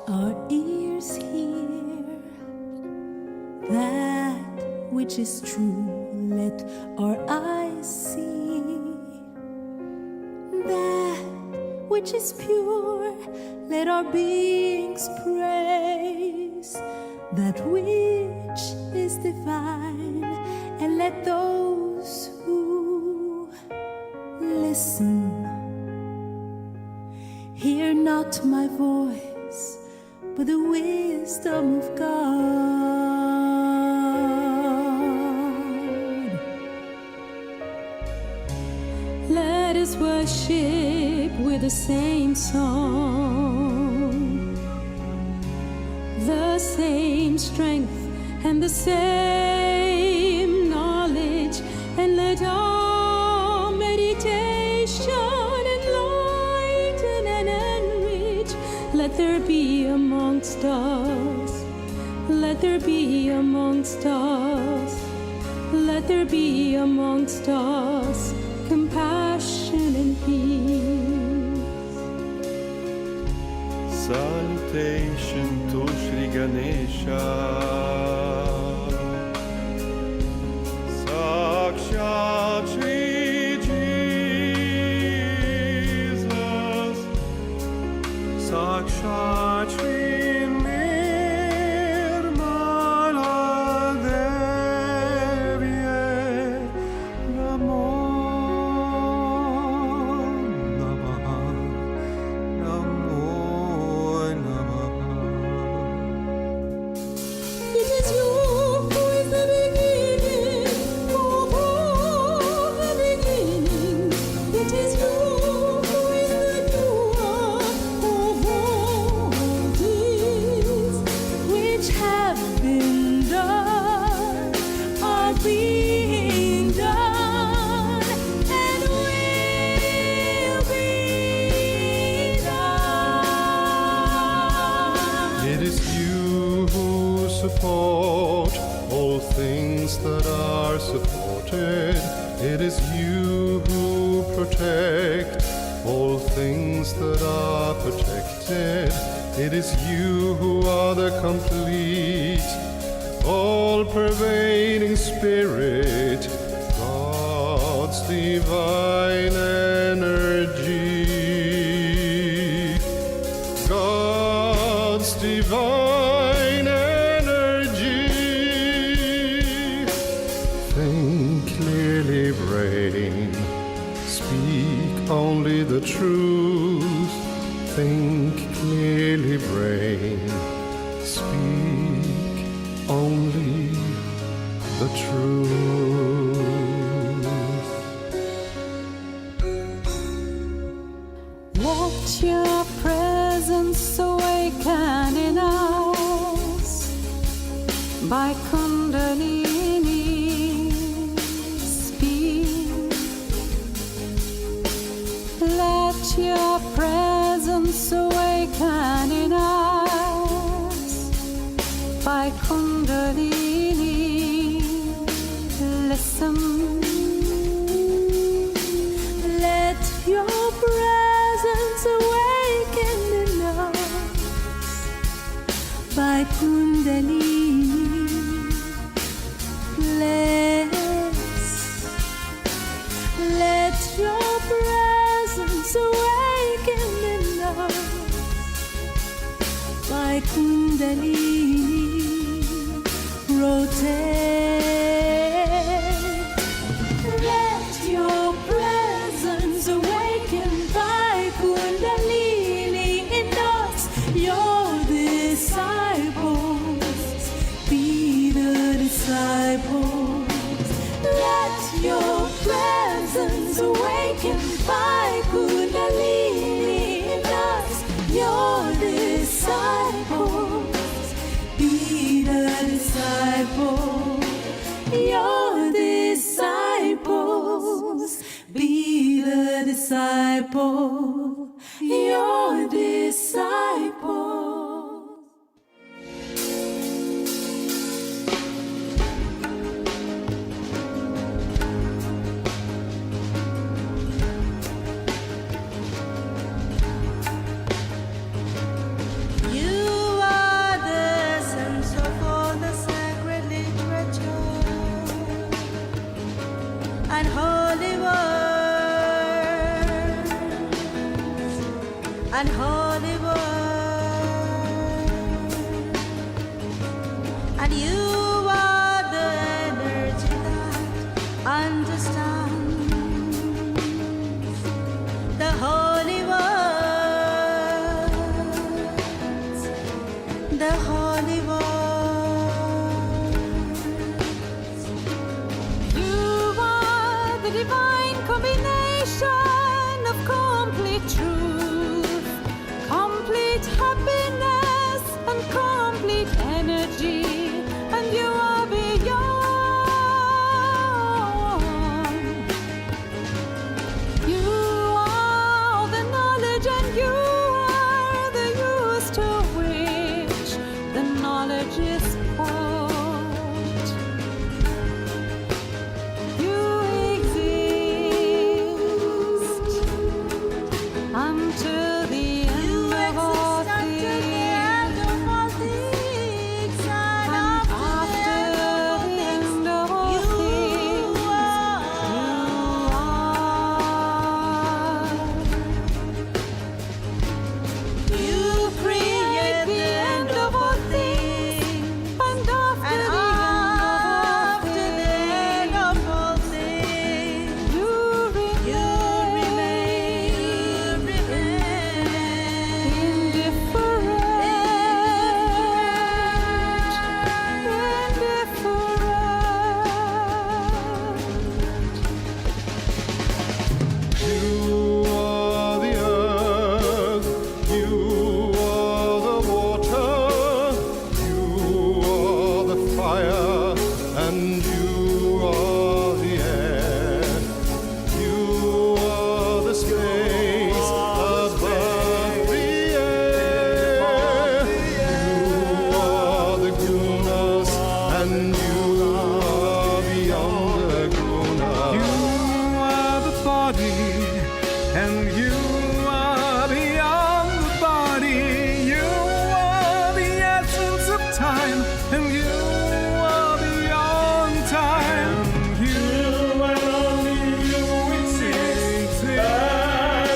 our ears hear, that which is true, let our eyes see, that which is pure, let our beings praise, that which is divine, and let those who listen hear not my voice, but the wisdom of God. Let us worship with the same song, the same strength and the same knowledge, and let our meditation enlighten and enrich. Let there be amongst us, let there be amongst us, let there be amongst us compassion and peace. Salutation to Shri Ganesha, Sakshat Shri Jesus, Sakshat Shri Nirmala Devi Namo Namaha, Namo Namaha. It is you who is the beginning of all the beginning. It is you who is the doer of all things which have been done, are being done, and will be done. It is you who support all things that are supported. It is you who protect all things that are protected. It is you who are the complete, all-pervading Spirit, God's divine energy. God's divine energy. Think clearly, brain. Speak only the truth. Think clearly, brain. Speak only the truth. Let your presence awaken in us by Kundalini speak. Let your presence awaken in us by Kundalini. Listen. Let your presence awaken in us by Kundalini. Let your presence awaken in us by Kundalini. Rotate. Let your presence awaken by Kundalini in us, your disciples. Be the disciples. Let your presence awaken by Kundalini in us, your disciples. Be the disciple, your disciples. Be the disciple, your disciple. You and holy words, and holy words, and you are the energy that understands the holy words, the holy words. You are the divine combination of complete truth, complete happiness, and complete energy, and you are beyond. You are the knowledge, and you are the use to which the knowledge is poured. You exist until the end of all things, and after the end of all things, you create the end of all things, and after the end of all things, you remain You are the earth, you are the water, you are the fire, and you are the air. You are the space above the air. You are the gunas, and you are beyond the gunas. You are the body, and you are beyond the body. You are the essence of time, and you are beyond time. You and only you exist. You are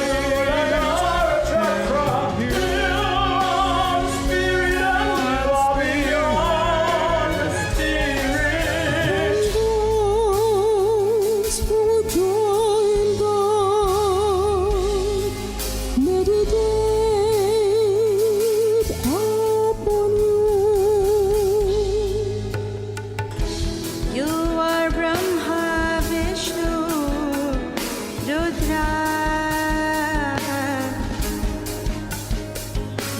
spirit, and that's beyond the spirit. Those who join God meditate upon you. You are Brahma, Vishnu, Rudra.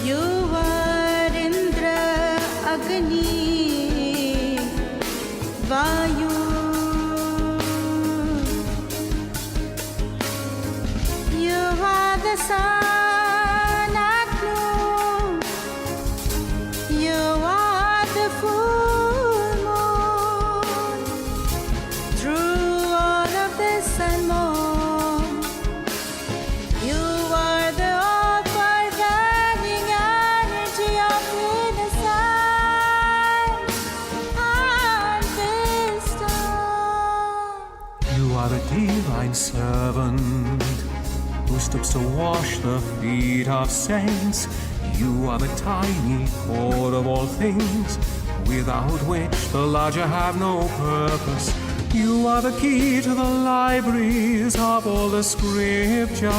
You are Indra, Agni, Vayu. You are the sun at noon. You are the full moon. Through all of this and more, you are the all-pervading energy of innocence and wisdom. You are the divine servant who stoops to wash the feet of saints. You are the tiny core of all things, without which the larger have no purpose. You are the key to the libraries of all the scriptures,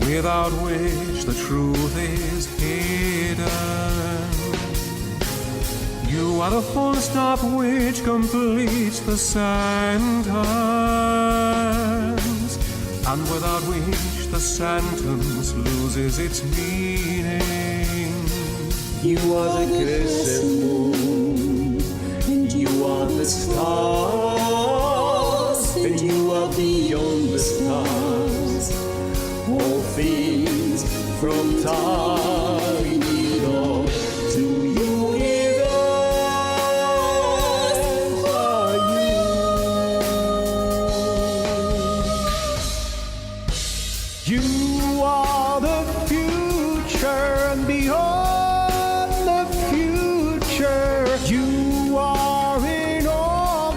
without which the truth is hidden. You are the full stop which completes the sentence, and without which the sentence loses its meaning. You are the crescent moon, and you are the stars, and you are beyond the stars. All things from tiny dog to universe are you. You are the future and beyond the future. You are in all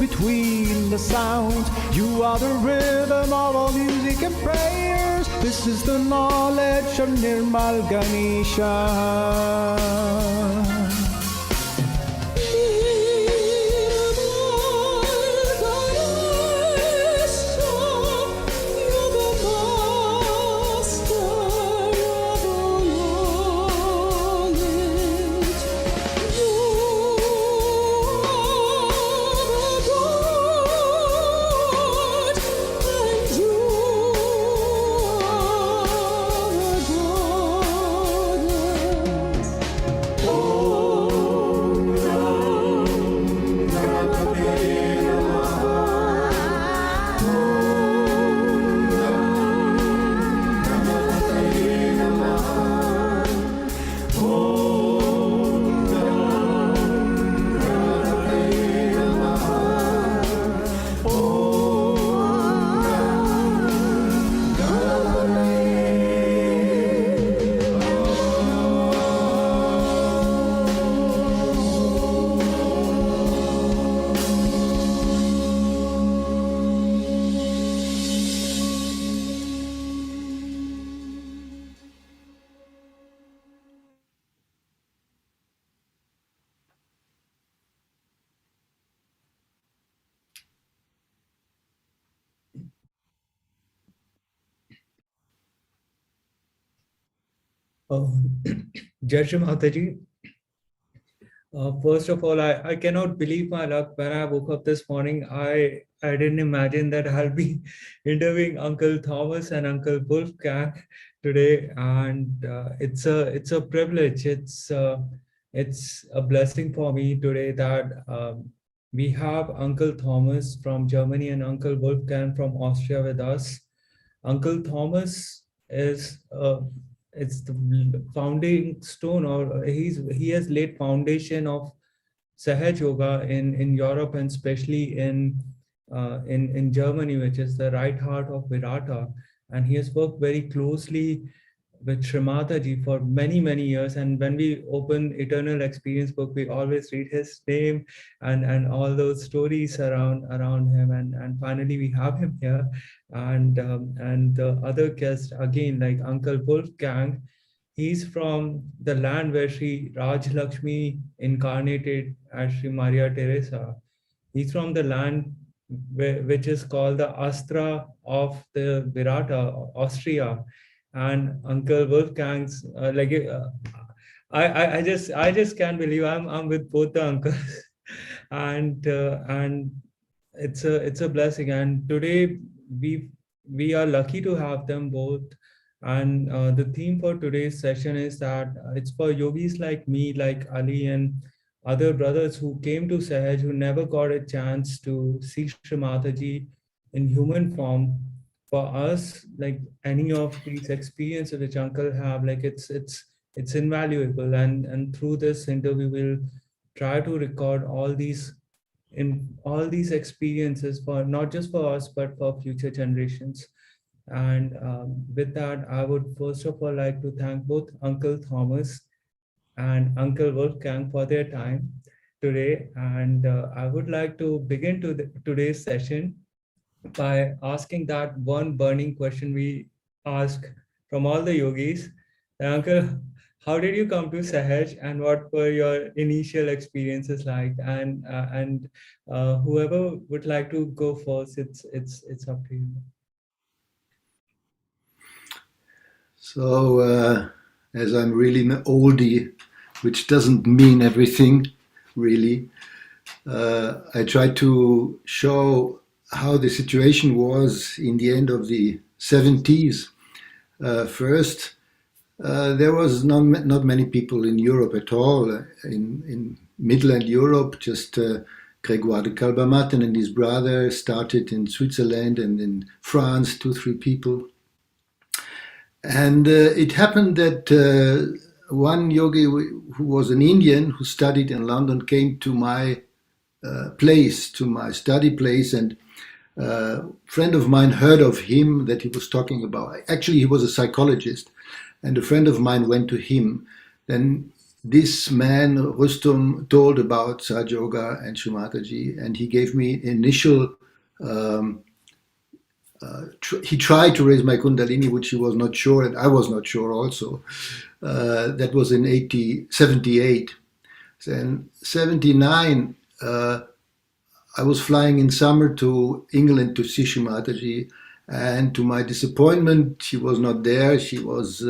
between the sounds. You are the rhythm of all music and prayers. This is the knowledge of Nirmal Ganesha. Shree Mataji, first of all, I cannot believe my luck. When I woke up this morning, I didn't imagine that I'll be interviewing Uncle Thomas and Uncle Wolfgang today, and it's a privilege. It's a blessing for me today that we have Uncle Thomas from Germany and Uncle Wolfgang from Austria with us. Uncle Thomas is it's the founding stone, or he has laid foundation of Sahaja Yoga in Europe, and especially in Germany, which is the right heart of Virata. And he has worked very closely with Shree Mataji for many years. And when we open Eternal Experience book, we always read his name and all those stories around him. And finally, we have him here. And the other guest again, like Uncle Wolfgang, he's from the land where Sri Raj Lakshmi incarnated as Sri Maria Teresa. He's from the land which is called the Astra of the Virata, Austria. And Uncle Wolfgang's I just can't believe I'm with both the uncles, and it's a blessing. And today we are lucky to have them both. And the theme for today's session is that it's for yogis like me, like Ali, and other brothers who came to Sahaj, who never got a chance to see Shree Mataji in human form. For us, like any of these experiences which Uncle have, like it's invaluable. And through this interview, we'll try to record all these experiences, for not just for us but for future generations. And with that, I would first of all like to thank both Uncle Thomas and Uncle Wolfgang for their time today. And I would like to begin today's session by asking that one burning question we ask from all the yogis. Uncle, how did you come to Sahaj, and what were your initial experiences like? And whoever would like to go first, it's up to you. So, as I'm really an oldie, which doesn't mean everything, really, I tried to show how the situation was in the end of the 70s. First, there was not many people in Europe at all. In Midland Europe, just Grégoire de Kalbamatten and his brother started in Switzerland, and in France, 2-3 people. And it happened that one yogi who was an Indian who studied in London came to my place, to my study place, and a friend of mine heard of him, that he was talking about. Actually, he was a psychologist, and a friend of mine went to him. Then this man, Rustum, told about Sahaja Yoga and Shree Mataji, and he gave me initial. He tried to raise my Kundalini, which he was not sure, and I was not sure also. That was in 78. Then 79, I was flying in summer to England to see Shree Mataji, and to my disappointment, she was not there. She was,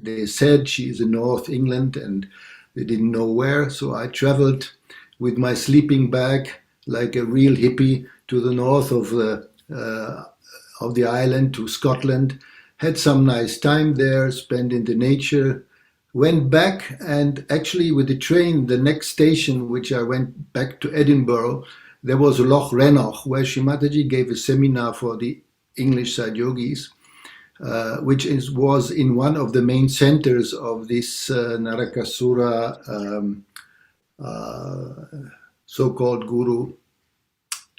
they said she is in North England, and they didn't know where. So I traveled with my sleeping bag like a real hippie to the north of the island, to Scotland. Had some nice time there, spent in the nature. Went back, and actually with the train, the next station, which I went back to Edinburgh, there was Loch Rannoch, where Shree Mataji gave a seminar for the English side yogis, which was in one of the main centers of this Narakasura so-called guru.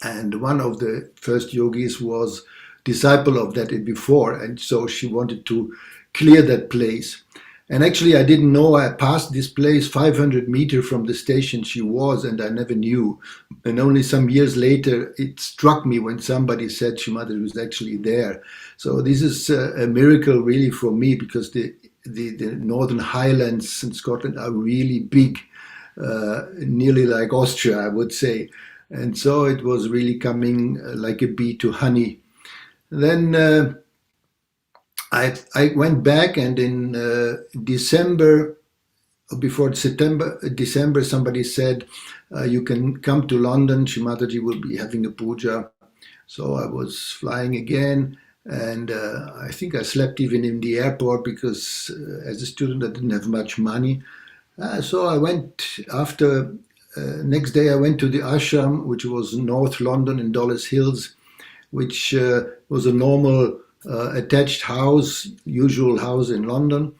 And one of the first yogis was disciple of that before, and so she wanted to clear that place. And actually, I didn't know. I passed this place 500 meters from the station she was, and I never knew. And only some years later, it struck me when somebody said Shree Mataji was actually there. So this is a miracle really for me, because the Northern Highlands in Scotland are really big, nearly like Austria, I would say. And so it was really coming like a bee to honey. Then I went back, and in December, December, somebody said, you can come to London, Shree Mataji will be having a puja. So I was flying again, and I think I slept even in the airport, because as a student I didn't have much money. So I went after, next day I went to the ashram, which was North London in Dollis Hills, which was a normal attached house, usual house in London,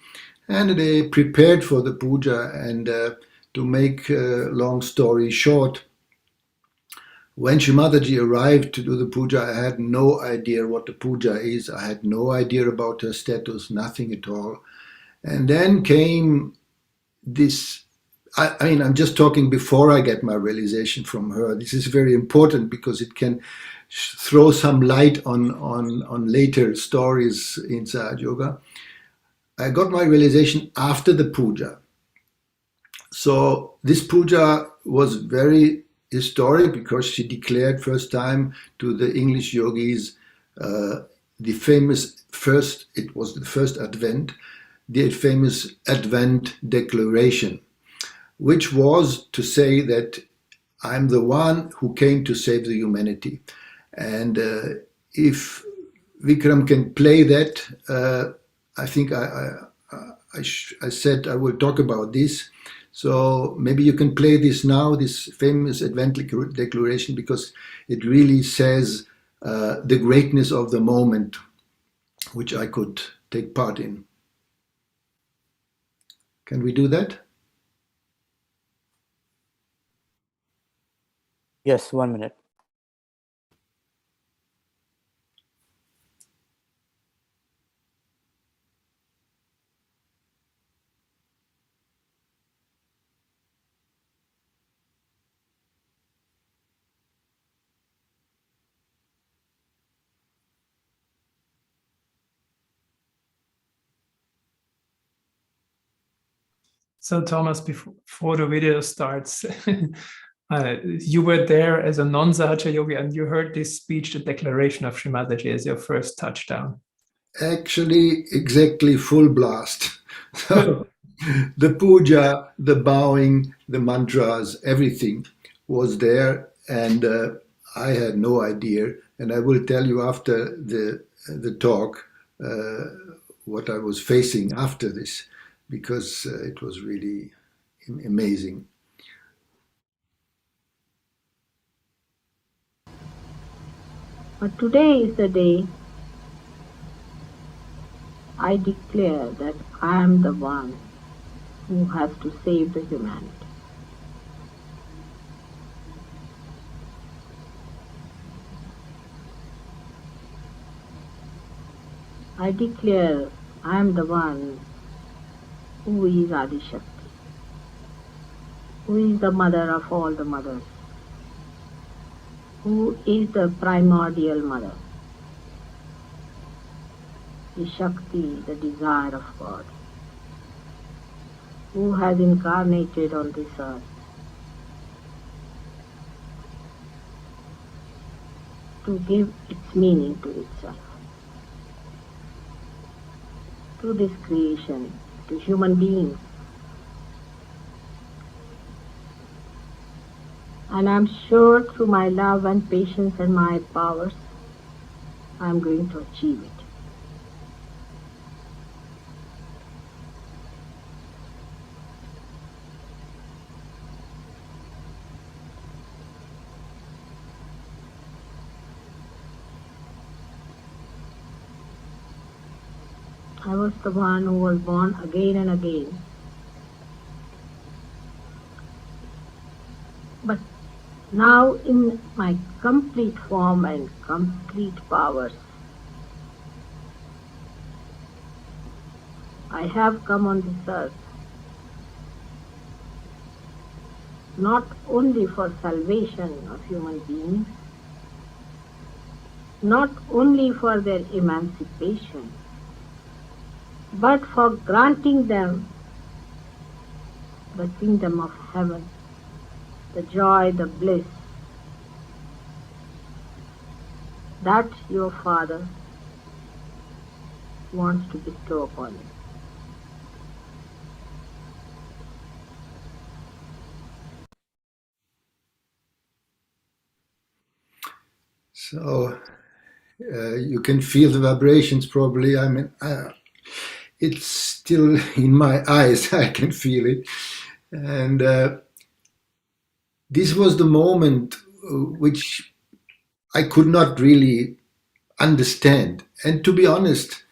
and they prepared for the puja. And to make a long story short, when Shree Mataji arrived to do the puja, I had no idea what the puja is. I had no idea about her status, nothing at all. And then came this, I mean, I'm just talking before I get my realization from her. This is very important, because it can throw some light on later stories in Sahaja Yoga. I got my realization after the puja. So this puja was very historic, because she declared first time to the English yogis the famous first, it was the first Advent, the famous Advent declaration, which was to say that I'm the one who came to save the humanity. And if Vikram can play that, I think I said I will talk about this. So maybe you can play this now, this famous Advent declaration, because it really says the greatness of the moment, which I could take part in. Can we do that? Yes, 1 minute. So Thomas, before the video starts, you were there as a non-Sahaja yogi, and you heard this speech, the declaration of Shree Mataji, as your first touchdown. Actually, exactly full blast. So, the puja, the bowing, the mantras, everything was there, and I had no idea. And I will tell you after the talk what I was facing after this, because it was really amazing. But today is the day I declare that I am the one who has to save the humanity. I declare I am the one who is Adi Shakti. who is the mother of all the mothers, who is the primordial mother, the Shakti, the desire of God, who has incarnated on this earth to give its meaning to itself, to this creation, to human beings. And I'm sure through my love and patience and my powers, I'm going to achieve it. I was the one who was born again and again. But now in my complete form and complete powers, I have come on this earth not only for salvation of human beings, not only for their emancipation, but for granting them the kingdom of heaven, the joy, the bliss that your Father wants to bestow upon you. So you can feel the vibrations probably. I mean, it's still in my eyes. I can feel it. And this was the moment which I could not really understand. And to be honest,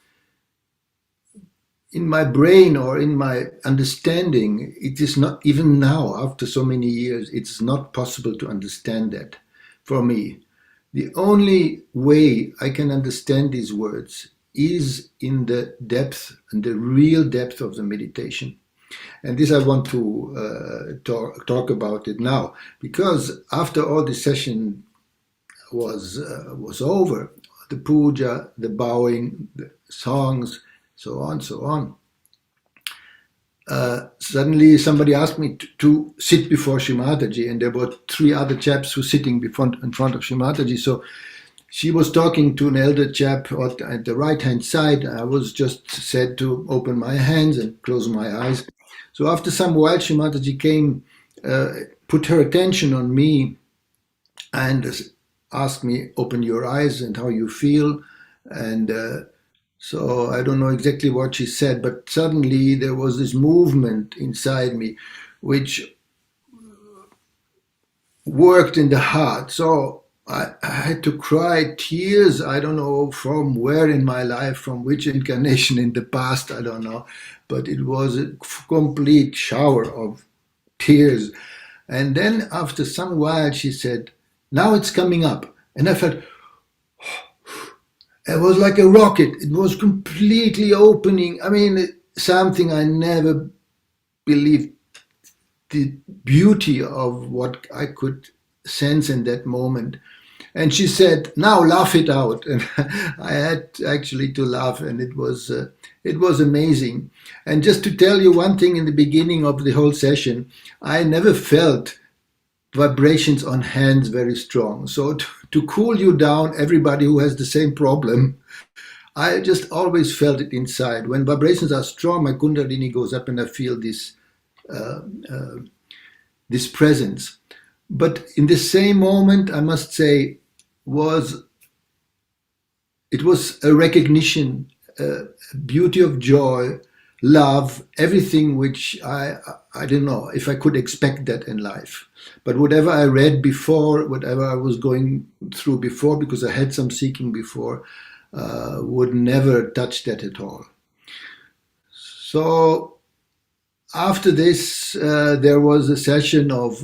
in my brain or in my understanding, it is not, even now, after so many years, it's not possible to understand that for me. The only way I can understand these words is in the depth and the real depth of the meditation. And this I want to talk about it now, because after all the session was over, the puja, the bowing, the songs, so on, suddenly somebody asked me to sit before Shree Mataji, and there were 3 other chaps who were sitting in front of Shree Mataji. So she was talking to an elder chap at the right-hand side. I was just said to open my hands and close my eyes. So after some while, Shree Mataji came, put her attention on me and asked me, open your eyes and how you feel. And so I don't know exactly what she said, but suddenly there was this movement inside me which worked in the heart. So I had to cry tears. I don't know from where in my life, from which incarnation in the past, I don't know, but it was a complete shower of tears. And then after some while she said, now it's coming up. And I felt, it was like a rocket. It was completely opening. I mean, something I never believed, the beauty of what I could sense in that moment. And she said, now laugh it out. And I had actually to laugh, and it was amazing. And just to tell you one thing, in the beginning of the whole session, I never felt vibrations on hands very strong. So to cool you down, everybody who has the same problem, I just always felt it inside. When vibrations are strong, my Kundalini goes up and I feel this this presence. But in the same moment, I must say, it was a recognition, beauty of joy, love, everything which I don't know if I could expect that in life. But whatever I read before, whatever I was going through before, because I had some seeking before, would never touch that at all. So after this, there was a session of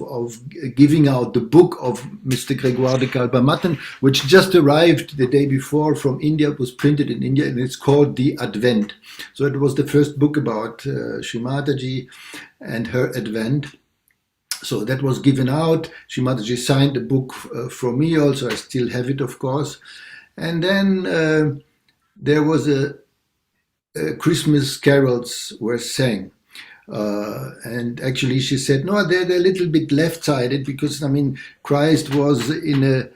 giving out the book of Mr. Grégoire de Kalbamatten, which just arrived the day before from India. It was printed in India, and it's called The Advent. So it was the first book about Shree Mataji and her Advent. So that was given out. Shree Mataji signed the book for me also. I still have it, of course. And then there was a Christmas carols were sang. And actually she said, no, they're a little bit left-sided because, I mean, Christ was in a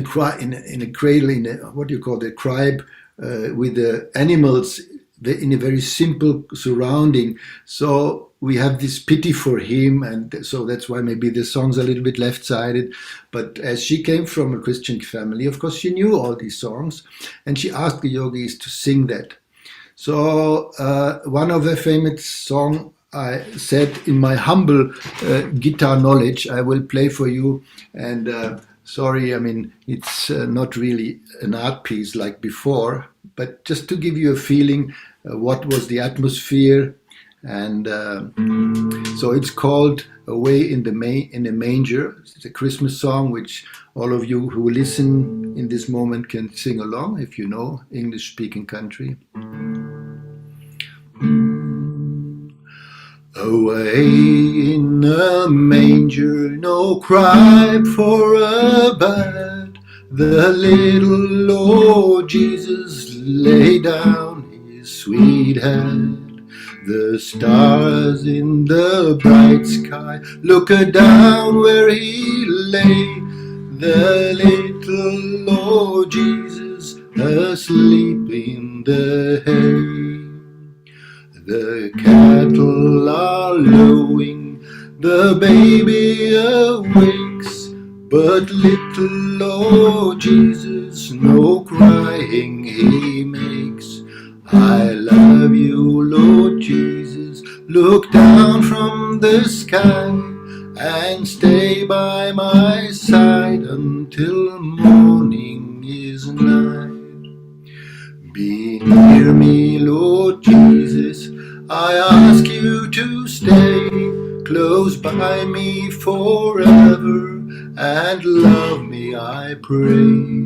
cradle, in a, what do you call it, crib with the animals in a very simple surrounding. So we have this pity for him, and so that's why maybe the song's a little bit left-sided. But as she came from a Christian family, of course, she knew all these songs, and she asked the yogis to sing that. So one of the famous songs I said, in my humble guitar knowledge, I will play for you. And sorry, I mean, it's not really an art piece like before, but just to give you a feeling what was the atmosphere. And so it's called Away in the Manger. It's a Christmas song which all of you who listen in this moment can sing along if you know English-speaking country. Away in a manger, no cry for a bed, the little Lord Jesus lay down his sweet head. The stars in the bright sky look down where he lay, the little Lord Jesus asleep in the hay. The cattle are lowing, the baby awakes, but little Lord Jesus no crying he makes. I love you, Lord Jesus, look down from the sky and stay by my side until morning is nigh. Be near me, Lord Jesus, I ask you to stay close by me forever and love me, I pray.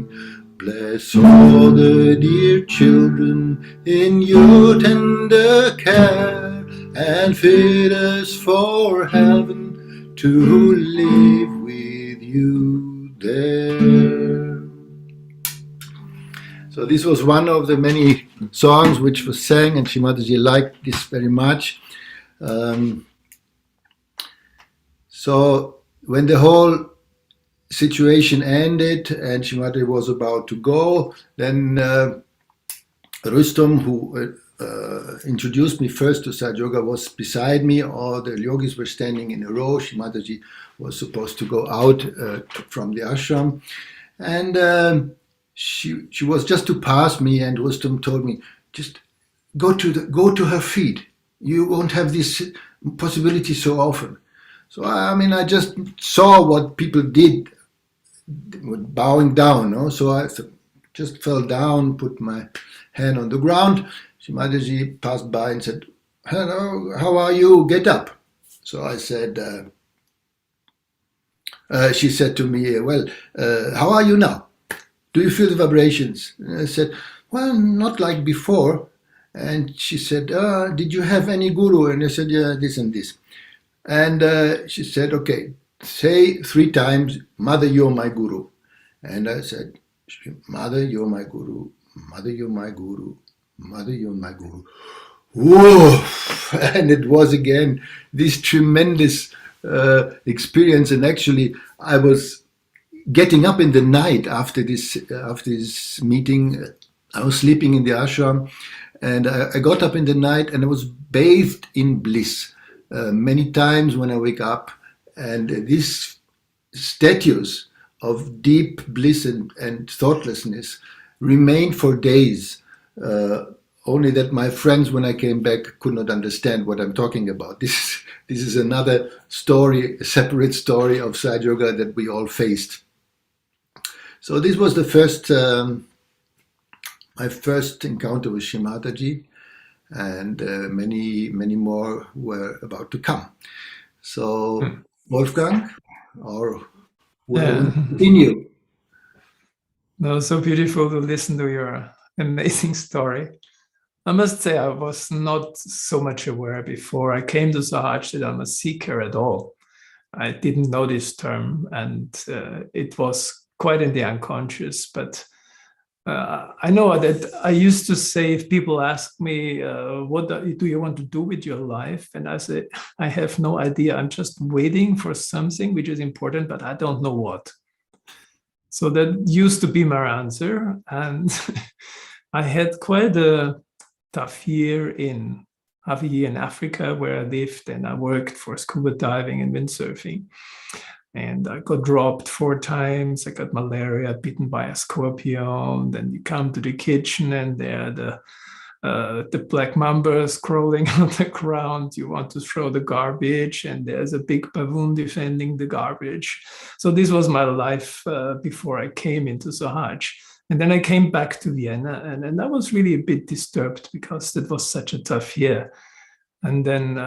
Bless all the dear children in your tender care and fit us for heaven to live with you there. So this was one of the many songs which was sang, and Shree Mataji liked this very much. So when the whole situation ended and Shree Mataji was about to go, then Rustom, who introduced me first to Sahaja Yoga, was beside me. All the yogis were standing in a row. Shree Mataji was supposed to go out from the ashram, and she was just to pass me, and Rustom told me, just go to her feet. You won't have this possibility so often. So I mean, I just saw what people did, bowing down. No? So I just fell down, put my hand on the ground. Shree Mataji passed by and said, "Hello, how are you? Get up." So I said, she said to me, "Well, how are you now? Do you feel the vibrations?" And I said, "Well, not like before." And she said, "Did you have any guru?" And I said, "Yeah, this and this." And she said, "Okay, say 3 times, Mother, you're my guru." And I said, "Mother, you're my guru. Mother, you're my guru. Mother, you're my guru." Whoa! And it was again this tremendous experience. And actually, I was getting up in the night after this meeting. I was sleeping in the ashram, and I got up in the night and I was bathed in bliss. Many times when I wake up, and these statues of deep bliss and thoughtlessness remained for days. Only that my friends, when I came back, could not understand what I'm talking about. This is another story, a separate story of Sahaja Yoga that we all faced. So this was the first, my first encounter with Shree Mataji, and many more were about to come. So Wolfgang, or will continue? No, so beautiful to listen to your amazing story. I must say I was not so much aware before I came to Sahaj that I'm a seeker at all. I didn't know this term, and it was quite in the unconscious. But I know that I used to say, if people ask me, what do you want to do with your life? And I say, I have no idea. I'm just waiting for something which is important, but I don't know what. So that used to be my answer. And I had quite a tough year in half a year in Africa where I lived, and I worked for scuba diving and windsurfing. And I got dropped 4 times. I got malaria, bitten by a scorpion. Then you come to the kitchen and there are the black mambas crawling on the ground. You want to throw the garbage, and there's a big baboon defending the garbage. So this was my life before I came into Sahaj. And then I came back to Vienna, and I was really a bit disturbed because it was such a tough year. And then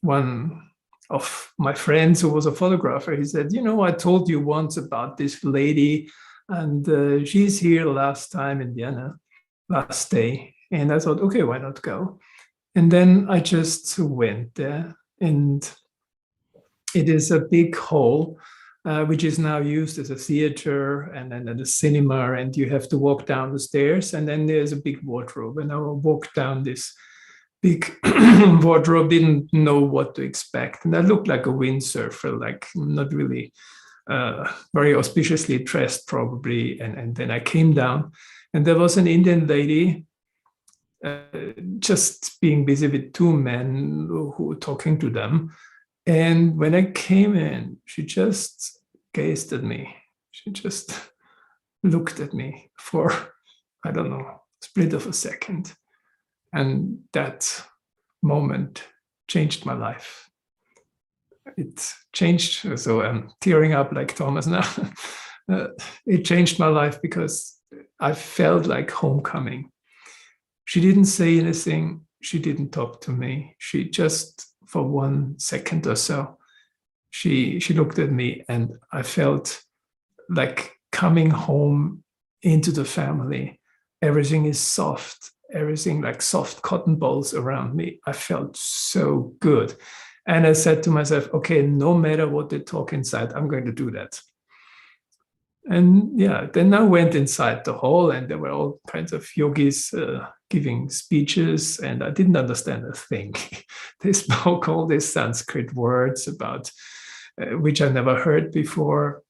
one of my friends who was a photographer, he said, I told you once about this lady, and she's here last time in Vienna, last day. And I thought, okay, why not go? And then I just went there, and it is a big hall, which is now used as a theater and then a cinema, and you have to walk down the stairs, and then there's a big wardrobe. And I walked down this big wardrobe, didn't know what to expect. And I looked like a windsurfer, like not really very auspiciously dressed probably. And then I came down, and there was an Indian lady just being busy with 2 men who were talking to them. And when I came in, she just gazed at me. She just looked at me for, I don't know, a split of a second. And that moment changed my life. It changed, so I'm tearing up like Thomas now. It changed my life because I felt like homecoming. She didn't say anything. She didn't talk to me. She just, for 1 second or so, she looked at me, and I felt like coming home into the family. Everything is soft. Everything like soft cotton balls around me. I felt so good. And I said to myself, okay, no matter what they talk inside, I'm going to do that. And yeah, then I went inside the hall, and there were all kinds of yogis giving speeches, and I didn't understand a thing. They spoke all these Sanskrit words about which I never heard before.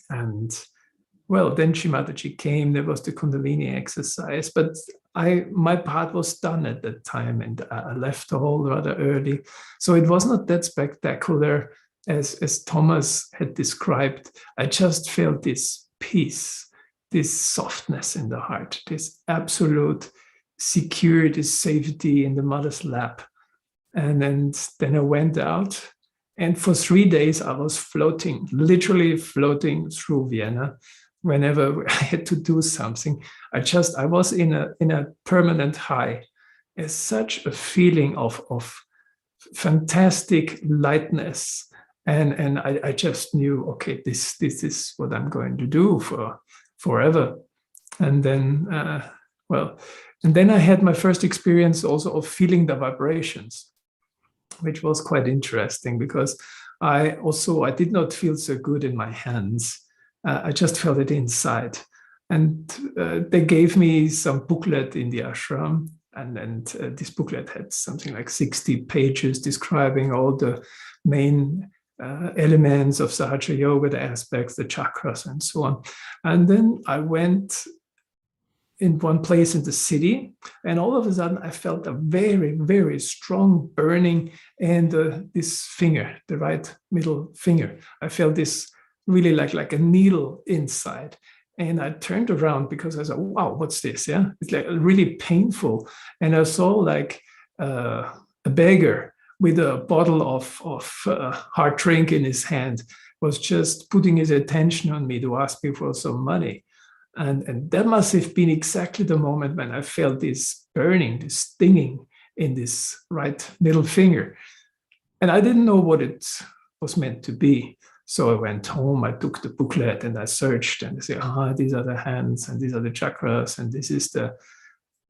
And well, then Shree Mataji came, there was the Kundalini exercise, but my part was done at that time, and I left the hall rather early. So it was not that spectacular as Thomas had described. I just felt this peace, this softness in the heart, this absolute security, safety in the mother's lap. And then I went out, and for 3 days I was floating, literally floating through Vienna. Whenever I had to do something, I was in a permanent high. It's such a feeling of fantastic lightness. And I just knew, okay, this is what I'm going to do for forever. And then, and then I had my first experience also of feeling the vibrations, which was quite interesting because I did not feel so good in my hands. I just felt it inside. And they gave me some booklet in the ashram. And this booklet had something like 60 pages describing all the main elements of Sahaja Yoga, the aspects, the chakras, and so on. And then I went in one place in the city, and all of a sudden I felt a very, very strong burning in this finger, the right middle finger. I felt this really like a needle inside. And I turned around because I said, wow, what's this? Yeah, it's like really painful. And I saw like a beggar with a bottle of hard drink in his hand was just putting his attention on me to ask me for some money. And that must have been exactly the moment when I felt this burning, this stinging in this right middle finger. And I didn't know what it was meant to be. So I went home, I took the booklet and I searched, and I said, these are the hands, and these are the chakras, and this is the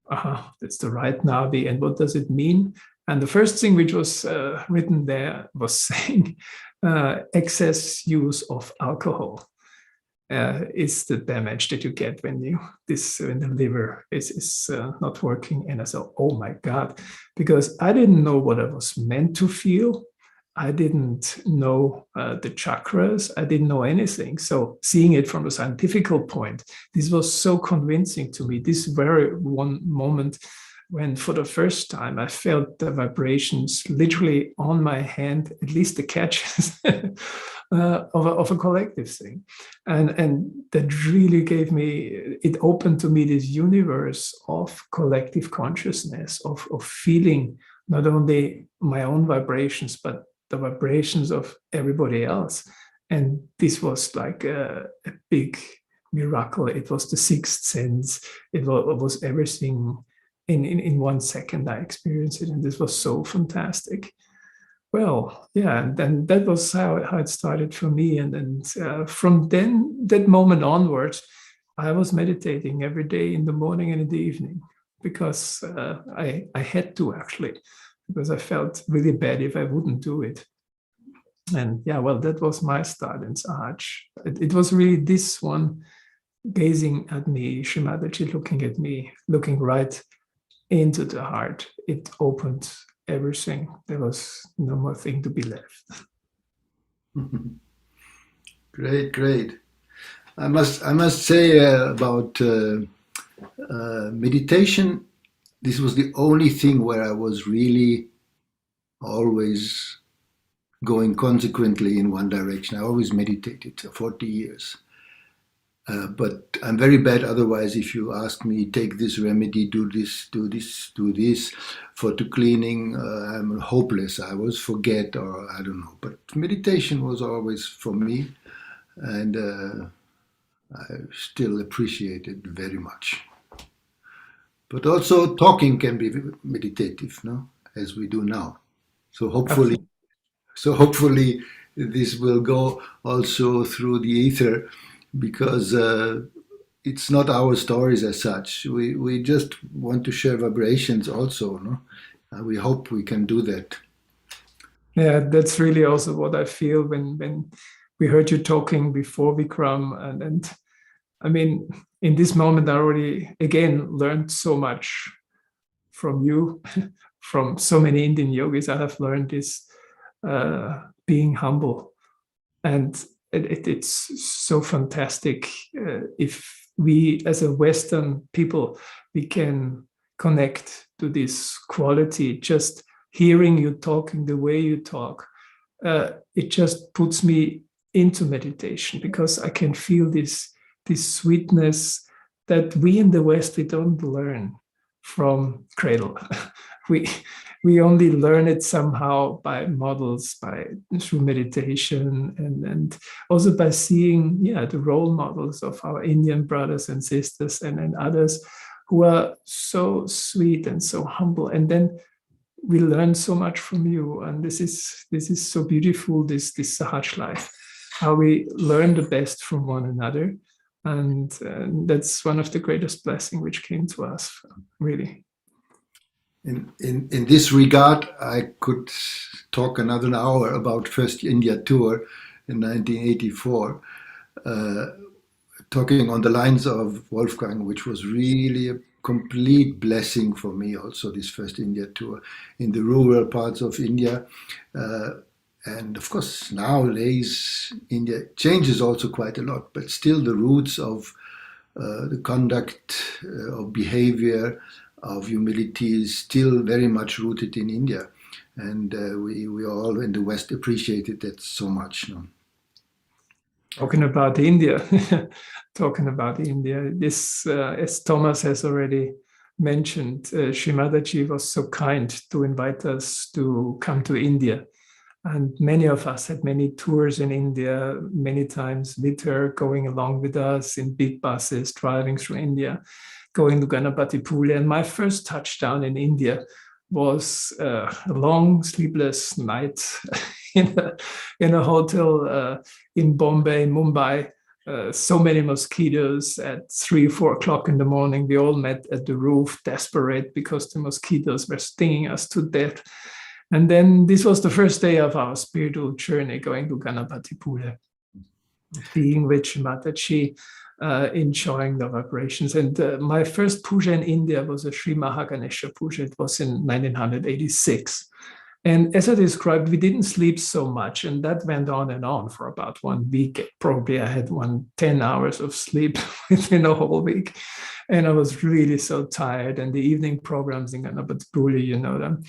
That's the right Navi. And what does it mean? And the first thing which was written there was saying excess use of alcohol is the damage that you get when the liver is not working. And I said, oh my God, because I didn't know what I was meant to feel. I didn't know the chakras. I didn't know anything. So seeing it from a scientific point, this was so convincing to me. This very one moment when for the first time I felt the vibrations literally on my hand, at least the catches of a collective thing. And that really gave me, it opened to me this universe of collective consciousness, of feeling not only my own vibrations, but the vibrations of everybody else. And this was like a big miracle. It was the sixth sense. It was everything in 1 second I experienced it. And this was so fantastic. Well, yeah, and then that was how it started for me. And then from that moment onwards, I was meditating every day in the morning and in the evening because I had to actually, because I felt really bad if I wouldn't do it. And yeah, well, that was my start in Sahaj. It was really this one gazing at me, Shree Mataji looking at me, looking right into the heart. It opened everything. There was no more thing to be left. Great. I must say about meditation, this was the only thing where I was really always going consequently in one direction. I always meditated for 40 years. But I'm very bad otherwise if you ask me, take this remedy, do this for to cleaning, I'm hopeless. I always forget or I don't know. But meditation was always for me, and I still appreciate it very much. But also talking can be meditative, no? As we do now. So hopefully this will go also through the ether, because it's not our stories as such. We just want to share vibrations also, no? We hope we can do that. Yeah, that's really also what I feel when we heard you talking before, Vikram. And I mean, in this moment, I already, again, learned so much from you, from so many Indian yogis. I have learned this being humble. And it's so fantastic if we as a Western people, we can connect to this quality. Just hearing you talking the way you talk, it just puts me into meditation because I can feel this sweetness that we in the West, we don't learn from cradle. We only learn it somehow by models, through meditation, and also by seeing, the role models of our Indian brothers and sisters and others who are so sweet and so humble. And then we learn so much from you. And this is so beautiful, this Sahaj life, how we learn the best from one another. And that's one of the greatest blessings which came to us, really. In this regard, I could talk another hour about first India tour in 1984, talking on the lines of Wolfgang, which was really a complete blessing for me also, this first India tour in the rural parts of India. And of course, nowadays, India changes also quite a lot, but still the roots of the conduct, of behavior, of humility is still very much rooted in India. And we all in the West appreciated that so much. No? Talking about India, this, as Thomas has already mentioned, Shree Mataji was so kind to invite us to come to India. And many of us had many tours in India, many times with her, going along with us in big buses, driving through India, going to Ganapati Pule. And my first touchdown in India was a long sleepless night in a hotel in Bombay, in Mumbai, so many mosquitoes at 3, 4 o'clock in the morning. We all met at the roof, desperate because the mosquitoes were stinging us to death. And then this was the first day of our spiritual journey, going to Ganapati Pule, being with Shree Mataji, enjoying the vibrations. And my first puja in India was a Sri Mahaganesha puja. It was in 1986. And as I described, we didn't sleep so much, and that went on and on for about 1 week. Probably I had 10 hours of sleep within a whole week, and I was really so tired. And the evening programs in Ganapatipuli, you know them.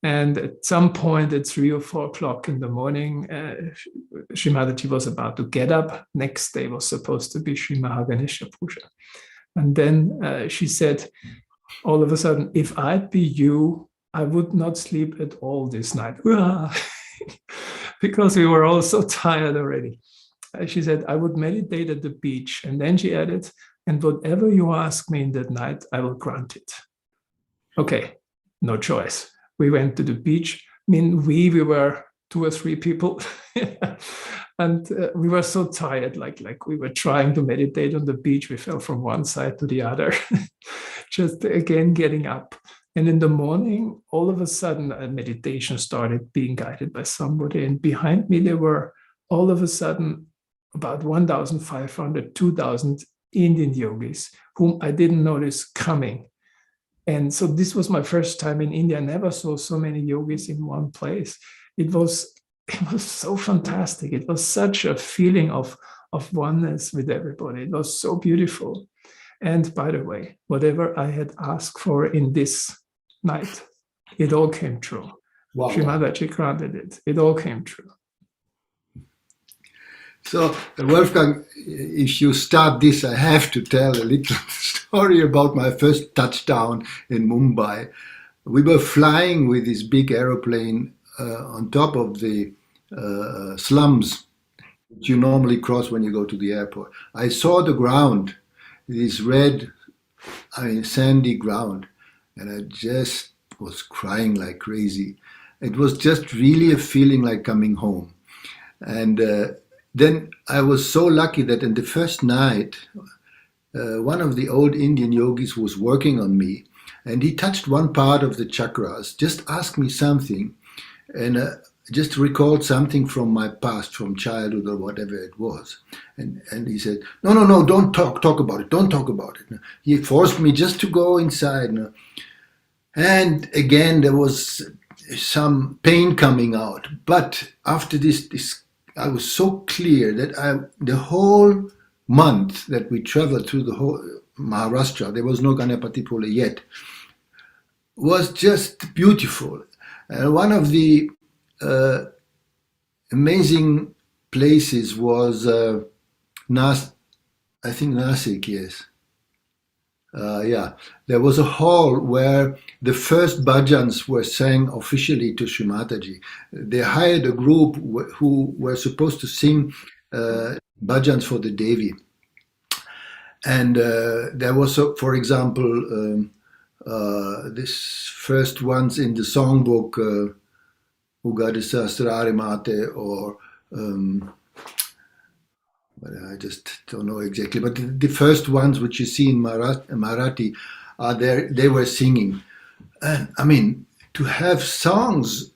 And at some point at 3 or 4 o'clock in the morning, Shree Mataji was about to get up. Next day was supposed to be Sri Mahaganesha Puja. And then she said, all of a sudden, if I'd be you, I would not sleep at all this night. Because we were all so tired already. She said, I would meditate at the beach. And then she added, and whatever you ask me in that night, I will grant it. Okay, no choice. We went to the beach. I mean, we were 2 or 3 people. And we were so tired, like we were trying to meditate on the beach. We fell from one side to the other, just again getting up. And in the morning, all of a sudden, a meditation started being guided by somebody. And behind me, there were all of a sudden about 1,500, 2,000 Indian yogis, whom I didn't notice coming. And so this was my first time in India. I never saw so many yogis in one place. It was so fantastic. It was such a feeling of oneness with everybody. It was so beautiful. And by the way, whatever I had asked for in this night, it all came true. Wow. Shree Mataji granted it. It all came true. So, Wolfgang, if you start this, I have to tell a little story about my first touchdown in Mumbai. We were flying with this big aeroplane on top of the slums that you normally cross when you go to the airport. I saw the ground, this red, sandy ground, and I just was crying like crazy. It was just really a feeling like coming home. And then I was so lucky that in the first night, one of the old Indian yogis was working on me, and he touched one part of the chakras, just asked me something, and just recalled something from my past, from childhood or whatever it was. And he said, no, don't talk about it, don't talk about it. He forced me just to go inside. And again, there was some pain coming out. But after this I was so clear that the whole month that we traveled through the whole Maharashtra, there was no Ganapatipule yet, was just beautiful. And one of the amazing places was I think Nasik, yes. There was a hall where the first bhajans were sang officially to Shree Mataji. They hired a group who were supposed to sing bhajans for the Devi. And there was, for example, this first ones in the songbook, Ugadi Sahasrare Mate, or I just don't know exactly, but the first ones which you see in Marathi are there. They were singing, and to have songs,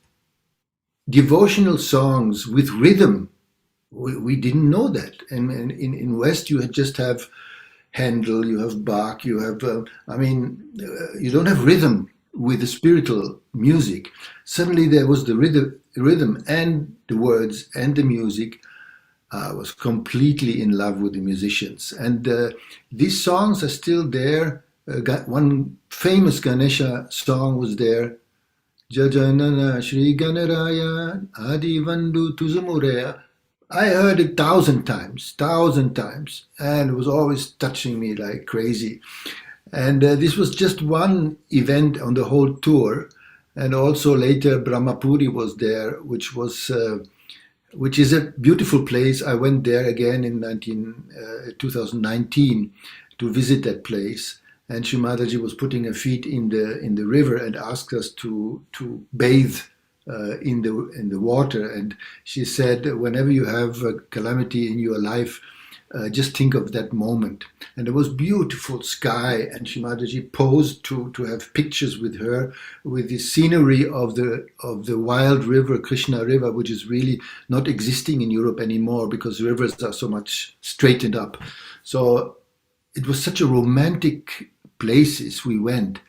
devotional songs with rhythm, we didn't know that. And in West, you just have Handel, you have Bach, you have you don't have rhythm with the spiritual music. Suddenly there was the rhythm and the words and the music. I was completely in love with the musicians. And these songs are still there. One famous Ganesha song was there. Jajanana Shri Ganaraya Adi Vandu Tuzumureya. I heard it 1,000 times, and it was always touching me like crazy. And this was just one event on the whole tour. And also later Brahmapuri was there, which is a beautiful place. I went there again in 2019 to visit that place. And Shree Mataji was putting her feet in the river and asked us to bathe in the water. And she said, whenever you have a calamity in your life, Just think of that moment. And there was beautiful sky, and Shree Mataji posed to have pictures with her, with the scenery of the wild river, Krishna River, which is really not existing in Europe anymore because rivers are so much straightened up. So it was such a romantic places we went.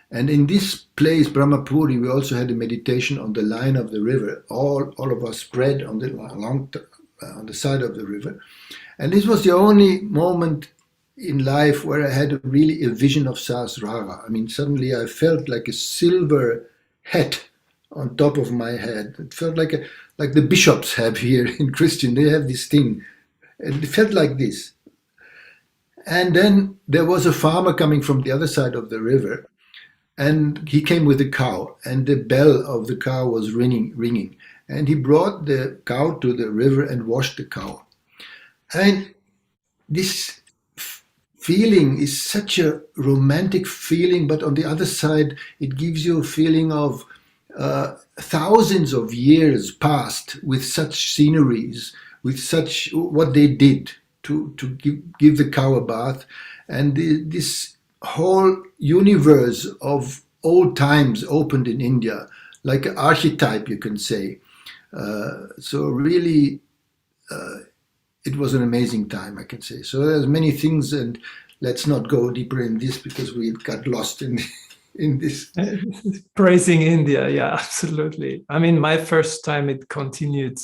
And in this place, Brahmapuri, we also had a meditation on the line of the river. All of us spread on the side of the river. And this was the only moment in life where I had really a vision of Sahasrara. I mean, suddenly I felt like a silver hat on top of my head. It felt like the bishops have here in Christian. They have this thing. And it felt like this. And then there was a farmer coming from the other side of the river. And he came with a cow, and the bell of the cow was ringing. And he brought the cow to the river and washed the cow. And this feeling is such a romantic feeling, but on the other side, it gives you a feeling of thousands of years past with such sceneries, with such what they did to give the cow a bath. And this whole universe of old times opened in India, like an archetype, you can say. So really, it was an amazing time, I can say. So there's many things, and let's not go deeper in this because we got lost in this. Praising India, yeah, absolutely. I mean, my first time it continued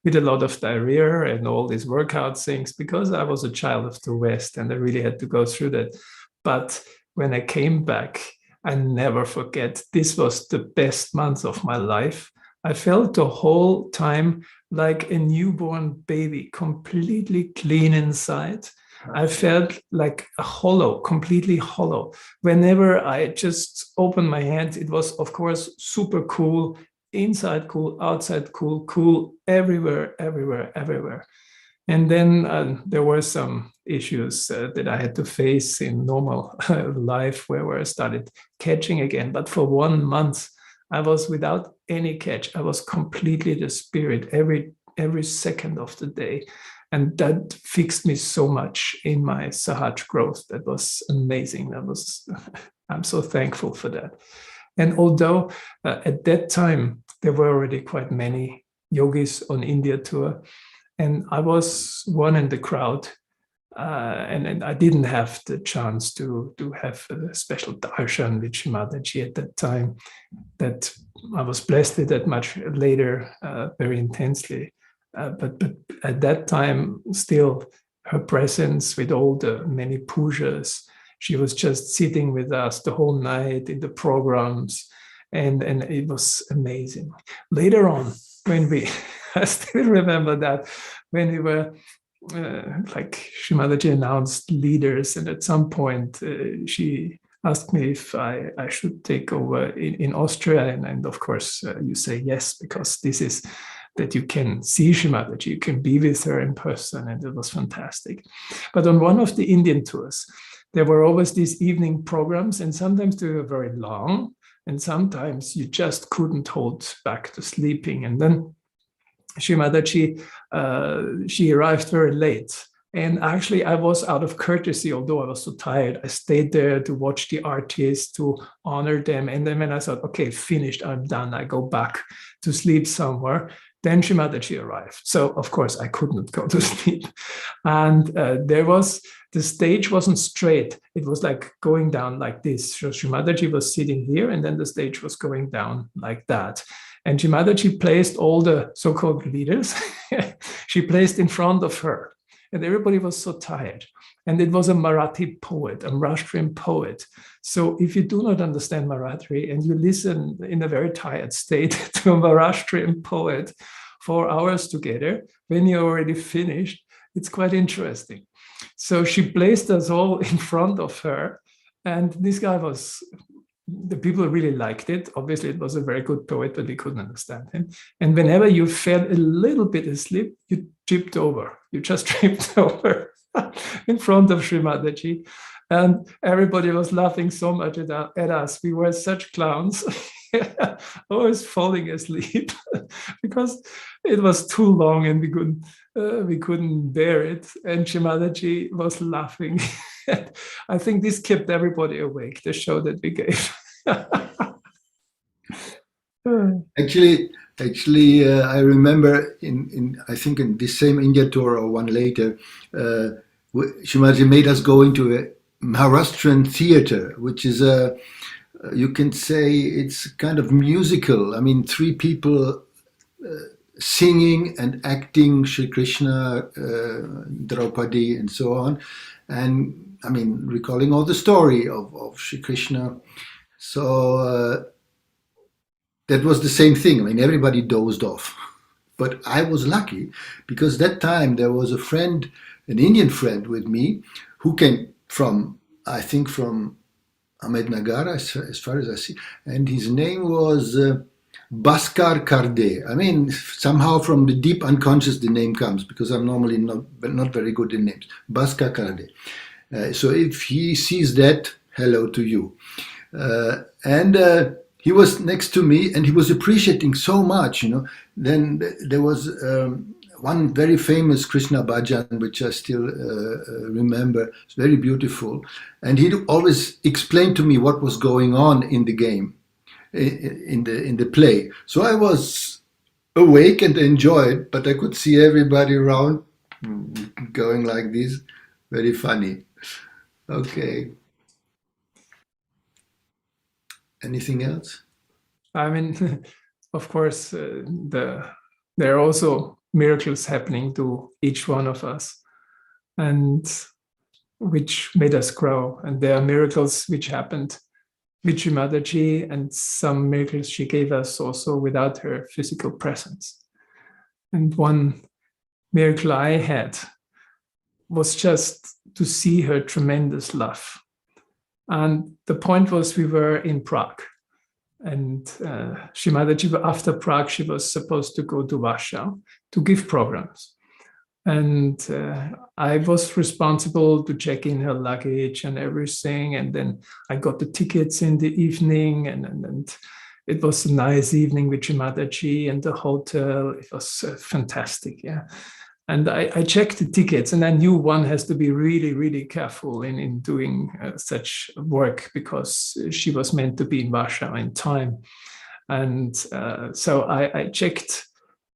with a lot of diarrhea and all these workout things because I was a child of the West and I really had to go through that. But when I came back, I never forget, this was the best month of my life. I felt the whole time like a newborn baby, completely clean inside. I felt like a hollow, completely hollow. Whenever I just opened my hand, it was, of course, super cool, inside cool, outside cool, cool, everywhere, everywhere, everywhere. And then there were some issues that I had to face in normal life where I started catching again. But for 1 month, I was without any catch. I was completely the spirit every second of the day. And that fixed me so much in my Sahaj growth. That was amazing. I'm so thankful for that. And although at that time, there were already quite many yogis on India tour, and I was one in the crowd, and I didn't have the chance to have a special darshan with Shree Mataji at that time. That I was blessed with that much later, very intensely. But at that time, still, her presence with all the many pujas, she was just sitting with us the whole night in the programs, and it was amazing. Later on, when I still remember that when we were like Shree Mataji announced leaders, and at some point she asked me if I should take over in Austria, and of course you say yes, because this is that you can see Shree Mataji, you can be with her in person, and it was fantastic. But on one of the Indian tours, there were always these evening programs, and sometimes they were very long, and sometimes you just couldn't hold back the sleeping. And then Shree Mataji, she arrived very late. And actually, I was out of courtesy, although I was so tired. I stayed there to watch the artists, to honor them. And then when I thought, okay, finished, I'm done, I go back to sleep somewhere, then Shree Mataji arrived. So, of course, I couldn't go to sleep. And the stage wasn't straight. It was like going down like this. So Shree Mataji was sitting here, and then the stage was going down like that. And Shree Mataji placed all the so-called leaders, she placed in front of her. And everybody was so tired. And it was a Marathi poet, a Maharashtrian poet. So if you do not understand Marathi and you listen in a very tired state to a Maharashtrian poet 4 hours together, when you're already finished, it's quite interesting. So she placed us all in front of her. And this guy the people really liked it. Obviously, it was a very good poet, but we couldn't understand him. And whenever you fell a little bit asleep, you tripped over. You just tripped over in front of Shree Mataji. And everybody was laughing so much at us. We were such clowns. I was falling asleep because it was too long and we couldn't bear it. And Shree Mataji was laughing. I think this kept everybody awake, the show that we gave. Actually, I remember I think in this same India tour or one later, Shimaji made us go into a Maharashtrian theater, which is you can say it's kind of musical. I mean, three people singing and acting Shri Krishna, Draupadi, and so on. And I mean, recalling all the story of Shri Krishna. So that was the same thing. I mean, everybody dozed off. But I was lucky because that time there was a friend, an Indian friend with me, who came from, I think from Ahmednagar, as far as I see, and his name was Bhaskar Karde. I mean, somehow from the deep unconscious the name comes, because I'm normally not very good in names. Bhaskar Karde. So if he sees that, hello to you. And he was next to me and he was appreciating so much, you know. Then there was one very famous Krishna bhajan, which I still remember. It's very beautiful. And he always explained to me what was going on in the game, in the play. So I was awake and enjoyed, but I could see everybody around going like this. Very funny. Okay. Anything else? I mean, of course, there are also miracles happening to each one of us, and which made us grow. And there are miracles which happened with Shree Mataji, and some miracles she gave us also without her physical presence. And one miracle I had was just to see her tremendous love. And the point was, we were in Prague, and Shree Mataji, after Prague, she was supposed to go to Warsaw to give programs. And I was responsible to check in her luggage and everything. And then I got the tickets in the evening, and it was a nice evening with Shree Mataji and the hotel. It was fantastic, yeah. And I checked the tickets, and I knew one has to be really, really careful in doing such work, because she was meant to be in Warsaw in time. And so I checked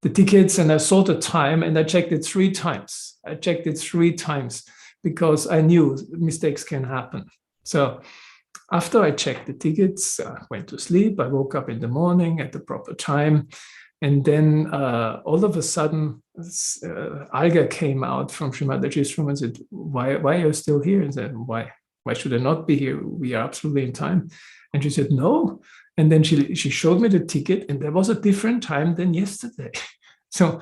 the tickets and I saw the time, and I checked it 3 times. I checked it 3 times because I knew mistakes can happen. So after I checked the tickets, I went to sleep. I woke up in the morning at the proper time. And then all of a sudden, Alga came out from Shree Mataji's room and said, why are you still here? And said, why should I not be here? We are absolutely in time. And she said, no. And then she showed me the ticket, and there was a different time than yesterday. So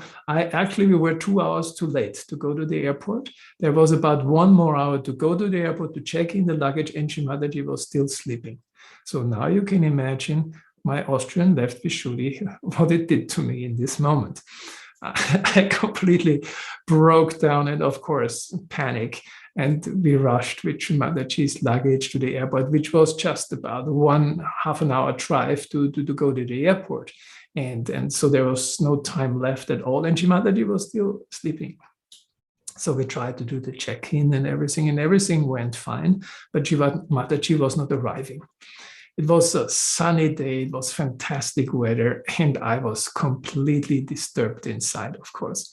we were 2 hours too late to go to the airport. There was about 1 more hour to go to the airport to check in the luggage, and Shree Mataji was still sleeping. So now you can imagine my Austrian left Vishudi, what it did to me in this moment. I completely broke down and, of course, panic. And we rushed with Shree Mataji's luggage to the airport, which was just about half an hour drive to go to the airport. And so there was no time left at all. And Shree Mataji was still sleeping. So we tried to do the check-in and everything went fine. But Shree Mataji was not arriving. It was a sunny day, it was fantastic weather, and I was completely disturbed inside, of course.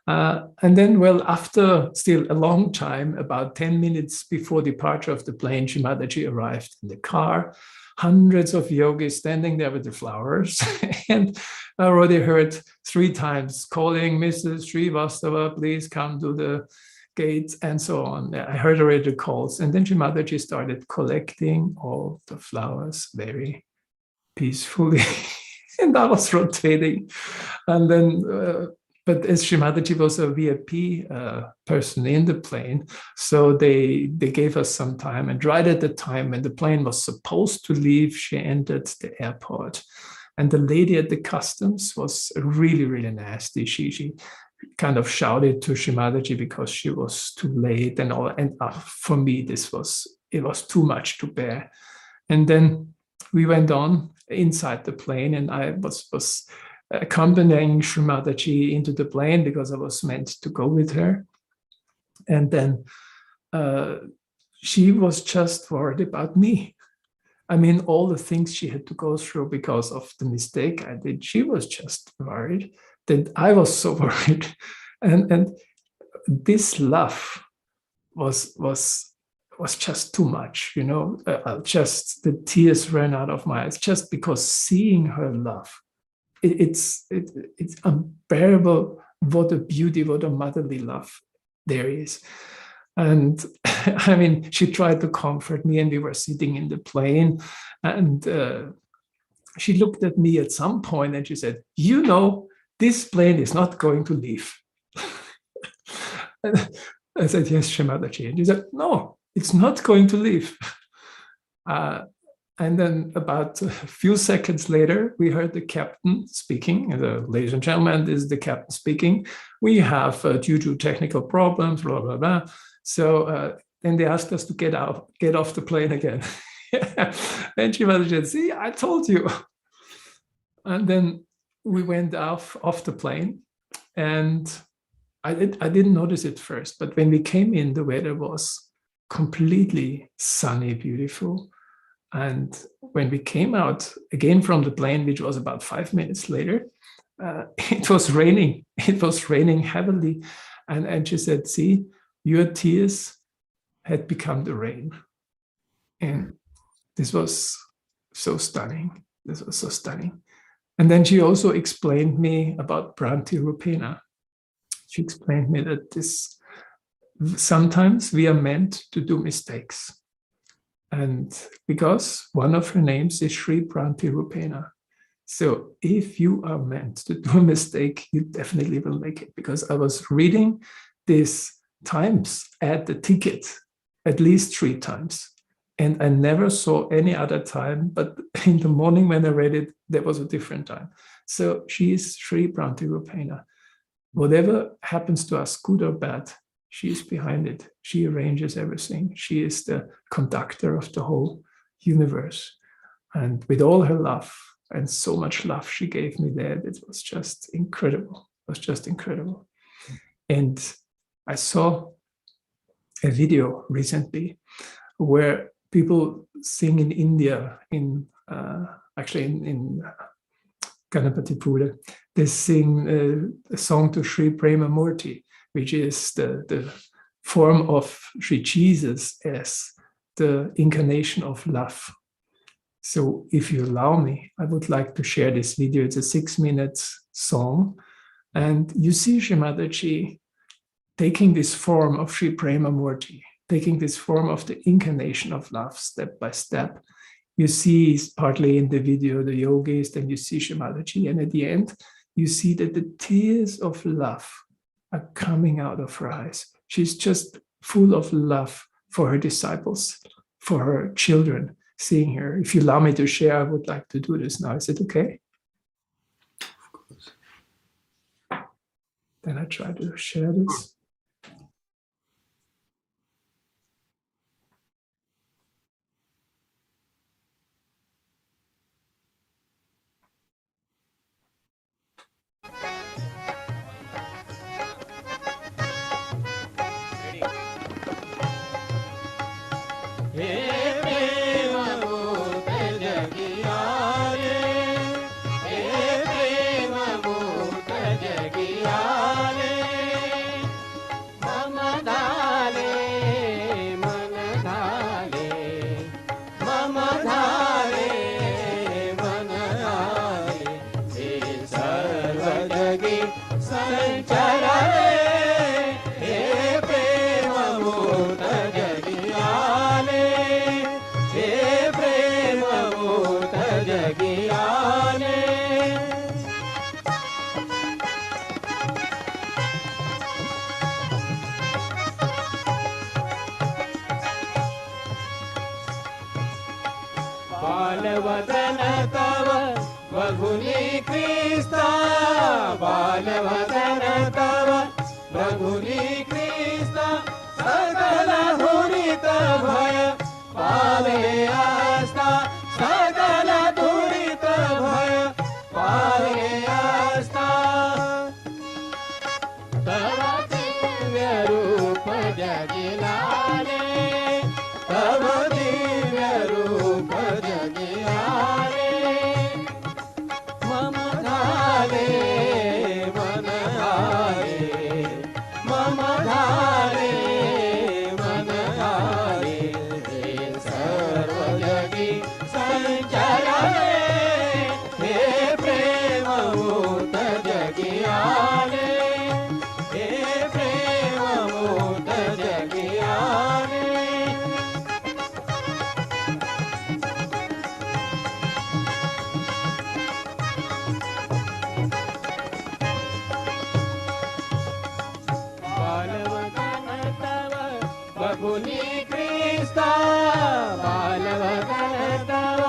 And then, after still a long time, about 10 minutes before departure of the plane, Shree Mataji arrived in the car, hundreds of yogis standing there with the flowers, and I already heard 3 times calling, Mrs. Srivastava, please come to the gates, and so on. I heard already the calls. And then Shree Mataji started collecting all the flowers very peacefully. And I was rotating. And then, but as Shree Mataji was a VIP person in the plane, so they gave us some time. And right at the time when the plane was supposed to leave, she entered the airport. And the lady at the customs was really, really nasty. She kind of shouted to Shree Mataji because she was too late and all. And for me, it was too much to bear. And then we went on, inside the plane, and I was accompanying Shree Mataji into the plane because I was meant to go with her. And then she was just worried about me. I mean, all the things she had to go through because of the mistake I did, she was just worried that I was so worried. And this love was just too much, you know. Just the tears ran out of my eyes just because seeing her love. It's unbearable. What a beauty, what a motherly love there is. And I mean, she tried to comfort me, and we were sitting in the plane, and she looked at me at some point and she said, "You know, this plane is not going to leave." I said, "Yes, Shree Mataji." And she said, "No, it's not going to leave." And then about a few seconds later, we heard the captain speaking. "Ladies and gentlemen, this is the captain speaking. We have, due to technical problems, blah, blah, blah." So then they asked us to get off the plane again. And Shree Mataji said, "See, I told you." And then we went off the plane, and I didn't notice it first, but when we came in, the weather was completely sunny, beautiful. And when we came out again from the plane, which was about 5 minutes later, it was raining. It was raining heavily. And she said, "See, your tears had become the rain." And this was so stunning. This was so stunning. And then she also explained me about Pranti Rupena. She explained me that sometimes we are meant to do mistakes. And because one of her names is Shri Pranti Rupena. So if you are meant to do a mistake, you definitely will make it. Because I was reading these times at the ticket at least 3 times. And I never saw any other time, but in the morning when I read it, there was a different time. So she is Shri Pranti Rupena. Whatever happens to us, good or bad, she is behind it. She arranges everything. She is the conductor of the whole universe. And with all her love, and so much love she gave me there, it was just incredible. It was just incredible. And I saw a video recently where people sing in India, in Ganapati Pura, they sing a song to Sri Prema Murti, which is the form of Sri Jesus as the incarnation of love. So if you allow me, I would like to share this video. It's a 6-minute song. And you see Shree Mataji taking this form of Sri Prema Murti, taking this form of the incarnation of love step by step. You see partly in the video the yogis, then you see Shree Mataji, and at the end, you see that the tears of love are coming out of her eyes. She's just full of love for her disciples, for her children, seeing her. If you allow me to share, I would like to do this now. Is it okay? Of course. Then I try to share this. बालवदन तव बघुनी Crysta बालवदन तव बघुनी Crysta सकल दुरित भय पावे आस्था सकल दुरित बघुनी ख्रिस्ता बालवदन तव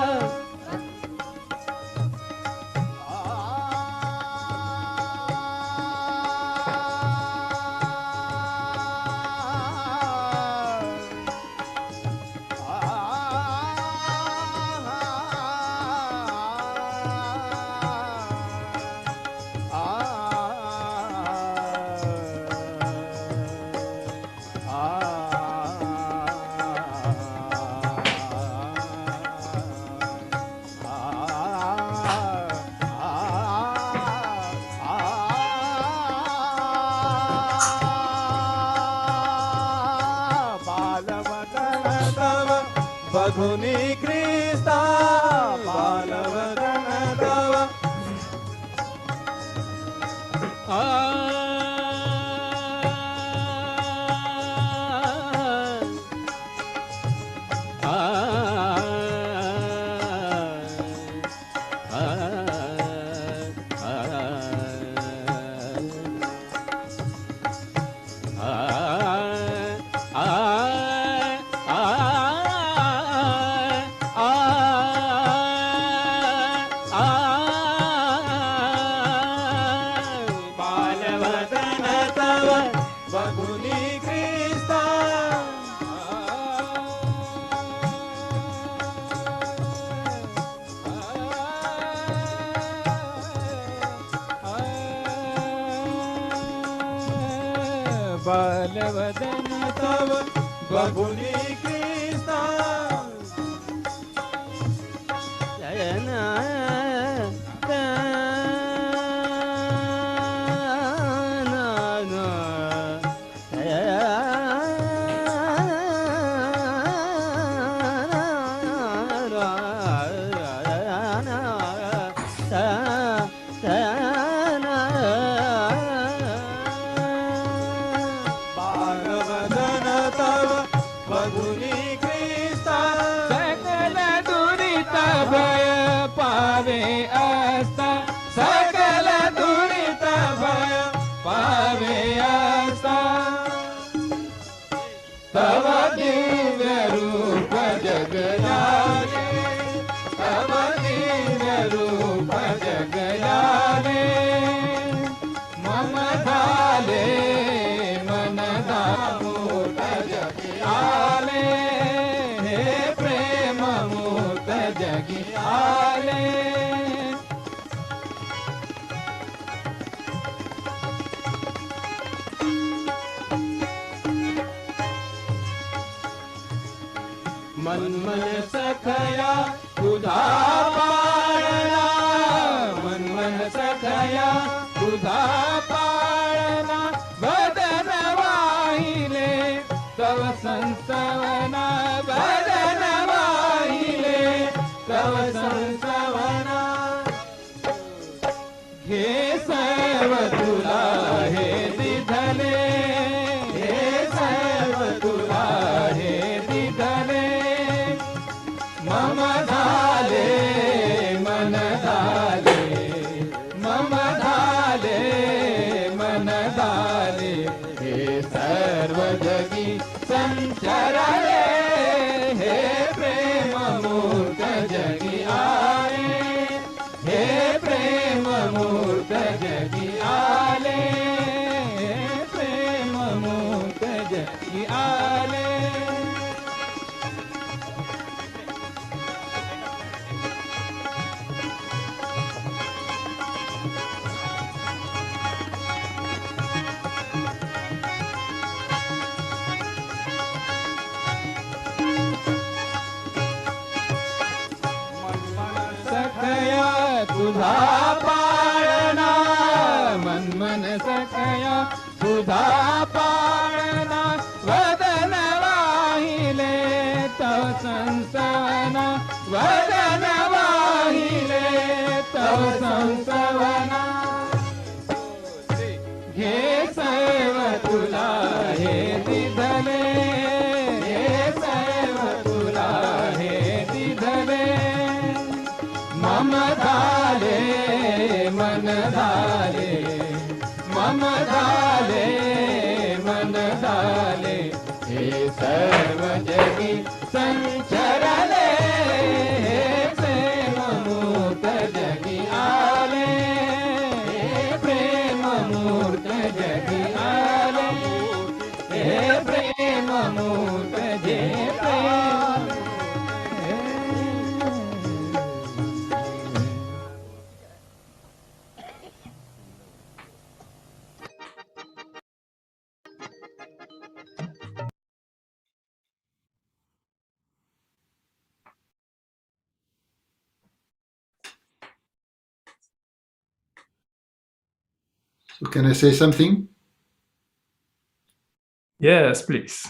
बघुनी ख्रिस्ता बालवदन तव बालवदन तव बघुनी ख्रिस्ता जयन तव दिव्य रूप जगयाले तव दिव्य रूप जगयाले मम धाले मन धामूत जगयाले हे प्रेम मूत जगयाले मन मन सखया तुझा पाळना मन मन सखया तुझा पाळना बदन वाहिले तव संसवना बदन वाहिले तव संसवना घे सर्व तुला हे दिधले हे सर्व तुला हे दिधले मम धाले मन धाले मम धाले मन धाले हे सर्व जगी संचरले हे प्रेम मूर्त जगी आले हे प्रेम मूर्त जगी आले हे प्रेम मूर्त जगी आले तुझा पाळना मन मन सखया तुझा पाळना वदन वाहिले तव संसवना वदन वाहिले तव संसवना घे सर्व तुला हे दिधले हे सर्व तुला हे दिधले मम धाले मन धाले मम धाले मन धाले हे So can I say something? Yes, please.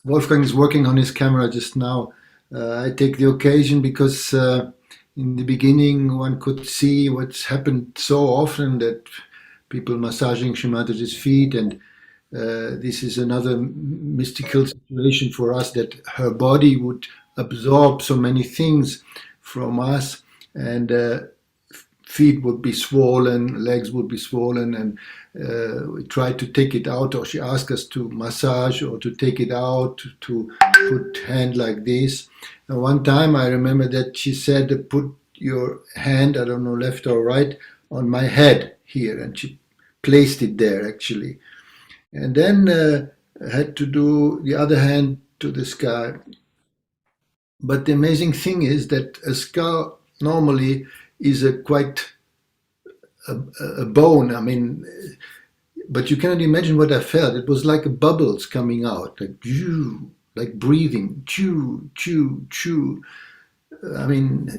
Wolfgang is working on his camera just now. I take the occasion because in the beginning one could see what's happened so often, that people massaging Shree Mataji's feet, and this is another mystical situation for us, that her body would absorb so many things from us, and feet would be swollen, legs would be swollen, and we tried to take it out, or she asked us to massage or to take it out, to put hand like this. And one time I remember that she said, put your hand, I don't know, left or right, on my head here, and she placed it there actually. And then I had to do the other hand to the sky. But the amazing thing is that a skull normally is a quite a bone. I mean, but you cannot imagine what I felt. It was like bubbles coming out, like breathing, chew, chew, chew. I mean,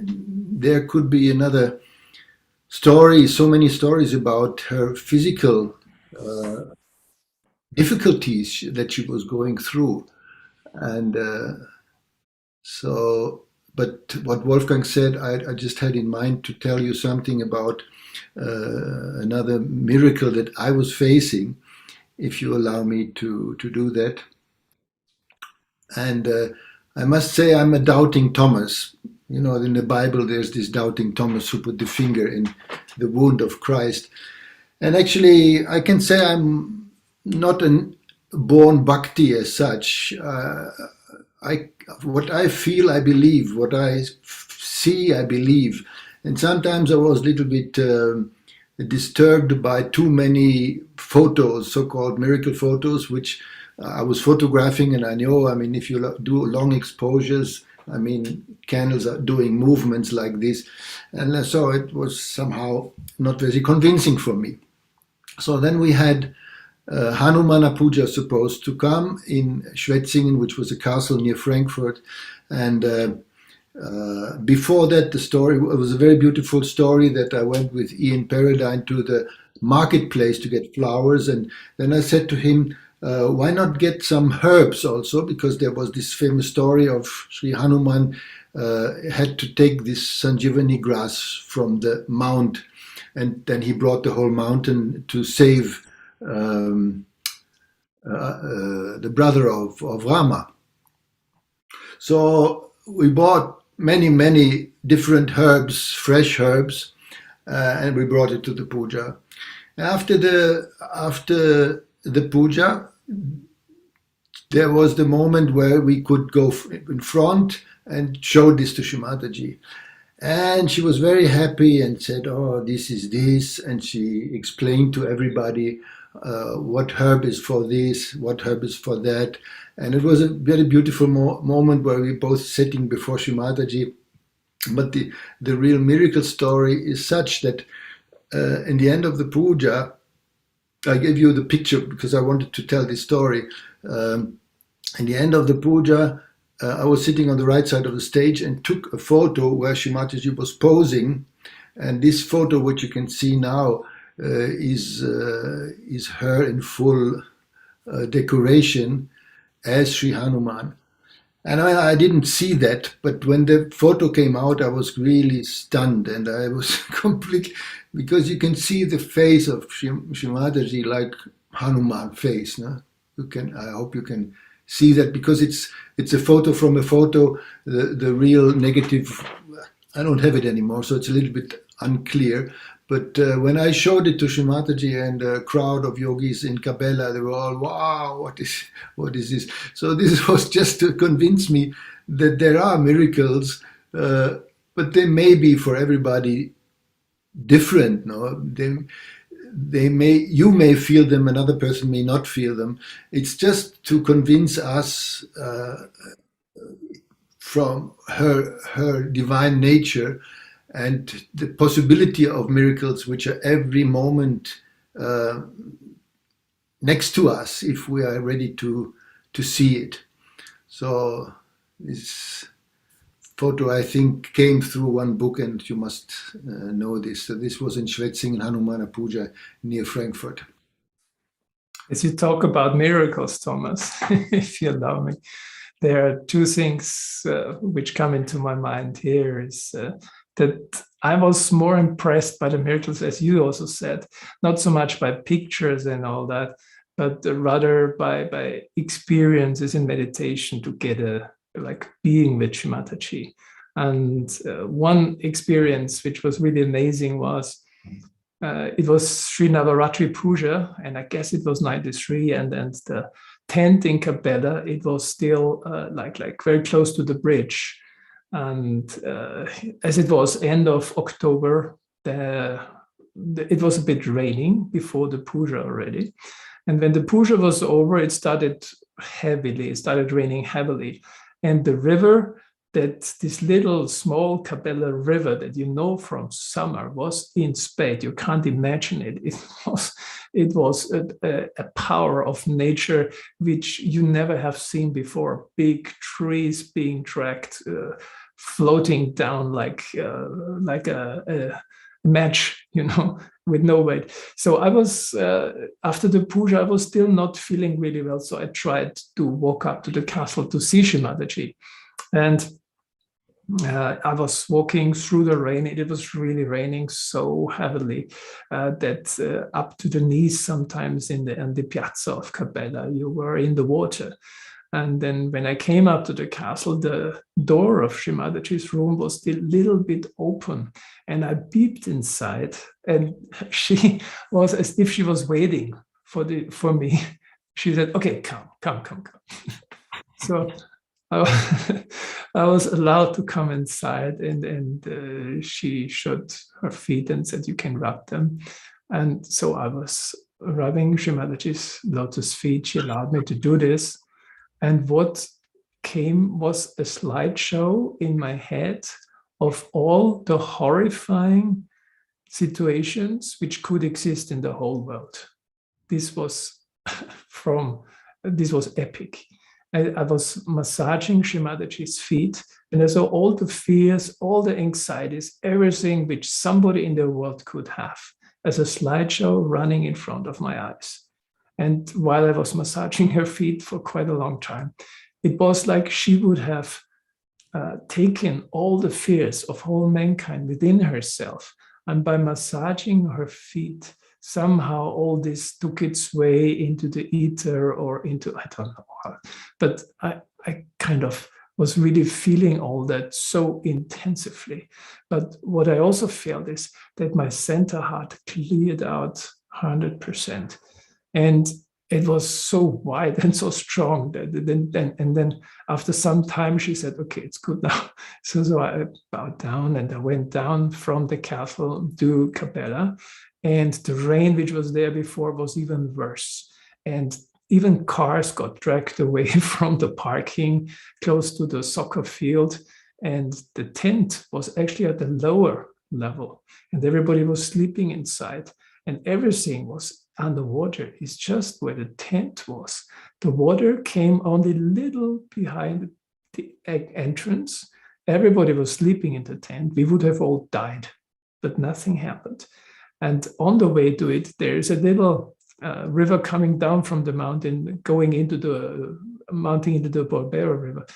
there could be another story, so many stories about her physical difficulties that she was going through. And but what Wolfgang said, I just had in mind to tell you something about another miracle that I was facing, if you allow me to do that. And I must say I'm a doubting Thomas. You know, in the Bible there's this doubting Thomas who put the finger in the wound of Christ. And actually I can say I'm not a born bhakti as such. What I feel, I believe. What I see, I believe. And sometimes I was a little bit disturbed by too many photos, so-called miracle photos, which I was photographing. And I know, I mean, if you do long exposures, I mean, candles are doing movements like this. And so it was somehow not very convincing for me. So then we had Hanumana Puja supposed to come in Schwetzingen, which was a castle near Frankfurt. And before that, the story, it was a very beautiful story that I went with Ian Paradine to the marketplace to get flowers. And then I said to him, why not get some herbs also? Because there was this famous story of Sri Hanuman had to take this Sanjivani grass from the mount, and then he brought the whole mountain to save the brother of Rama. So we bought many different herbs, fresh herbs, and we brought it to the puja. After the puja, there was the moment where we could go in front and show this to Shree Mataji. And she was very happy and said, oh, this is this. And she explained to everybody what herb is for this, what herb is for that. And it was a very beautiful moment where we both sitting before Shree Mataji. But the real miracle story is such that in the end of the puja, I gave you the picture because I wanted to tell this story. In the end of the puja, I was sitting on the right side of the stage and took a photo where Shree Mataji was posing. And this photo, which you can see now, is her in full decoration as Sri Hanuman. And I didn't see that, but when the photo came out, I was really stunned, and I was completely, because you can see the face of Shree Mataji like Hanuman face. No? I hope you can see that, because it's a photo from a photo. The real negative, I don't have it anymore, so it's a little bit unclear. But when I showed it to Shree Mataji and a crowd of yogis in Capella, they were all, wow, what is this? So this was just to convince me that there are miracles, but they may be for everybody different. No, they may, you may feel them, another person may not feel them. It's just to convince us from her divine nature and the possibility of miracles, which are every moment next to us if we are ready to see it. So this photo, I think, came through one book, and you must know this. So this was in Schwetzingen, Hanumana Puja, near Frankfurt. As you talk about miracles, Thomas, if you allow me, there are two things which come into my mind here. Is that I was more impressed by the miracles, as you also said, not so much by pictures and all that, but rather by experiences in meditation together, like being with Shree Mataji. And one experience which was really amazing was it was Sri Navaratri Puja, and I guess it was 93, and the tent in Capella, it was still like very close to the bridge. And as it was end of October, it was a bit raining before the puja already. And when the puja was over, it started raining heavily. And the river, this little small Capella river that you know from summer, was in spate. You can't imagine it. It was a power of nature which you never have seen before. Big trees being dragged, floating down like a match, with no weight. So I was, after the puja, I was still not feeling really well. So I tried to walk up to the castle to see Shree Mataji. And I was walking through the rain. It was really raining so heavily that up to the knees sometimes in the piazza of Capella, you were in the water. And then when I came up to the castle, the door of Shree Mataji's room was still a little bit open. And I peeped inside, and she was as if she was waiting for me. She said, okay, come. So I was allowed to come inside, and she showed her feet and said, you can rub them. And so I was rubbing Shree Mataji's lotus feet. She allowed me to do this. And what came was a slideshow in my head of all the horrifying situations which could exist in the whole world. This was epic. I was massaging Shree Mataji's feet, and I saw all the fears, all the anxieties, everything which somebody in the world could have as a slideshow running in front of my eyes. And while I was massaging her feet for quite a long time, it was like she would have taken all the fears of all mankind within herself. And by massaging her feet, somehow all this took its way into the ether or into, I don't know how. But I kind of was really feeling all that so intensively. But what I also felt is that my center heart cleared out 100%. And it was so wide and so strong that then after some time she said, okay, it's good now. So I bowed down and I went down from the castle to Capella, and the rain which was there before was even worse. And even cars got dragged away from the parking close to the soccer field. And the tent was actually at the lower level, and everybody was sleeping inside, and everything was underwater. It's just where the tent was. The water came only little behind the entrance. Everybody was sleeping in the tent. We would have all died, but nothing happened. And on the way to it, there is a little river coming down from the mountain, going into the Barbera River.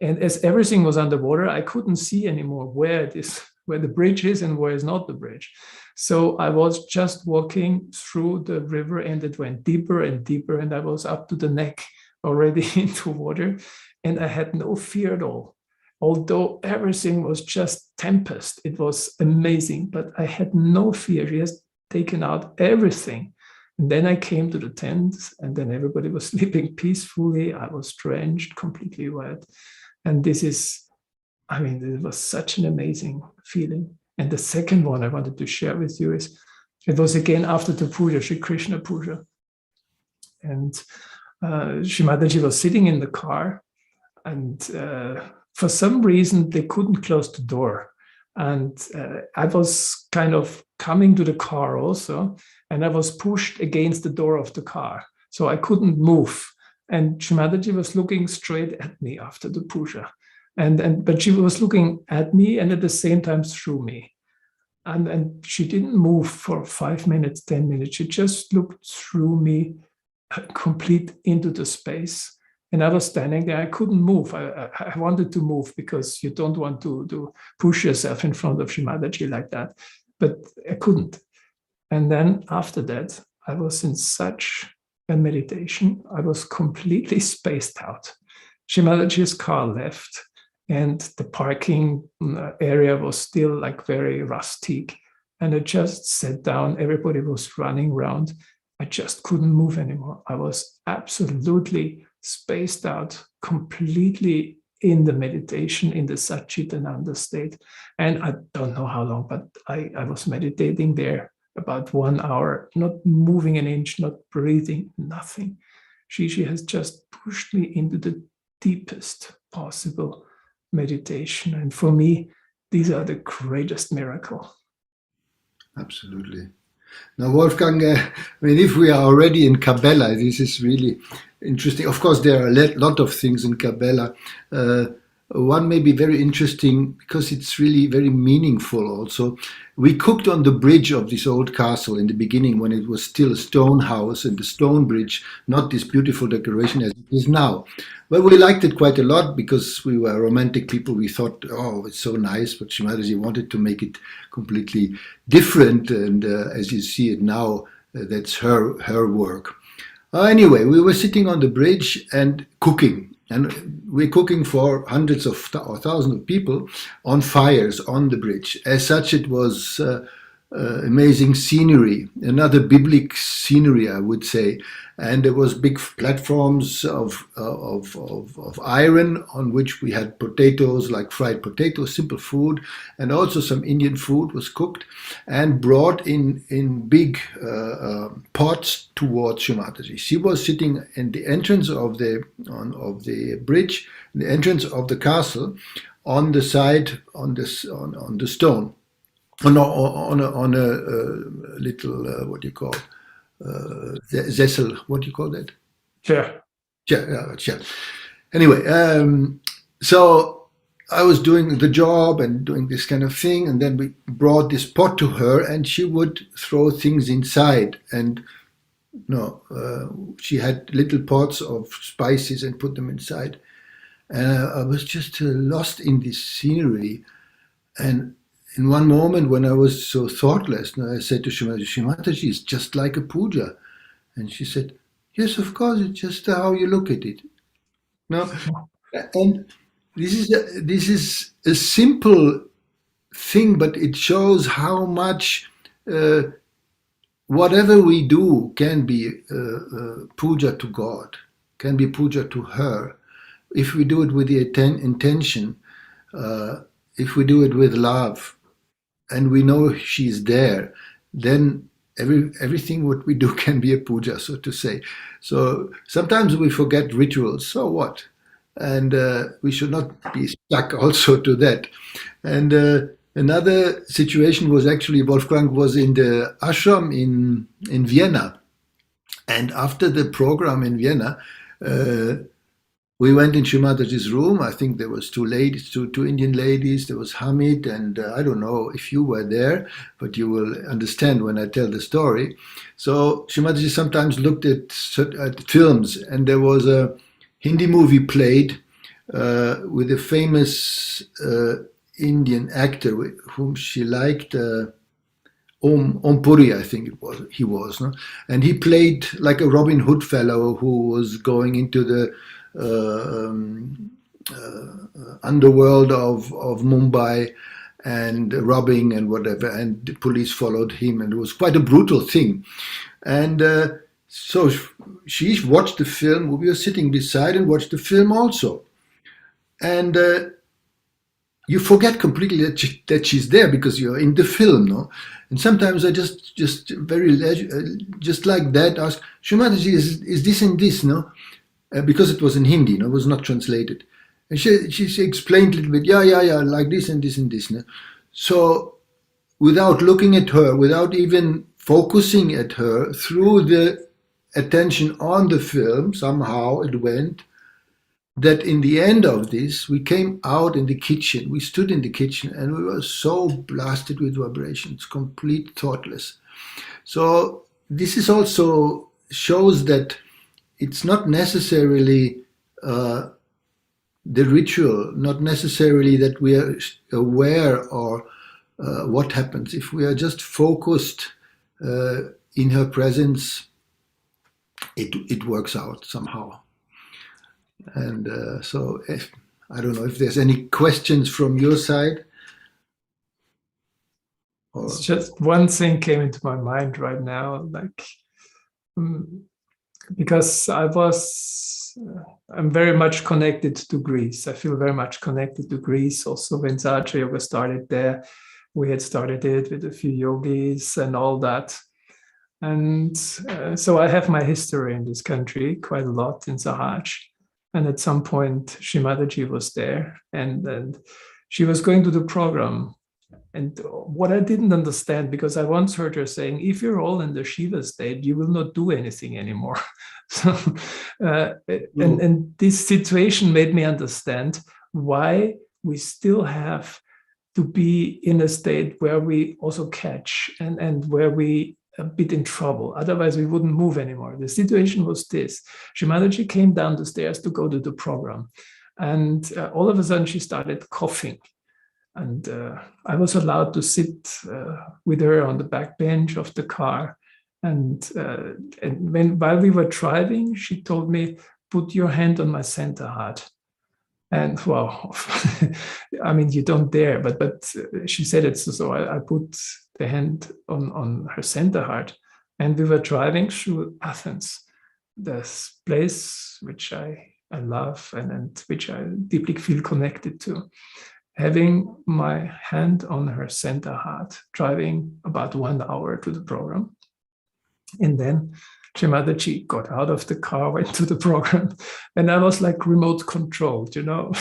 And as everything was underwater, I couldn't see anymore where the bridge is and where is not the bridge. So I was just walking through the river, and it went deeper and deeper, and I was up to the neck already into water, and I had no fear at all. although everything was just tempest, it was amazing, but I had no fear. She has taken out everything. And then I came to the tent, and then everybody was sleeping peacefully. I was drenched, completely wet. And this is, I mean, it was such an amazing feeling. And the second one I wanted to share with you is, it was again after the puja, Shri Krishna puja. And Shree Mataji was sitting in the car, and for some reason they couldn't close the door. And I was kind of coming to the car also, and I was pushed against the door of the car. So I couldn't move. And Shree Mataji was looking straight at me after the puja. But she was looking at me and at the same time through me. And she didn't move for 5 minutes, 10 minutes. She just looked through me, complete into the space. And I was standing there. I couldn't move. I wanted to move because you don't want to push yourself in front of Shree Mataji like that. But I couldn't. And then after that, I was in such a meditation. I was completely spaced out. Shree Mataji's car left, and the parking area was still like very rustic. And I just sat down. Everybody was running around. I just couldn't move anymore. I was absolutely spaced out, completely in the meditation, in the Satchitananda state. And I don't know how long, but I was meditating there about 1 hour, not moving an inch, not breathing, nothing. She has just pushed me into the deepest possible meditation. And for me, these are the greatest miracle. Absolutely. Now, Wolfgang, I mean, if we are already in Kabbalah, this is really interesting. Of course, there are a lot of things in Kabbalah. One may be very interesting because it's really very meaningful also. We cooked on the bridge of this old castle in the beginning when it was still a stone house and the stone bridge, not this beautiful decoration as it is now. But we liked it quite a lot because we were romantic people. We thought, oh, it's so nice, but Shree Mataji wanted to make it completely different. And as you see it now, that's her work. Anyway, we were sitting on the bridge and cooking. And we're cooking for hundreds of or thousands of people on fires on the bridge. As such, it was amazing scenery, another biblical scenery, I would say. And there was big platforms of iron on which we had potatoes, like fried potatoes, simple food, and also some Indian food was cooked and brought in big pots towards Shree Mataji. She was sitting in the entrance of the bridge, the entrance of the castle, on the side on the stone, on a little what do you call? Zessel, what do you call that? Chair. Chair. Anyway, so I was doing the job and doing this kind of thing, and then we brought this pot to her, and she would throw things inside. And she had little pots of spices and put them inside. And I was just lost in this scenery. And in one moment when I was so thoughtless, I said to Shree Mataji, it's just like a puja. And she said, yes, of course, it's just how you look at it. No, and this is a simple thing, but it shows how much whatever we do can be puja to God, can be puja to her. If we do it with the intention, if we do it with love, and we know she's there, then everything what we do can be a puja, so to say. So sometimes we forget rituals, so what? And we should not be stuck also to that. And another situation was actually, Wolfgang was in the ashram in Vienna. And after the program in Vienna, we went in Shree Mataji's room. I think there was two Indian ladies. There was Hamid, and I don't know if you were there, but you will understand when I tell the story. So Shree Mataji sometimes looked at films, and there was a Hindi movie played with a famous Indian actor whom she liked, Om Puri, I think he was, no? And he played like a Robin Hood fellow who was going into the underworld of Mumbai and robbing and whatever, and the police followed him, and it was quite a brutal thing. And so she watched the film. We were sitting beside and watched the film also, and you forget completely that she's there because you're in the film, no? And sometimes I just just like that ask, Shree Mataji, is this and this, no? Because it was in Hindi, no, it was not translated. And she explained a little bit, yeah, like this and this and this. No? So without looking at her, without even focusing at her, through the attention on the film, somehow it went, that in the end of this, we came out in the kitchen. We stood in the kitchen and we were so blasted with vibrations, complete thoughtless. So this is also shows that it's not necessarily the ritual, not necessarily that we are aware or what happens. If we are just focused in her presence, it works out somehow. And so I don't know if there's any questions from your side. Or... It's just one thing came into my mind right now, like because I'm very much connected to Greece. I feel very much connected to Greece. Also, when Sahaja Yoga started there, we had started it with a few yogis and all that. And so I have my history in this country quite a lot in Sahaj. And at some point, Shree Mataji was there, and she was going to the program. And what I didn't understand, because I once heard her saying, if you're all in the Shiva state, you will not do anything anymore. So, and this situation made me understand why we still have to be in a state where we also catch and where we a bit in trouble. Otherwise, we wouldn't move anymore. The situation was this. Shree Mataji came down the stairs to go to the program. And all of a sudden, she started coughing. And I was allowed to sit with her on the back bench of the car. And while we were driving, she told me, put your hand on my center heart. And wow, I mean, you don't dare, but she said it. So I put the hand on her center heart. And we were driving through Athens, this place which I love and which I deeply feel connected to. Having my hand on her center heart, driving about 1 hour to the program. And then Shree Mataji got out of the car, went to the program, and I was like remote controlled, you know.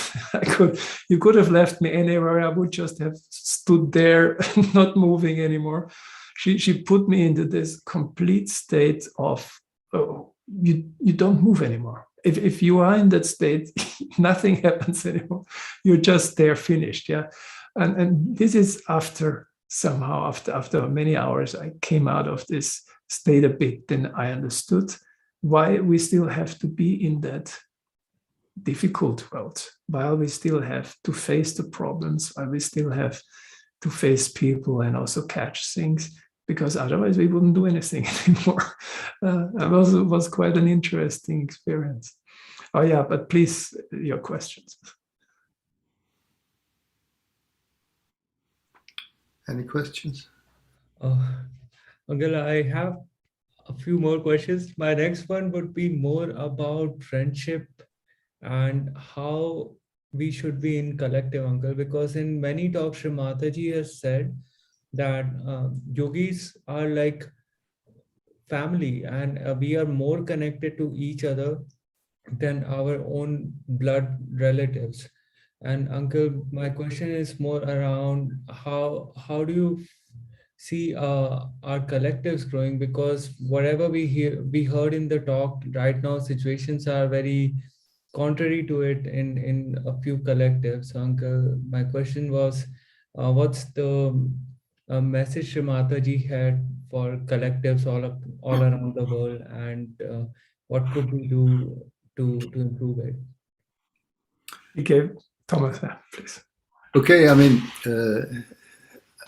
You could have left me anywhere. I would just have stood there, not moving anymore. She put me into this complete state of, oh, you don't move anymore. If you are in that state, nothing happens anymore. You're just there, finished, yeah. And this is after many hours, I came out of this state a bit, then I understood why we still have to be in that difficult world, while we still have to face the problems, while we still have to face people and also catch things, because otherwise we wouldn't do anything anymore. It was quite an interesting experience. Oh yeah, but please, your questions. Any questions? Angela, I have a few more questions. My next one would be more about friendship and how we should be in collective, Uncle, because in many talks, Shree Mataji has said that yogis are like family, and we are more connected to each other than our own blood relatives. And Uncle, my question is more around how do you see our collectives growing? Because whatever we heard in the talk right now, situations are very contrary to it in a few collectives. So, Uncle, my question was, what's the message Shree Mataji had for collectives all around the world, and what could we do to improve it? Okay, Thomas, please. Okay, I mean,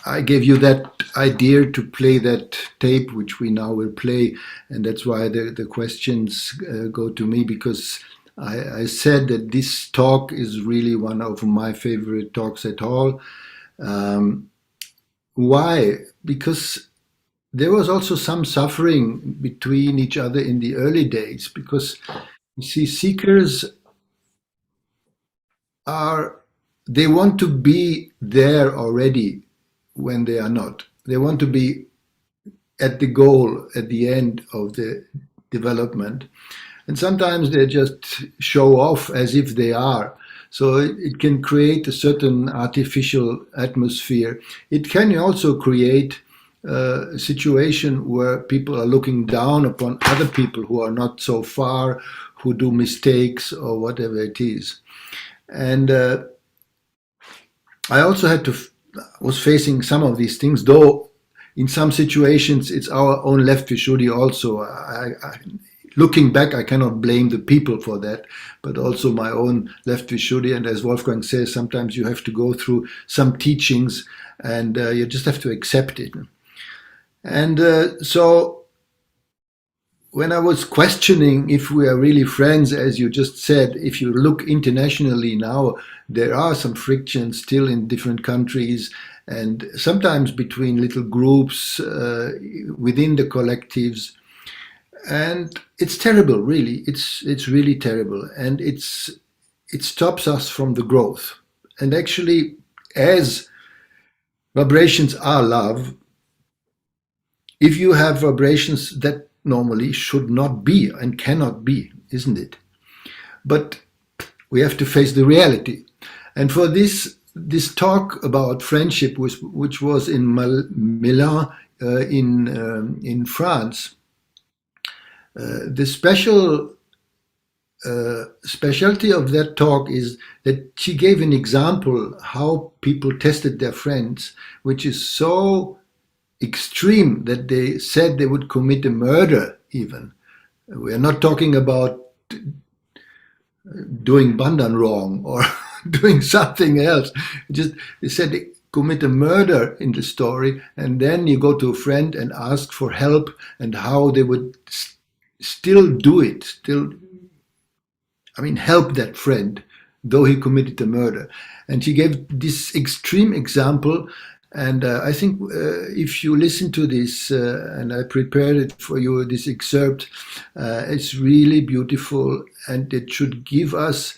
I gave you that idea to play that tape, which we now will play, and that's why the questions go to me, because I said that this talk is really one of my favorite talks at all. Um, why? Because there was also some suffering between each other in the early days, because you see, seekers are, they want to be there already when they are not. They want to be at the goal, at the end of the development. And sometimes they just show off as if they are. So it can create a certain artificial atmosphere. It can also create a situation where people are looking down upon other people who are not so far, who do mistakes or whatever it is. And I also was facing some of these things, though in some situations it's our own left Vishuddhi also. Looking back, I cannot blame the people for that, but also my own left Vishuddhi. And as Wolfgang says, sometimes you have to go through some teachings and you just have to accept it. And so when I was questioning if we are really friends, as you just said, if you look internationally now, there are some frictions still in different countries and sometimes between little groups within the collectives. And it's terrible, really. It's really terrible. And it stops us from the growth. And actually, as vibrations are love, if you have vibrations that normally should not be and cannot be, isn't it? But we have to face the reality. And for this talk about friendship, which was in Milan, in France, the specialty of that talk is that she gave an example how people tested their friends, which is so extreme that they said they would commit a murder even. We are not talking about doing bandhan wrong or doing something else. Just they said they commit a murder in the story, and then you go to a friend and ask for help and how they would still do it, help that friend, though he committed a murder. And she gave this extreme example. And I think if you listen to this, and I prepared it for you, this excerpt, it's really beautiful, and it should give us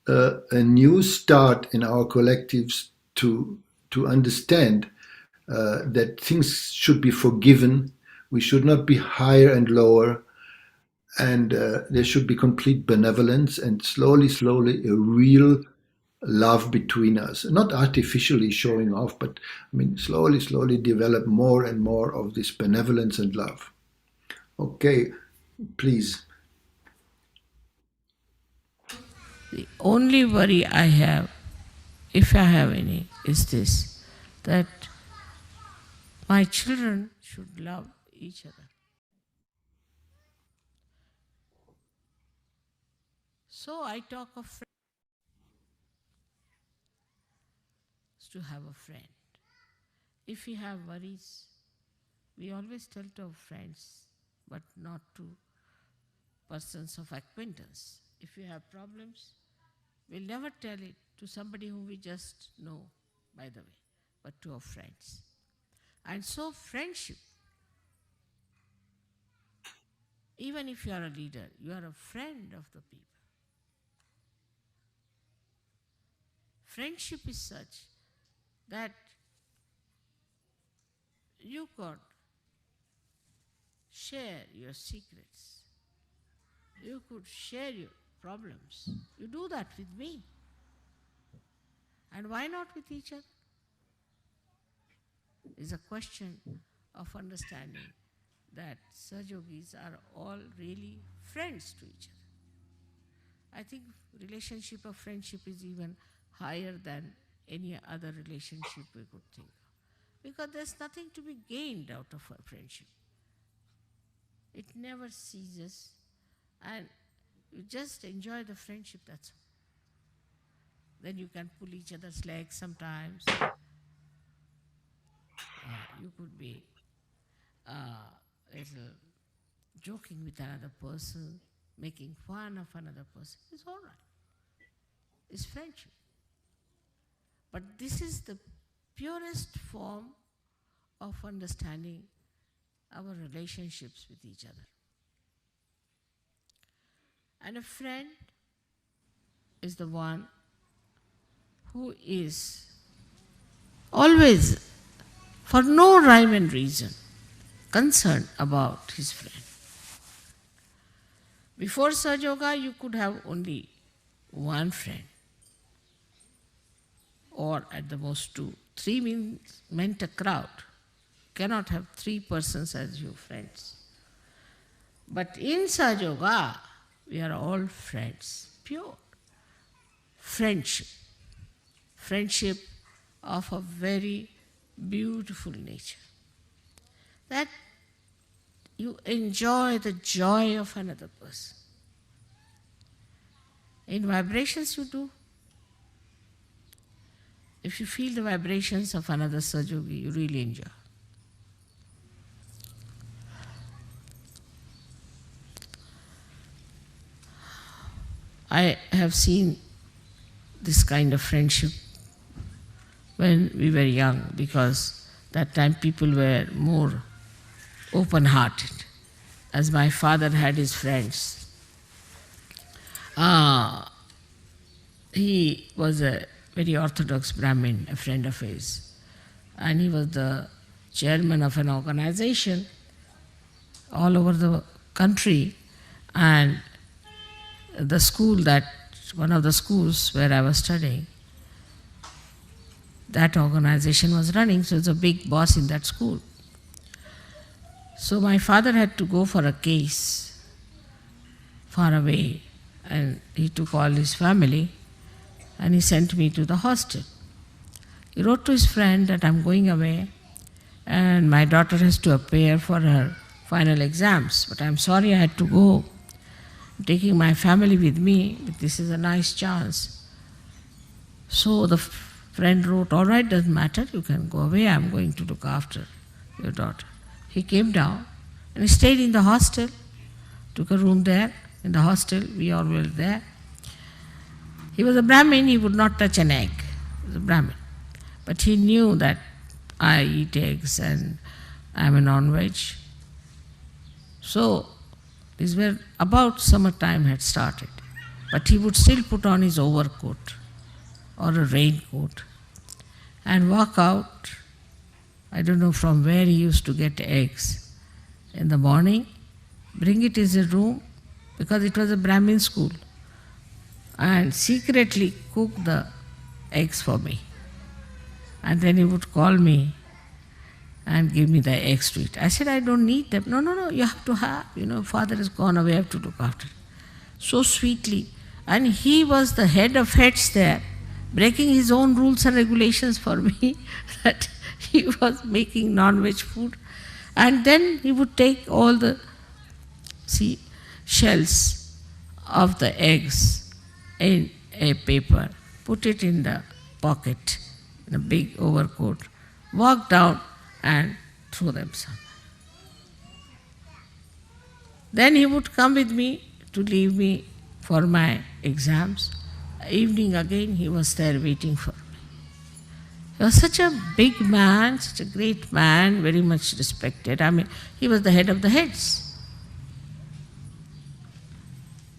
a new start in our collectives to understand that things should be forgiven. We should not be higher and lower, and there should be complete benevolence and slowly, a real love between us, not artificially showing off, but slowly develop more and more of this benevolence and love. Okay, please. The only worry I have, if I have any, is this, that my children should love each other. So I talk of friends, to have a friend. If we have worries, we always tell to our friends, but not to persons of acquaintance. If we have problems, we'll never tell it to somebody whom we just know, by the way, but to our friends. And so friendship, even if you are a leader, you are a friend of the people. Friendship is such that you could share your secrets. You could share your problems. You do that with me. And why not with each other? It's a question of understanding that Sahajogis are all really friends to each other. I think relationship of friendship is even higher than any other relationship we could think of. Because there's nothing to be gained out of a friendship. It never ceases, and you just enjoy the friendship, that's all. Then you can pull each other's legs sometimes. You could be little joking with another person. making fun of another person. It's all right. It's friendship. But this is the purest form of understanding our relationships with each other. And a friend is the one who is always, for no rhyme and reason, concerned about his friend. Before Sahaja Yoga, you could have only one friend, or at the most two. Three meant a crowd. Cannot have three persons as your friends. But in Sahaja Yoga, we are all friends, pure friendship. Friendship of a very beautiful nature. That you enjoy the joy of another person. In vibrations you do. If you feel the vibrations of another Sahaja Yogi, you really enjoy. I have seen this kind of friendship when we were young, because that time people were more open-hearted. As my father had his friends, he was a very orthodox Brahmin, a friend of his, and he was the chairman of an organization all over the country, and the school one of the schools where I was studying, that organization was running, so it's a big boss in that school. So my father had to go for a case far away, and he took all his family and he sent me to the hostel. He wrote to his friend that I'm going away and my daughter has to appear for her final exams, but I'm sorry I had to go. I'm taking my family with me, but this is a nice chance. So the friend wrote, all right, doesn't matter, you can go away, I'm going to look after your daughter. He came down and he stayed in the hostel, took a room there in the hostel, we all were there. He was a Brahmin, he would not touch an egg. He was a Brahmin. But he knew that I eat eggs and I'm a non-veg. So, these were about summertime had started. But he would still put on his overcoat or a raincoat and walk out. I don't know from where he used to get eggs in the morning, bring it in his room, because it was a Brahmin school, and secretly cook the eggs for me. And then he would call me and give me the eggs to eat. I said, I don't need them. No, you have to have. Father has gone away, I have to look after. So sweetly. And he was the head of heads there, breaking his own rules and regulations for me, that he was making non-veg food. And then he would take all the shells of the eggs in a paper, put it in the pocket, in a big overcoat, walk down and throw them somewhere. Then he would come with me to leave me for my exams. Evening again he was there waiting for me. He was such a big man, such a great man, very much respected. I mean, he was the head of the heads.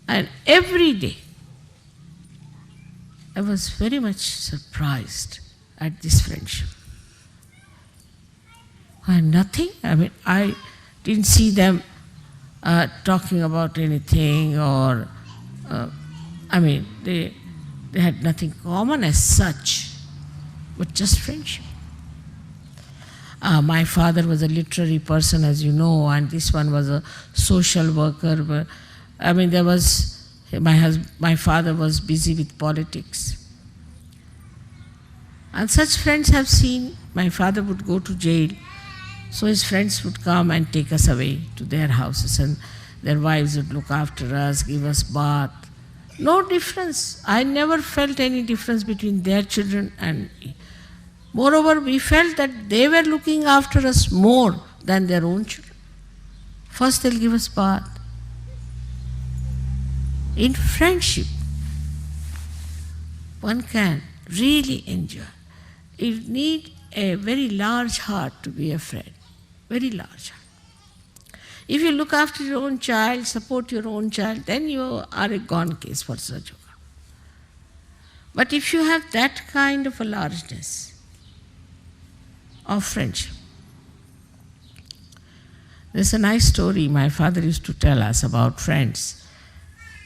And every day I was very much surprised at this friendship. And nothing, I didn't see them talking about anything, or, they had nothing common as such, but just friendship. My father was a literary person, as you know, and this one was a social worker. But, my father was busy with politics. And such friends have seen, my father would go to jail, so his friends would come and take us away to their houses, and their wives would look after us, give us bath. No difference. I never felt any difference between their children and me. Moreover, we felt that they were looking after us more than their own children. First they'll give us bath, In friendship, one can really enjoy. You need a very large heart to be a friend, very large heart. If you look after your own child, support your own child, then you are a gone case for Sahaja Yoga. But if you have that kind of a largeness of friendship, there's a nice story my father used to tell us about friends.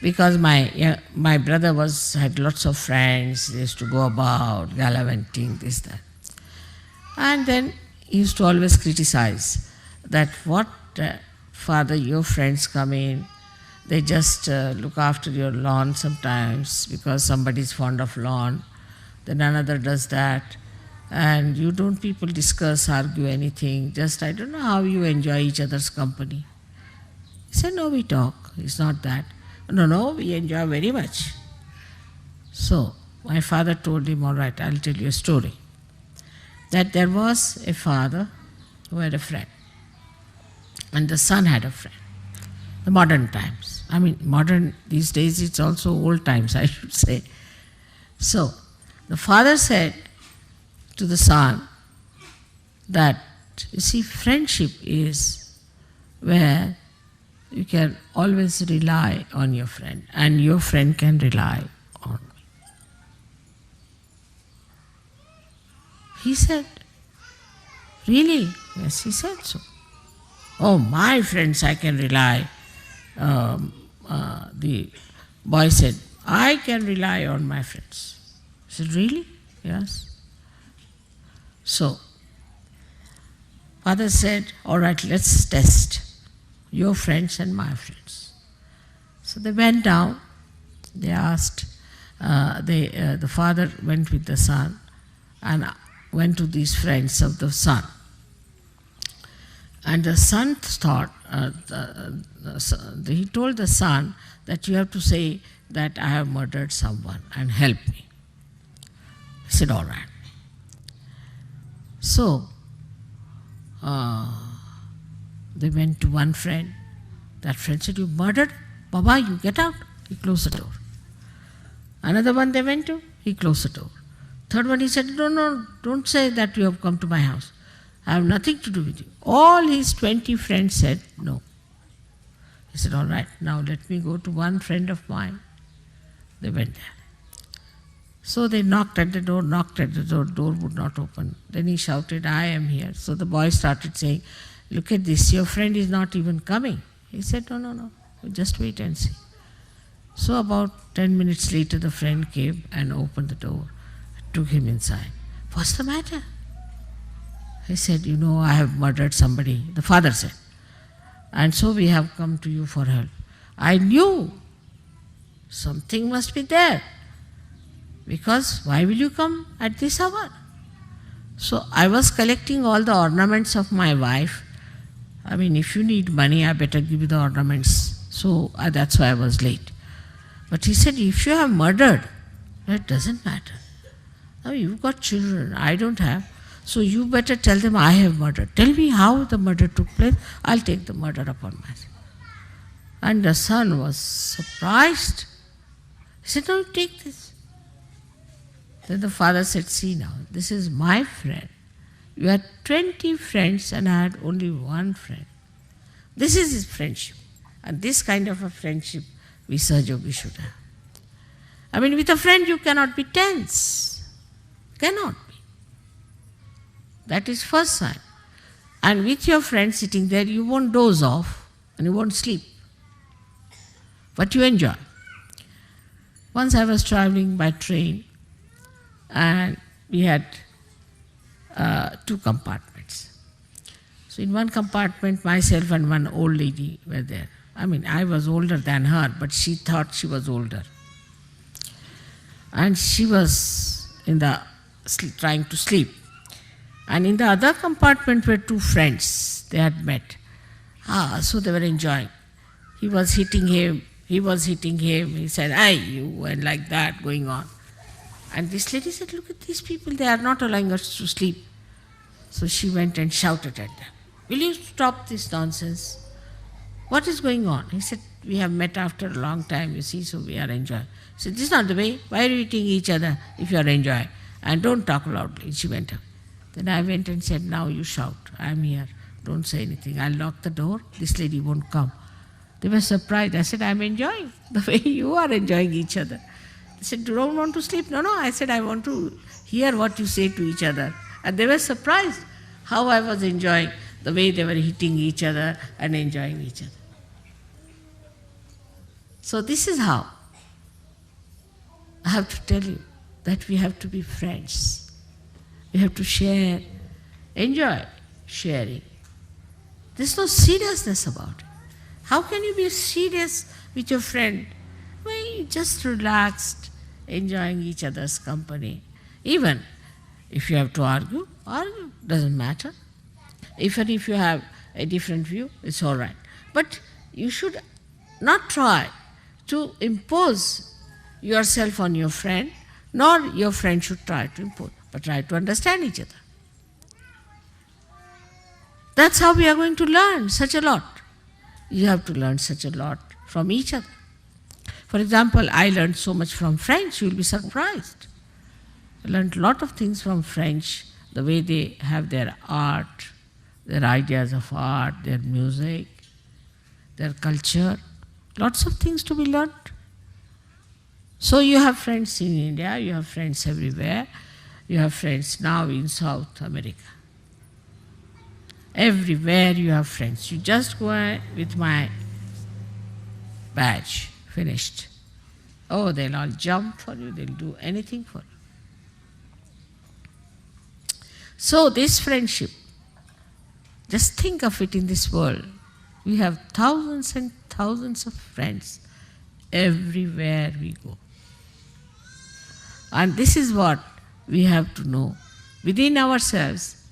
Because my brother had lots of friends, they used to go about, gallivanting, this, that. And then he used to always criticize that what, father, your friends come in, they just look after your lawn sometimes because somebody is fond of lawn, then another does that, and you don't people discuss, argue anything, just I don't know how you enjoy each other's company. He said, no, we talk, it's not that. No, we enjoy very much. So, my father told him, all right, I'll tell you a story. That there was a father who had a friend, and the son had a friend. The modern times. I mean, modern, these days it's also old times, I should say. So, the father said to the son that, you see, friendship is where you can always rely on your friend, and your friend can rely on me. He said, really? Yes, he said so. Oh, my friends I can rely. The boy said, I can rely on my friends. He said, really? Yes. So, father said, all right, let's test your friends and my friends. So they went down, they asked, the father went with the son and went to these friends of the son. And the son thought, he told the son that you have to say that I have murdered someone and help me. He said, all right. So, they went to one friend. That friend said, you murdered? Baba, you get out. He closed the door. Another one they went to, he closed the door. Third one he said, no, don't say that you have come to my house. I have nothing to do with you. All his 20 friends said no. He said, all right, now let me go to one friend of mine. They went there. So they knocked at the door, door would not open. Then he shouted, I am here. So the boy started saying, look at this, your friend is not even coming. He said, no, just wait and see. So about 10 minutes later, the friend came and opened the door, took him inside. What's the matter? He said, I have murdered somebody, the father said. And so we have come to you for help. I knew something must be there. Because why will you come at this hour? So I was collecting all the ornaments of my wife. I mean, if you need money, I better give you the ornaments. So that's why I was late. But he said, if you have murdered, that doesn't matter. Now you've got children, I don't have. So you better tell them I have murdered. Tell me how the murder took place. I'll take the murder upon myself. And the son was surprised. He said, no, take this. Then the father said, see now, this is my friend. You had 20 friends and I had only one friend. This is his friendship. And this kind of a friendship we Sahaja Yogi should have. I mean, with a friend you cannot be tense. Cannot be. That is first sign. And with your friend sitting there, you won't doze off and you won't sleep. But you enjoy. Once I was traveling by train and we had 2 compartments. So in one compartment, myself and one old lady were there. I mean, I was older than her, but she thought she was older. And she was trying to sleep. And in the other compartment were 2 friends. They had met. So they were enjoying. He was hitting him. He said, hey, you, and like that going on. And this lady said, look at these people. They are not allowing us to sleep. So she went and shouted at them. Will you stop this nonsense? what is going on? He said, we have met after a long time, you see, so we are enjoying. I said, this is not the way. Why are you eating each other if you are enjoying? And don't talk loudly. She went away. Then I went and said, now you shout. I am here. Don't say anything. I'll lock the door. This lady won't come. They were surprised. I said, I'm enjoying the way you are enjoying each other. They said, you don't want to sleep? No, no. I said, I want to hear what you say to each other. And they were surprised how I was enjoying the way they were hitting each other and enjoying each other. So this is how I have to tell you that we have to be friends. We have to share, enjoy sharing. There's no seriousness about it. How can you be serious with your friend when you just relaxed, enjoying each other's company? Even if you have to argue, doesn't matter. Even if you have a different view, it's all right. But you should not try to impose yourself on your friend, nor your friend should try to impose, but try to understand each other. That's how we are going to learn such a lot. You have to learn such a lot from each other. For example, I learned so much from French, you will be surprised. I learned a lot of things from French, the way they have their art, their ideas of art, their music, their culture. Lots of things to be learned. So you have friends in India, you have friends everywhere, you have friends now in South America. Everywhere you have friends. You just go with my badge, finished. Oh, they'll all jump for you, they'll do anything for you. So this friendship, just think of it in this world. We have thousands and thousands of friends everywhere we go. And this is what we have to know within ourselves,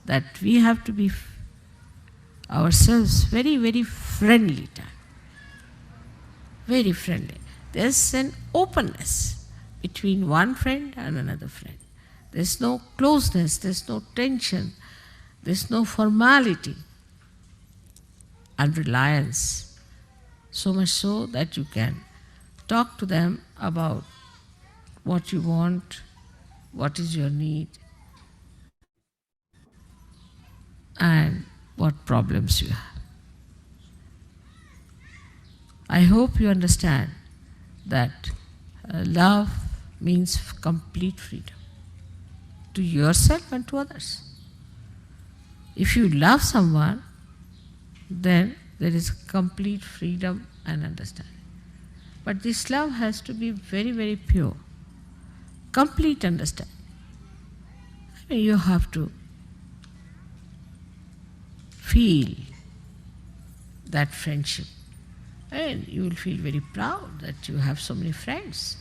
that we have to be ourselves very, very friendly type. Very friendly. There's an openness between one friend and another friend. There's no closeness, there's no tension, there's no formality and reliance. So much so that you can talk to them about what you want, what is your need, and what problems you have. I hope you understand that love means complete freedom to yourself and to others. If you love someone, then there is complete freedom and understanding. But this love has to be very, very pure, complete understanding. I mean, you have to feel that friendship. And you will feel very proud that you have so many friends,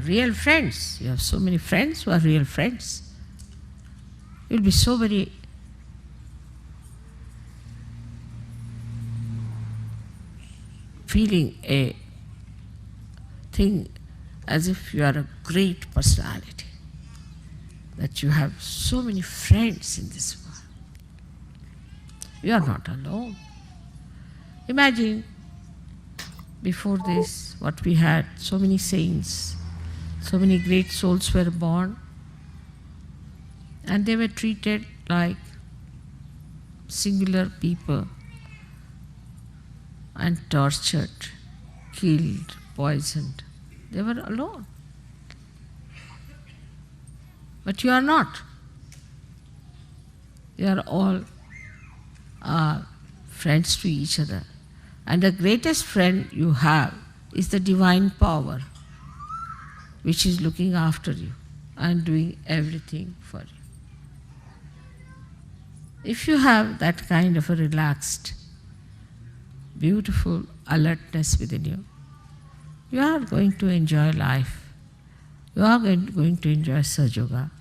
real friends. You have so many friends who are real friends. You'll be so very feeling a thing as if you are a great personality, that you have so many friends in this world. You are not alone. Imagine before this what we had, so many saints, so many great souls were born, and they were treated like singular people and tortured, killed, poisoned. They were alone. But you are not. You are all friends to each other. And the greatest friend you have is the divine power, which is looking after you and doing everything for you. If you have that kind of a relaxed, beautiful alertness within you, you are going to enjoy life. You are going to enjoy Sahaja Yoga,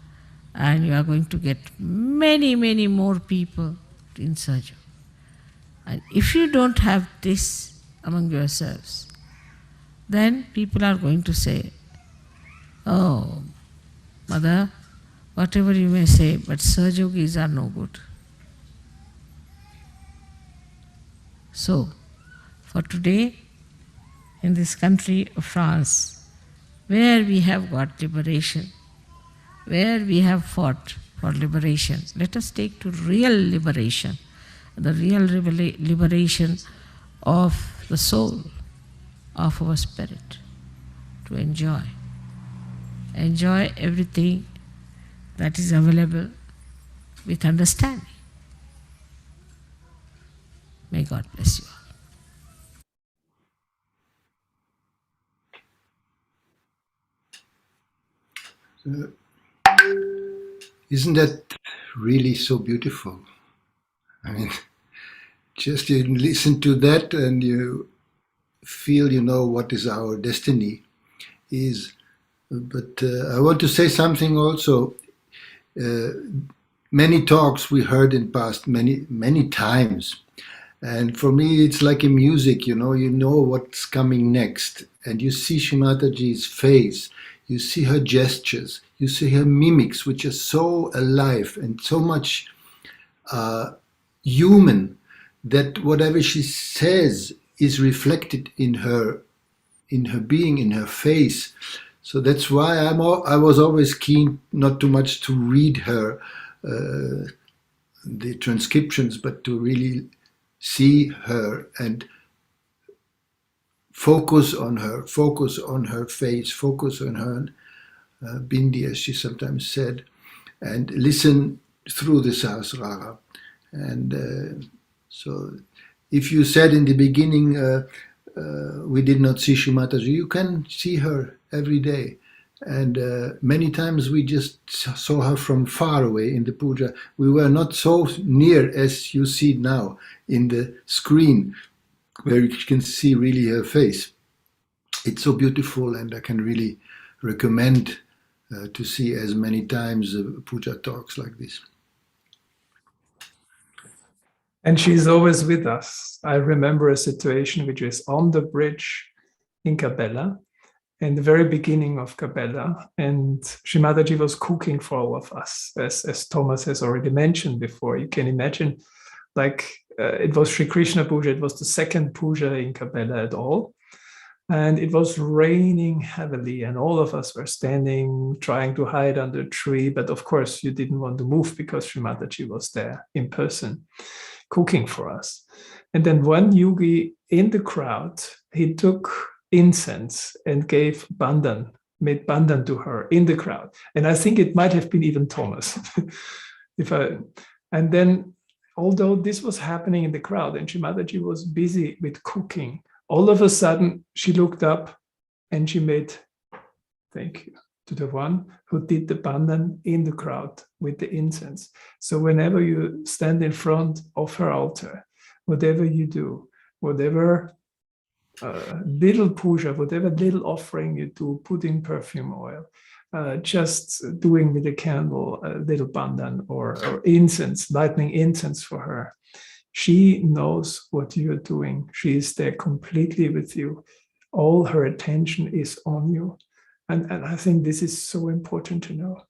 and you are going to get many, many more people in Sahaja Yoga. And if you don't have this among yourselves, then people are going to say, oh, Mother, whatever you may say, but Sahaja Yogis are no good. So, For today, in this country of France, where we have got liberation, where we have fought for liberation, let us take to real liberation, the real liberation of the soul, of our spirit, to enjoy. Enjoy everything that is available with understanding. May God bless you all. Isn't that really so beautiful? I mean, just you listen to that and you feel you know what is our destiny is. But I want to say something also. Many talks we heard in past many times, and for me it's like a music. You know what's coming next, and you see Shree Mataji's face, you see her gestures, you see her mimics, which are so alive and so much human, that whatever she says is reflected in her being, in her face. So that's why I was always keen not too much to read her the transcriptions, but to really see her and focus on her face, focus on her bindi, as she sometimes said, and listen through the Sahasrara. And so if you said in the beginning we did not see Shree Mataji, you can see her every day. And many times we just saw her from far away in the puja. We were not so near as you see now in the screen, where you can see really her face. It's so beautiful, and I can really recommend to see as many times puja talks like this. And she's always with us. I remember a situation which is on the bridge in Capella, in the very beginning of Capella, and Shree Mataji was cooking for all of us, as Thomas has already mentioned before. You can imagine, like it was Sri Krishna Puja, it was the second puja in Capella at all, and it was raining heavily, and all of us were standing, trying to hide under a tree, but of course you didn't want to move because Shree Mataji was there in person, cooking for us. And then one yogi in the crowd, he took incense and gave made bandan to her in the crowd. And I think it might have been even Thomas. And then, although this was happening in the crowd and Shree Mataji was busy with cooking, all of a sudden she looked up and she made thank you to the one who did the bandan in the crowd with the incense. So whenever you stand in front of her altar, whatever you do, whatever little puja, whatever little offering you do, put in perfume oil, just doing with a candle a little bandan or incense, lightning incense for her. She knows what you're doing. She is there completely with you. All her attention is on you. And I think this is so important to know.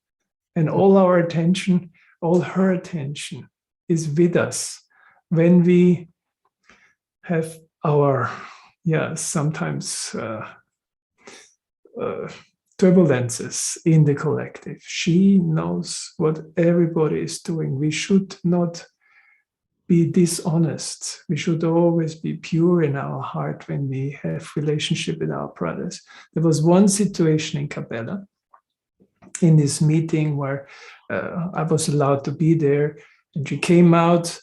And all our attention, all her attention is with us when we have our sometimes turbulences in the collective. She knows what everybody is doing. We should not be dishonest. We should always be pure in our heart when we have relationship with our brothers. There was one situation in Capella, in this meeting where I was allowed to be there, and she came out.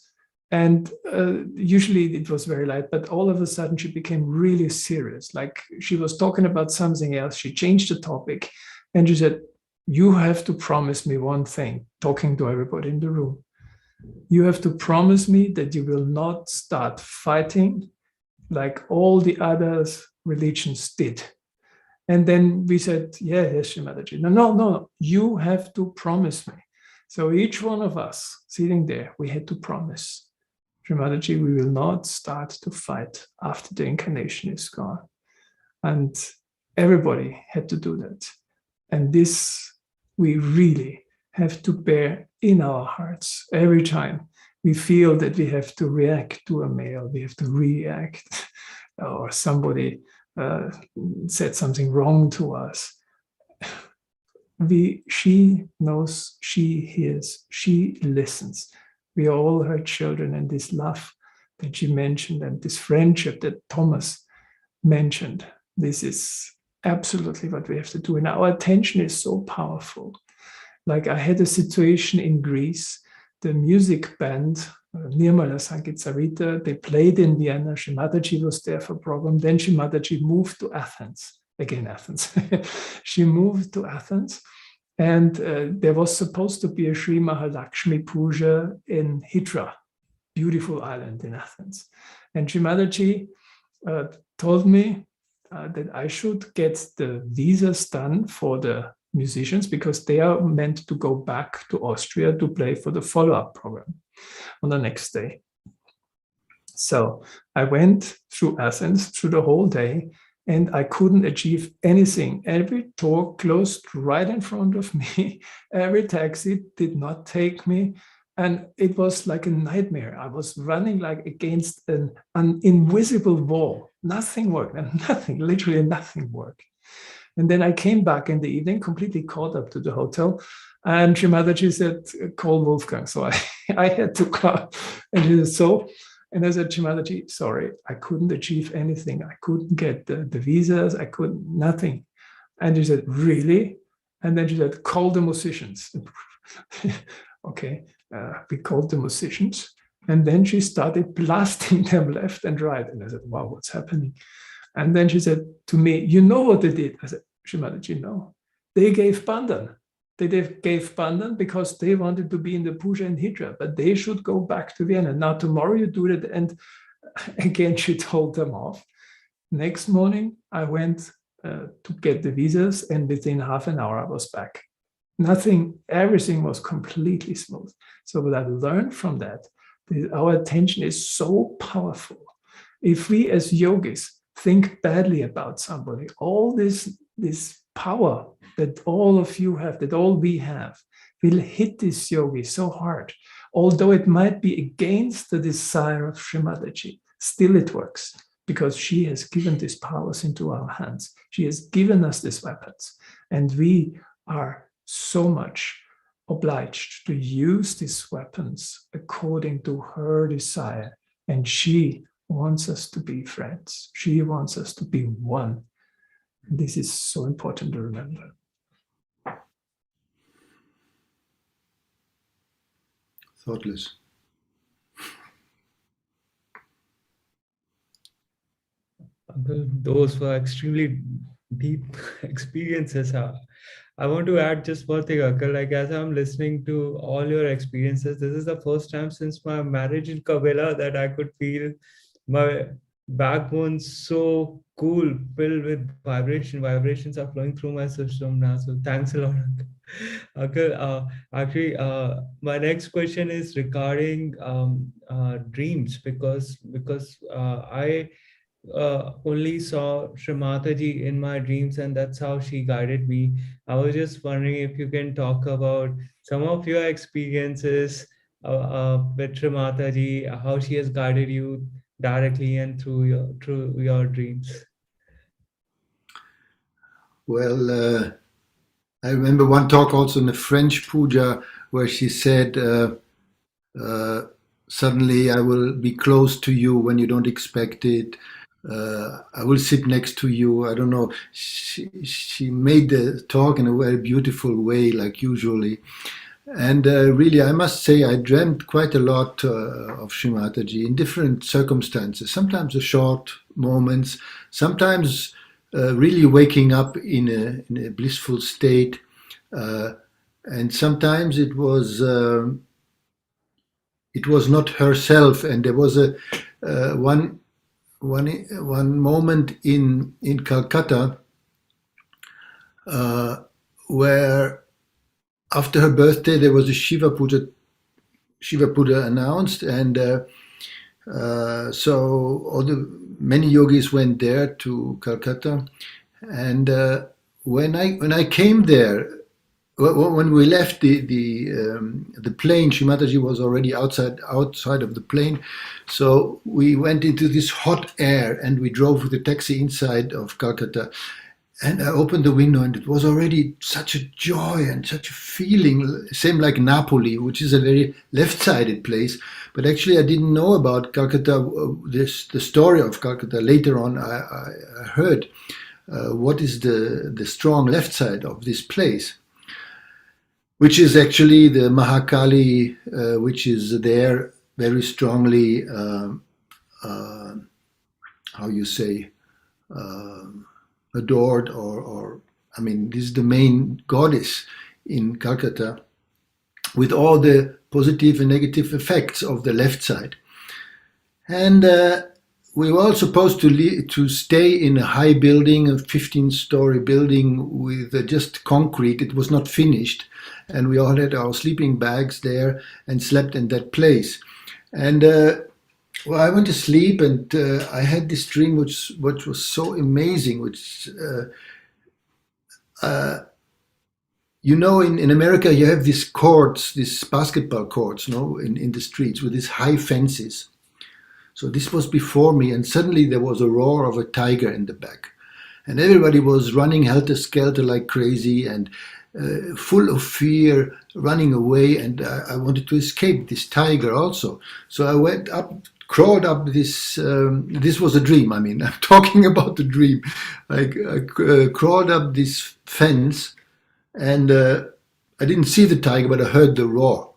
And usually it was very light, but all of a sudden she became really serious. Like she was talking about something else. She changed the topic and she said, "You have to promise me one thing," talking to everybody in the room. "You have to promise me that you will not start fighting like all the other religions did." And then we said, yes, Shree Mataji. No. You have to promise me. So each one of us sitting there, we had to promise. Shree Mataji, we will not start to fight after the incarnation is gone. And everybody had to do that. And this we really have to bear in our hearts every time we feel that we have to react to a male, we have to react or somebody said something wrong to us. She knows, she hears, she listens. We are all her children, and this love that she mentioned and this friendship that Thomas mentioned, this is absolutely what we have to do. And our attention is so powerful. Like I had a situation in Greece, the music band, Nirmala Sangeetsarita, they played in Vienna. Shree Mataji was there for a program. Then Shree Mataji moved to Athens, again Athens. She moved to Athens, and there was supposed to be a Sri Mahalakshmi Puja in Hydra, beautiful island in Athens. And Shree Mataji told me that I should get the visas done for the musicians because they are meant to go back to Austria to play for the follow-up program on the next day. So I went through Athens through the whole day, and I couldn't achieve anything. Every door closed right in front of me. Every taxi did not take me. And it was like a nightmare. I was running like against an invisible wall. Nothing worked, and nothing, literally nothing worked. And then I came back in the evening, completely caught up to the hotel. And Shree Mataji said, call Wolfgang. So I had to call. And she said, so? And I said, Shree Mataji, sorry, I couldn't achieve anything. I couldn't get the visas. I couldn't, nothing. And she said, really? And then she said, call the musicians. Okay, we called the musicians. And then she started blasting them left and right. And I said, wow, what's happening? And then she said to me, you know what they did? I said, Shree Mataji, no. They gave Bandhan. They gave Bandhan because they wanted to be in the Puja and Hydra, but they should go back to Vienna. Now, tomorrow you do it. And again, she told them off. Next morning, I went to get the visas, and within half an hour, I was back. Nothing, everything was completely smooth. So what I learned from that, our attention is so powerful. If we as yogis think badly about somebody, all this power that all of you have, that all we have, will hit this yogi so hard. Although it might be against the desire of Shree Mataji, still it works because she has given these powers into our hands. She has given us these weapons, and we are so much obliged to use these weapons according to her desire. And she wants us to be friends. She wants us to be one. This is so important to remember. Thoughtless. Those were extremely deep experiences. I want to add just one thing, Uncle. Like as I'm listening to all your experiences, this is the first time since my marriage in Kabela that I could feel my backbone so cool, filled with vibration. Vibrations are flowing through my system now. So thanks a lot, Uncle. Actually, my next question is regarding dreams because I only saw Shree Mataji in my dreams, and that's how she guided me. I was just wondering if you can talk about some of your experiences with Shree Mataji, how she has guided you directly and through your dreams. Well, I remember one talk also in the French puja where she said, suddenly I will be close to you when you don't expect it. I will sit next to you. I don't know. She made the talk in a very beautiful way, like usually. And really, I must say, I dreamt quite a lot of Shree Mataji in different circumstances. Sometimes the short moments, sometimes really waking up in a blissful state, and sometimes it was not herself. And there was a one moment in Calcutta where after her birthday there was a Shiva Puja announced, and so many yogis went there to Calcutta, and when I came there, when we left the plane, Shree Mataji was already outside of the plane. So we went into this hot air and we drove with the taxi inside of Calcutta. And I opened the window and it was already such a joy and such a feeling, same like Napoli, which is a very left-sided place. But actually I didn't know about Calcutta, the story of Calcutta. Later on I heard what is the strong left side of this place, which is actually the Mahakali, which is there very strongly, how you say, adored, or I mean, this is the main goddess in Calcutta, with all the positive and negative effects of the left side. And we were all supposed to stay in a high building, a 15-story building with just concrete. It was not finished. And we all had our sleeping bags there and slept in that place. And well, I went to sleep and I had this dream which was so amazing, which, you know, in America you have these courts, these basketball courts, no, in the streets with these high fences. So this was before me, and suddenly there was a roar of a tiger in the back. And everybody was running helter-skelter like crazy and full of fear, running away. And I wanted to escape this tiger also. So I went up, crawled up this, this was a dream, I mean, I'm talking about the dream. I crawled up this fence and I didn't see the tiger, but I heard the roar.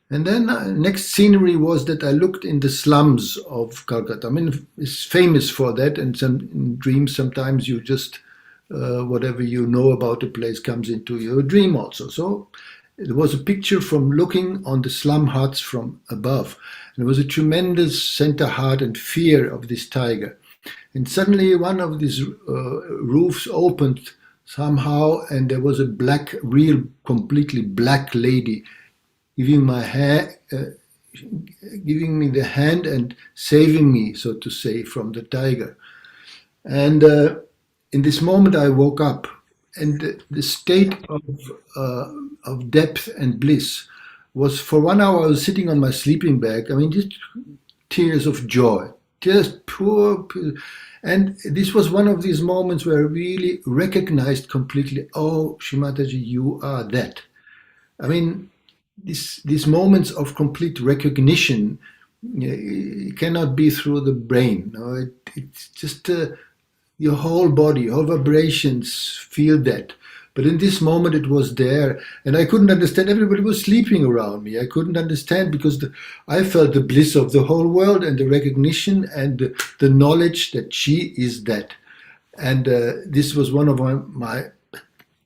And then next scenery was that I looked in the slums of Calcutta. I mean, it's famous for that. And in dreams, sometimes you just, whatever you know about a place comes into your dream also. So it was a picture from looking on the slum huts from above. And there was a tremendous center heart and fear of this tiger. And suddenly one of these roofs opened somehow, and there was a black, real, completely black lady giving me the hand and saving me, so to say, from the tiger. And in this moment I woke up, and the state of depth and bliss was, for 1 hour I was sitting on my sleeping bag. I mean, just tears of joy, just pure. And this was one of these moments where I really recognized completely, oh, Shree Mataji, you are that. I mean, these moments of complete recognition, it cannot be through the brain. No? It's just your whole body, your vibrations feel that. But in this moment it was there, and I couldn't understand. Everybody was sleeping around me. I couldn't understand because I felt the bliss of the whole world and the recognition and the knowledge that she is that. And this was one of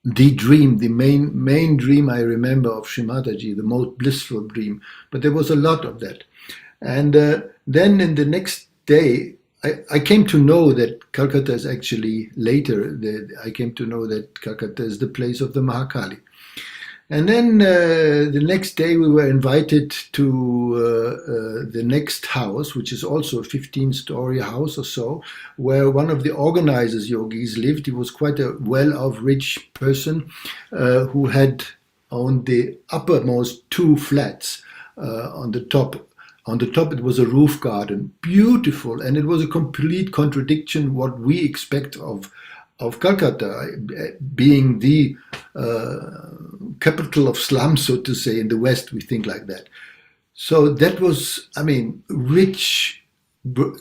the dream, the main dream I remember of Shree Mataji, the most blissful dream. But there was a lot of that. And then in the next day, I came to know that Calcutta is actually later, I came to know that Calcutta is the place of the Mahakali. And then the next day we were invited to the next house, which is also a 15-story house or so, where one of the organizers, yogis, lived. He was quite a well-off, rich person who had owned the uppermost 2 flats on the top. On the top it was a roof garden, beautiful, and it was a complete contradiction what we expect of Calcutta, being the capital of slums, so to say. In the West, we think like that. So that was, I mean, rich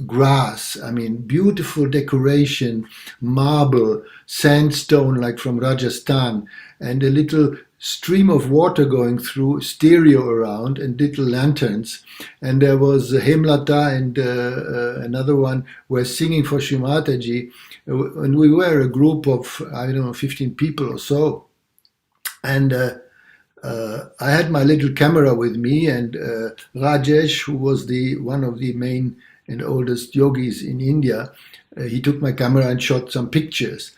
grass, I mean, beautiful decoration, marble, sandstone like from Rajasthan, and a little stream of water going through, stereo around, and little lanterns. And there was Hemlata and another one were singing for Shree Mataji. And we were a group of, I don't know, 15 people or so. And I had my little camera with me, and Rajesh, who was one of the main and oldest yogis in India, he took my camera and shot some pictures.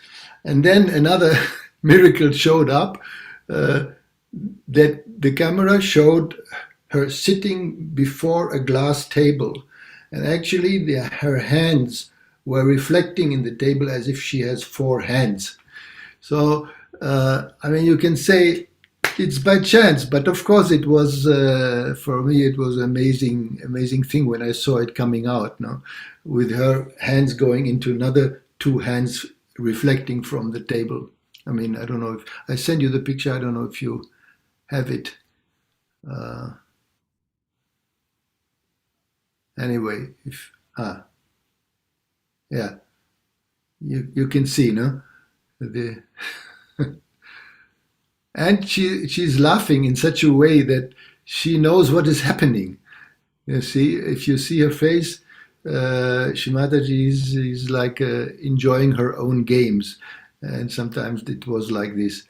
And then another miracle showed up, that the camera showed her sitting before a glass table. And actually her hands were reflecting in the table as if she has 4 hands. So, I mean, you can say it's by chance, but of course it was for me. It was an amazing thing when I saw it coming out. No, with her hands going into another two hands reflecting from the table. I mean, I don't know if I send you the picture. I don't know if you have it. Anyway, if yeah, you can see, no, the. And she's laughing in such a way that she knows what is happening. You see, if you see her face, Shree Mataji is like enjoying her own games. And sometimes it was like this.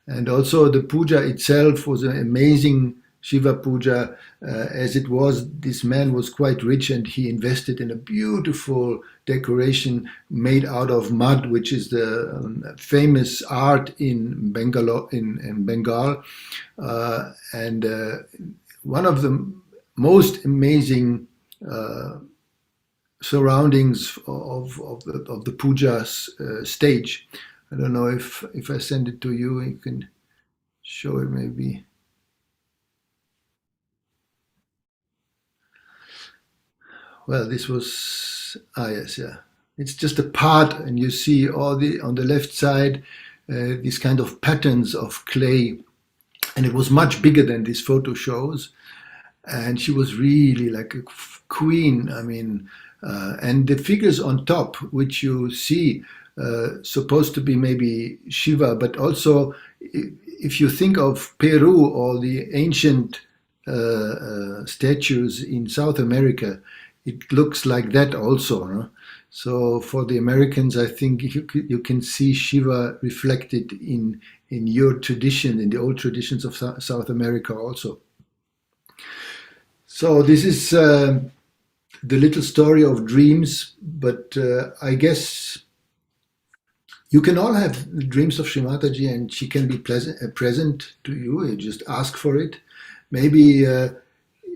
And also the puja itself was an amazing Shiva puja. As it was, this man was quite rich and he invested in a beautiful decoration made out of mud, which is the famous art in Bengal. And one of the most amazing surroundings of the puja stage. I don't know if I send it to you, you can show it maybe. Well, this was, yes, yeah. It's just a part, and you see all on the left side, these kind of patterns of clay. And it was much bigger than this photo shows. And she was really like a queen. I mean, and the figures on top, which you see, supposed to be maybe Shiva, but also if you think of Peru or the ancient statues in South America, it looks like that also. No? So for the Americans, I think you can see Shiva reflected in your tradition, in the old traditions of South America also. So this is the little story of dreams, but I guess you can all have dreams of Shree Mataji and she can be present to you. You just ask for it. Maybe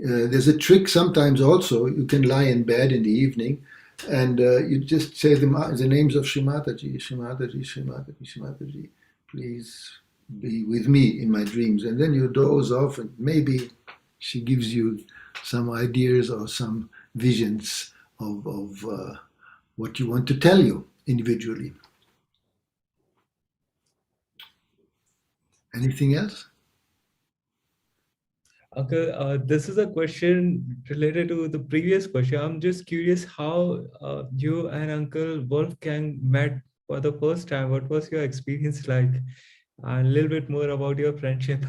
there's a trick sometimes also. You can lie in bed in the evening and you just say the names of Shree Mataji, Shree Mataji, Shree Mataji, Shree Mataji. Please be with me in my dreams. And then you doze off and maybe she gives you some ideas or some visions of what you want to tell you individually. Anything else? Uncle, this is a question related to the previous question. I'm just curious how you and Uncle Wolfgang met for the first time. What was your experience like? And a little bit more about your friendship.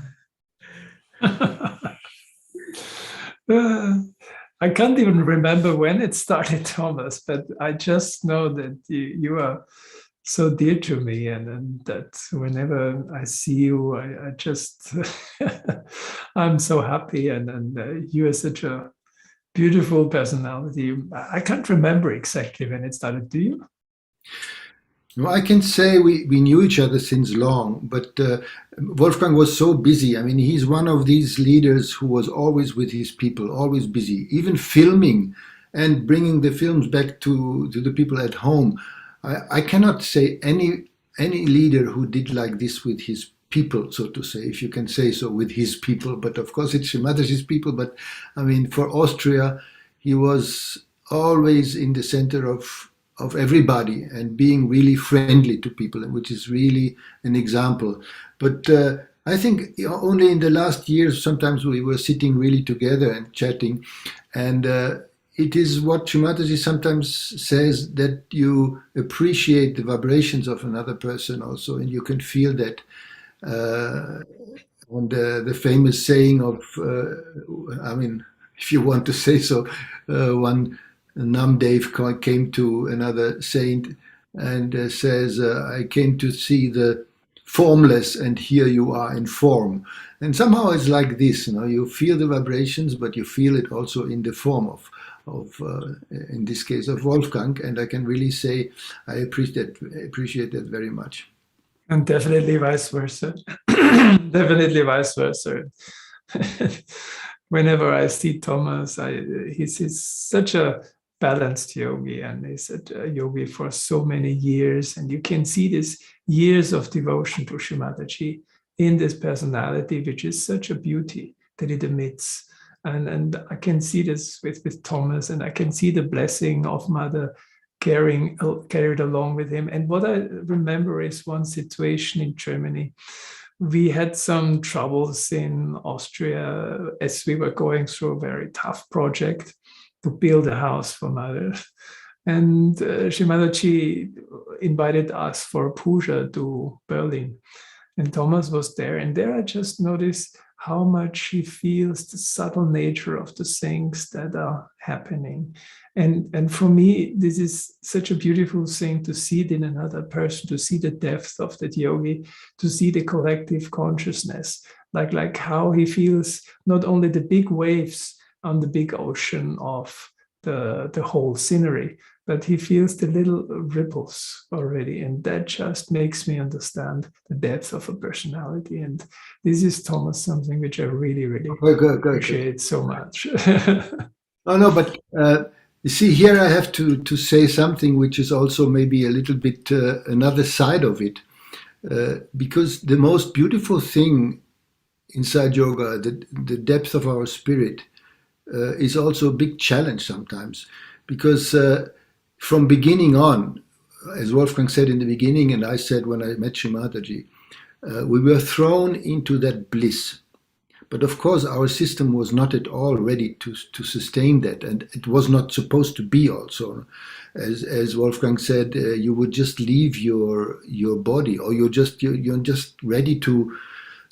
I can't even remember when it started, Thomas, but I just know that you are so dear to me, and that whenever I see you, I just I'm so happy, and you are such a beautiful personality. I can't remember exactly when it started. Do you? Well, I can say we knew each other since long, but Wolfgang was so busy. I mean, he's one of these leaders who was always with his people, always busy, even filming and bringing the films back to the people at home. I cannot say any leader who did like this with his people, so to say, if you can say so, with his people. But of course, it's Shree Mataji's people. But I mean, for Austria, he was always in the center of everybody and being really friendly to people, which is really an example. But I think only in the last years, sometimes we were sitting really together and chatting. And it is what Shree Mataji sometimes says, that you appreciate the vibrations of another person also, and you can feel that. On the famous saying of, I mean, if you want to say so, one Namdev came to another saint and says, I came to see the formless and here you are in form. And somehow it's like this, you know, you feel the vibrations, but you feel it also in the form of in this case of Wolfgang. And I can really say I appreciate that very much. And definitely vice versa. Definitely vice versa. Whenever I see Thomas, he's such a balanced yogi, and he's a yogi for so many years. And you can see these years of devotion to Shree Mataji in this personality, which is such a beauty that it emits. And I can see this with Thomas, and I can see the blessing of Mother carried along with him. And what I remember is one situation in Germany. We had some troubles in Austria as we were going through a very tough project to build a house for Mother. And Shree Mataji invited us for a puja to Berlin. And Thomas was there. And there I just noticed how much he feels the subtle nature of the things that are happening. And for me, this is such a beautiful thing to see it in another person, to see the depth of that yogi, to see the collective consciousness, like how he feels not only the big waves on the big ocean of the whole scenery, but he feels the little ripples already. And that just makes me understand the depth of a personality. And this is, Thomas, something which I really, really appreciate so much. No, but you see, here I have to say something which is also maybe a little bit another side of it. Because the most beautiful thing inside yoga, the depth of our spirit, is also a big challenge sometimes. Because from beginning on, as Wolfgang said in the beginning, and I said when I met Shree Mataji, we were thrown into that bliss. But of course, our system was not at all ready to sustain that, and it was not supposed to be also. As Wolfgang said, you would just leave your body, or you're just ready to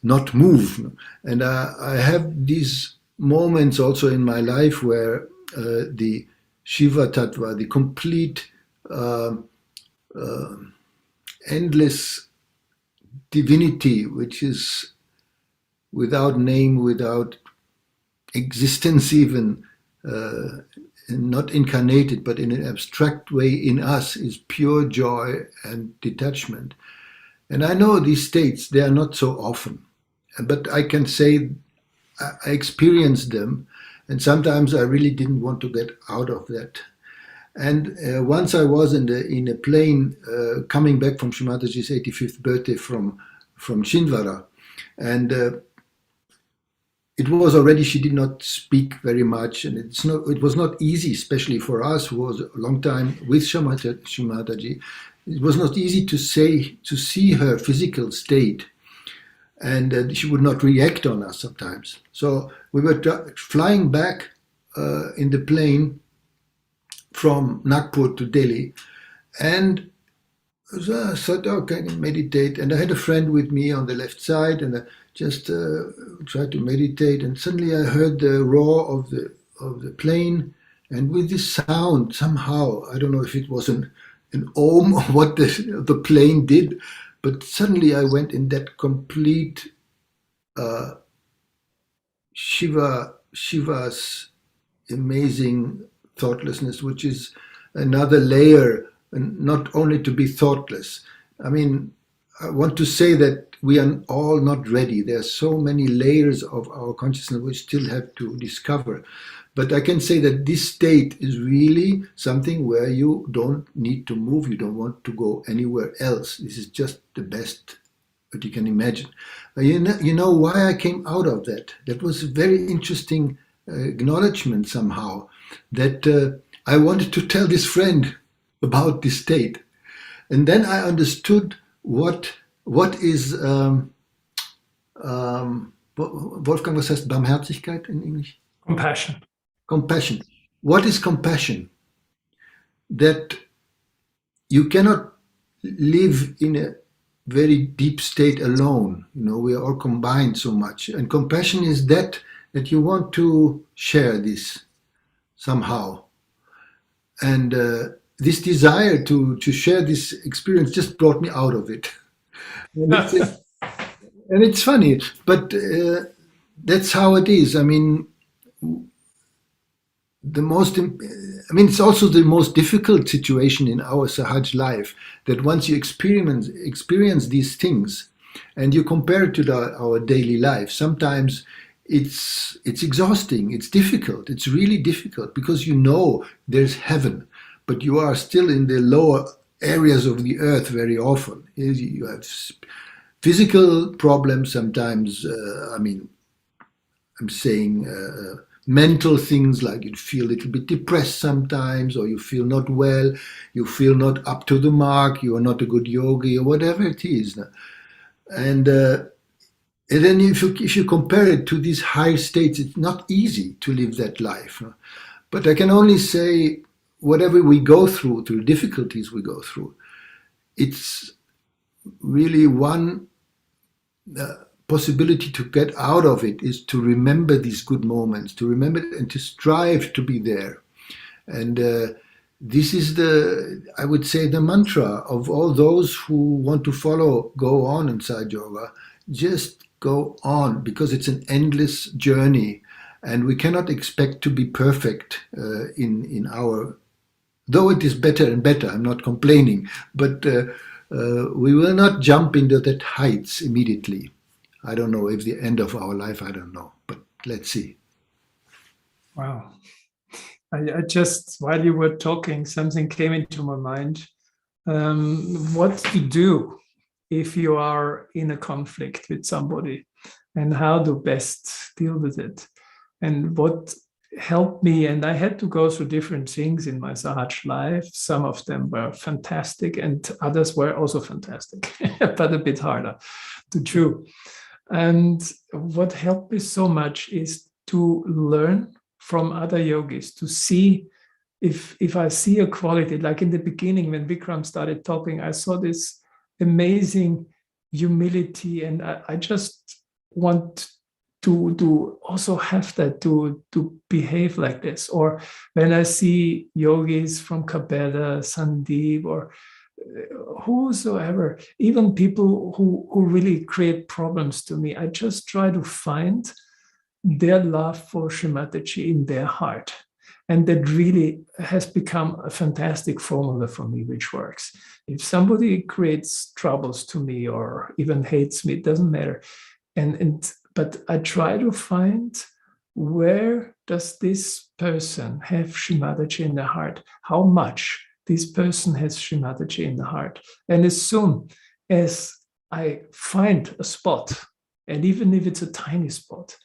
not move. And I have these moments also in my life where the Shiva Tattva, the complete endless divinity, which is without name, without existence even, not incarnated, but in an abstract way in us, is pure joy and detachment. And I know these states, they are not so often, but I can say I experienced them, and sometimes I really didn't want to get out of that. And once I was in a plane coming back from Shree Mataji's 85th birthday from Chhindwara, and it was already, she did not speak very much, and it was not easy, especially for us who was a long time with Shree Mataji. It was not easy to see her physical state, and she would not react on us sometimes. So we were flying back in the plane from Nagpur to Delhi, and I thought, okay, meditate. And I had a friend with me on the left side, and I just tried to meditate. And suddenly I heard the roar of the plane, and with this sound, somehow, I don't know if it was an ohm or what the plane did, but suddenly I went in that complete Shiva's amazing thoughtlessness, which is another layer, and not only to be thoughtless. I mean, I want to say that we are all not ready. There are so many layers of our consciousness we still have to discover. But I can say that this state is really something where you don't need to move. You don't want to go anywhere else. This is just the best that you can imagine. You know why I came out of that? That was a very interesting acknowledgement somehow, that I wanted to tell this friend about this state. And then I understood what is, Wolfgang, was heißt Barmherzigkeit in English? Compassion. Compassion. What is compassion? That you cannot live in a very deep state alone. You know, we are all combined so much. And compassion is that you want to share this somehow. And this desire to share this experience just brought me out of it. And it's funny, but that's how it is. I mean, it's also the most difficult situation in our Sahaj life, that once you experience these things and you compare it to our daily life, sometimes it's exhausting, it's difficult, it's really difficult, because you know there's heaven, but you are still in the lower areas of the earth very often. You have physical problems sometimes. I'm saying mental things, like you feel a little bit depressed sometimes, or you feel not well, you feel not up to the mark, you are not a good yogi, or whatever it is. And then if you compare it to these high states, it's not easy to live that life. But I can only say, whatever we go through the difficulties we go through, it's really one possibility to get out of it is to remember these good moments, to remember and to strive to be there. And this is I would say, the mantra of all those who want to go on in Sahaja Yoga. Just go on, because it's an endless journey, and we cannot expect to be perfect in our, though it is better and better, I'm not complaining, but we will not jump into that heights immediately. I don't know if the end of our life, I don't know, but let's see. Wow. I just, while you were talking, something came into my mind. What to do if you are in a conflict with somebody, and how to best deal with it. And what helped me, and I had to go through different things in my Sahaj life. Some of them were fantastic and others were also fantastic, but a bit harder to chew. And what helped me so much is to learn from other yogis, to see if I see a quality, like in the beginning when Vikram started talking, I saw this amazing humility, and I just want to also have that, to behave like this. Or when I see yogis from Kabbalah, Sandeep, or whosoever, even people who really create problems to me, I just try to find their love for Shree Mataji in their heart. And that really has become a fantastic formula for me, which works. If somebody creates troubles to me or even hates me, it doesn't matter. But I try to find, where does this person have Shree Mataji in their heart? How much this person has Shree Mataji in the heart? And as soon as I find a spot, and even if it's a tiny spot,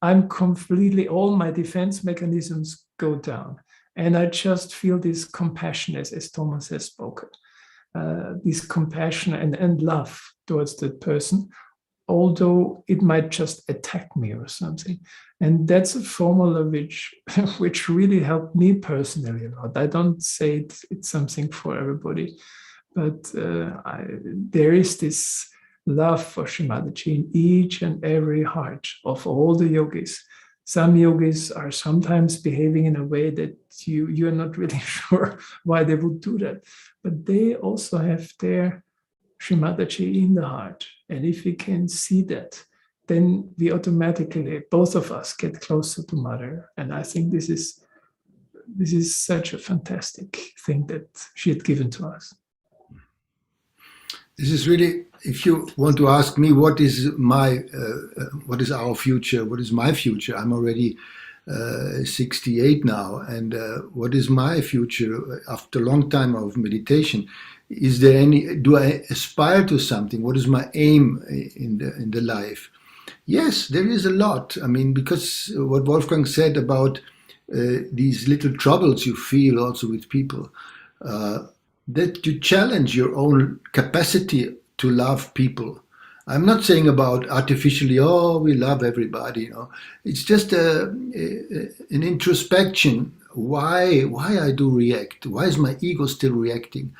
I'm completely, all my defense mechanisms go down. And I just feel this compassion, as Thomas has spoken, this compassion and love towards that person, although it might just attack me or something. And that's a formula which really helped me personally a lot. I don't say it's something for everybody, but there is this love for Shree Mataji in each and every heart of all the yogis. Some yogis are sometimes behaving in a way that you are not really sure why they would do that, but they also have their Shree Mataji in the heart. And if we can see that, then we automatically, both of us, get closer to Mother. And I think this is such a fantastic thing that she had given to us. This is really, if you want to ask me what is our future, what is my future? I'm already 68 now, and what is my future after a long time of meditation? Is there do I aspire to something? What is my aim in the life? Yes, there is a lot. I mean, because what Wolfgang said about these little troubles you feel also with people, that you challenge your own capacity to love people. I'm not saying about artificially, oh, we love everybody. You know, it's just an introspection. Why I do react? Why is my ego still reacting?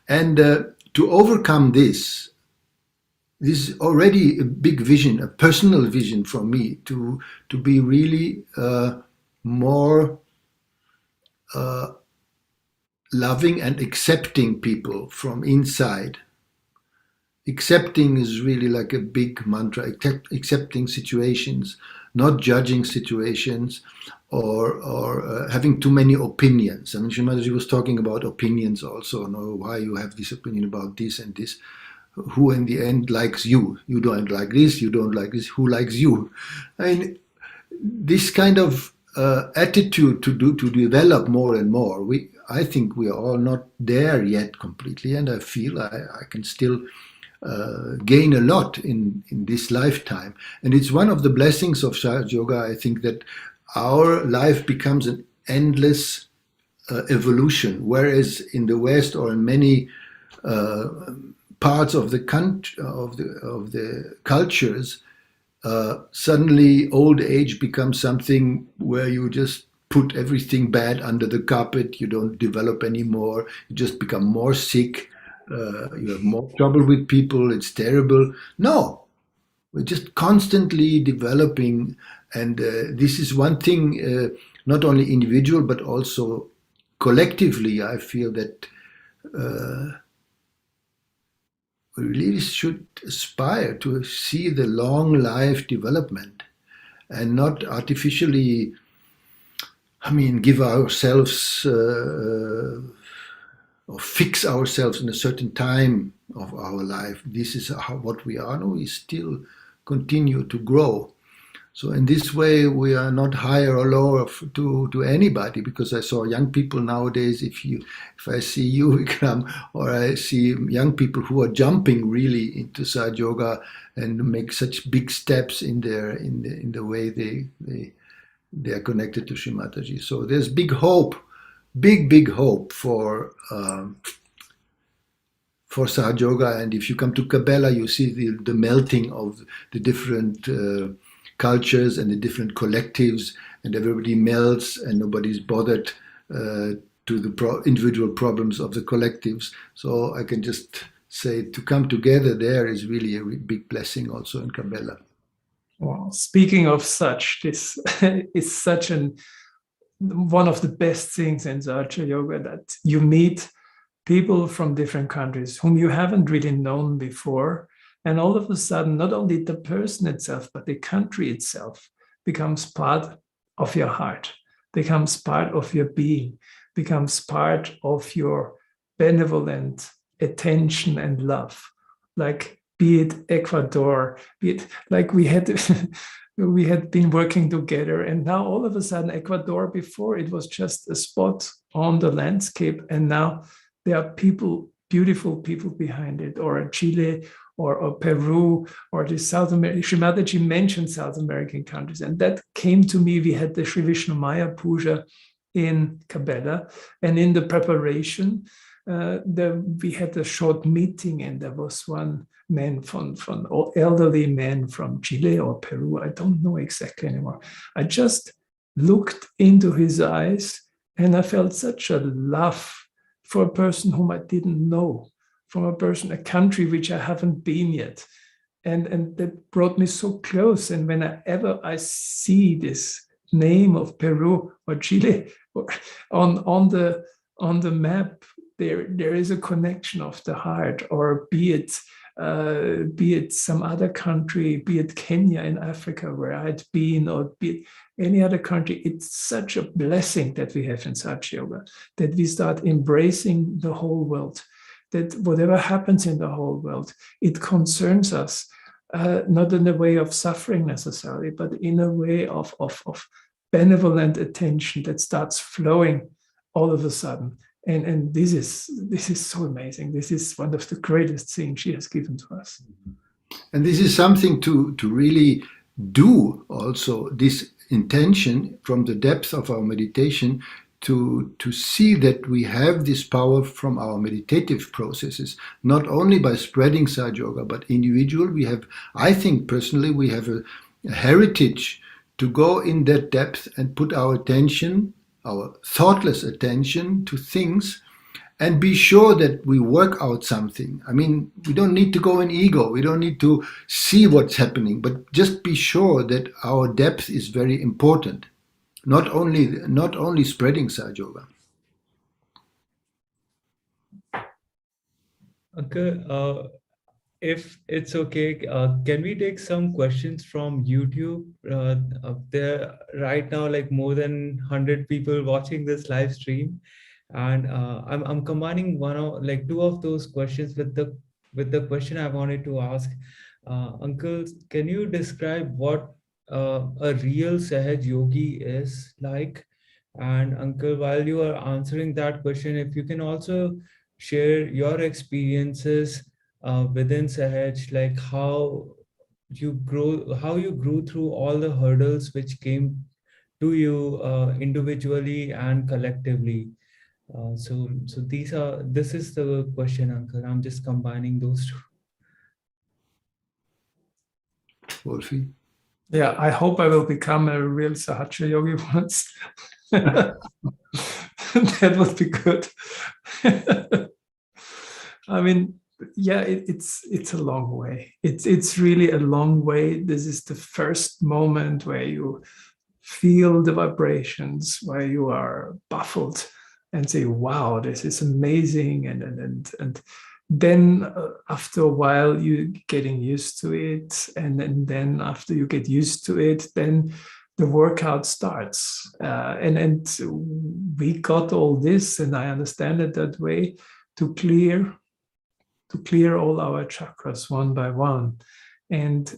And to overcome this is already a big vision, a personal vision for me, to be really more loving and accepting people from inside. Accepting is really like a big mantra, accepting situations, not judging situations, or having too many opinions. I mean, Shree Mataji was talking about opinions also, why you have this opinion about this and this. Who in the end likes you? You don't like this, you don't like this, who likes you? I mean, this kind of attitude to develop more and more, I think we are all not there yet completely, and I feel I can still gain a lot in this lifetime. And it's one of the blessings of Sahaja Yoga, I think, that our life becomes an endless evolution, whereas in the West or in many parts of the cultures, suddenly old age becomes something where you just put everything bad under the carpet. You don't develop anymore. You just become more sick. You have more trouble with people. It's terrible. No, we're just constantly developing. And this is one thing, not only individual, but also collectively, I feel that we really should aspire to see the long life development and not artificially, give ourselves or fix ourselves in a certain time of our life. This is what we are. No, we still continue to grow. So in this way, we are not higher or lower to anybody, because I saw young people nowadays. If I see you, Vikram, or I see young people who are jumping really into Sahaja Yoga and make such big steps in the way they are connected to Shree Mataji. So there's big hope, big hope for Sahaja Yoga. And if you come to Kabbalah, you see the melting of the different cultures and the different collectives, and everybody melts and nobody's bothered to the individual problems of the collectives. So I can just say to come together there is really a big blessing also in Kabbalah. Well, speaking of such, this is such one of the best things in Sahaja Yoga, that you meet people from different countries whom you haven't really known before. And all of a sudden, not only the person itself, but the country itself becomes part of your heart, becomes part of your being, becomes part of your benevolent attention and love. Like, be it Ecuador, be it like we had been working together, and now all of a sudden Ecuador, before it was just a spot on the landscape, and now there are people, beautiful people behind it, or Chile, or Peru, or the South American. Shree Mataji mentioned South American countries, and that came to me. We had the Sri Vishnu Maya Puja in Kabbalah, and in the preparation, we had a short meeting, and there was one man elderly man from Chile or Peru. I don't know exactly anymore. I just looked into his eyes, and I felt such a love for a person whom I didn't know, from a country which I haven't been yet. And that brought me so close. And whenever I see this name of Peru or Chile on the map, there is a connection of the heart, or be it some other country, be it Kenya in Africa where I'd been, or be it any other country. It's such a blessing that we have in Sahaja Yoga, that we start embracing the whole world, that whatever happens in the whole world, it concerns us, not in a way of suffering necessarily, but in a way of benevolent attention that starts flowing all of a sudden. And this is so amazing. This is one of the greatest things she has given to us. And this is something to really do also, this intention from the depth of our meditation, to see that we have this power from our meditative processes, not only by spreading Sahaja Yoga, but individual. We have, I think personally, we have a heritage to go in that depth and put our attention, our thoughtless attention, to things, and be sure that we work out something. I mean, we don't need to go in ego. We don't need to see what's happening, but just be sure that our depth is very important. Not only spreading Sahaja Yoga. Uncle, if it's okay, can we take some questions from YouTube? There right now, like more than 100 people watching this live stream, and I'm combining two of those questions with the question I wanted to ask. Uncle, can you describe what a real Sahaja Yogi is like? And Uncle, while you are answering that question, if you can also share your experiences within Sahaj, like how you grew through all the hurdles which came to you individually and collectively. So this is the question, Uncle. I'm just combining those two. Wolfie? Yeah, I hope I will become a real Sahaja yogi once. That would be good. I mean, yeah, it's a long way. It's really a long way. This is the first moment where you feel the vibrations, where you are baffled and say, "Wow, this is amazing!" And then after a while, you're getting used to it, and then after you get used to it, then the workout starts. And we got all this, and I understand it that way, to clear all our chakras one by one. And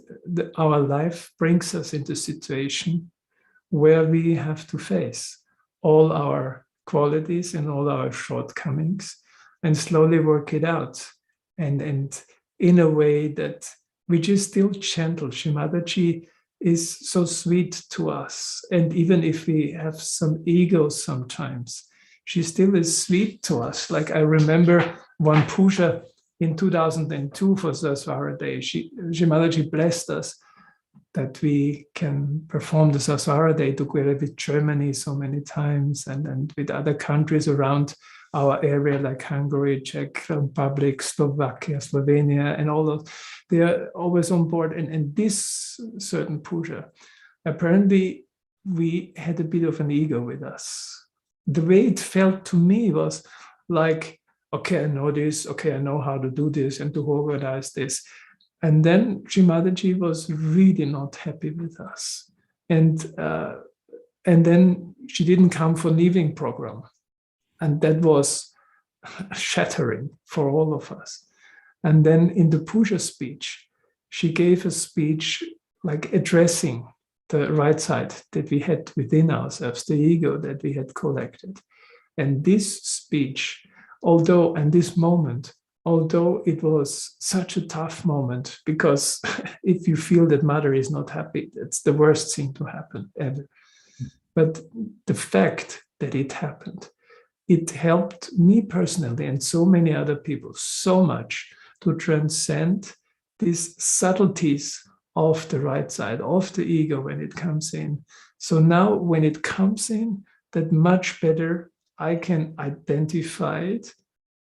our life brings us into a situation where we have to face all our qualities and all our shortcomings and slowly work it out. And in a way that which is still gentle. Shree Mataji is so sweet to us. And even if we have some ego sometimes, she still is sweet to us. Like I remember one puja in 2002 for Sasvara Day. Shree Mataji blessed us that we can perform the Sasvara Day together with Germany so many times and with other countries around our area like Hungary, Czech Republic, Slovakia, Slovenia, and all those. They are always on board. And this certain puja, apparently we had a bit of an ego with us. The way it felt to me was like, okay, I know this, okay, I know how to do this and to organize this. And then Shree Mataji was really not happy with us. And then she didn't come for leaving program. And that was shattering for all of us. And then in the puja speech, she gave a speech like addressing the right side that we had within ourselves, the ego that we had collected. And this speech, although it was such a tough moment, because if you feel that mother is not happy, it's the worst thing to happen ever. But the fact that it happened, it helped me personally and so many other people so much to transcend these subtleties of the right side, of the ego when it comes in. So now when it comes in, that much better I can identify it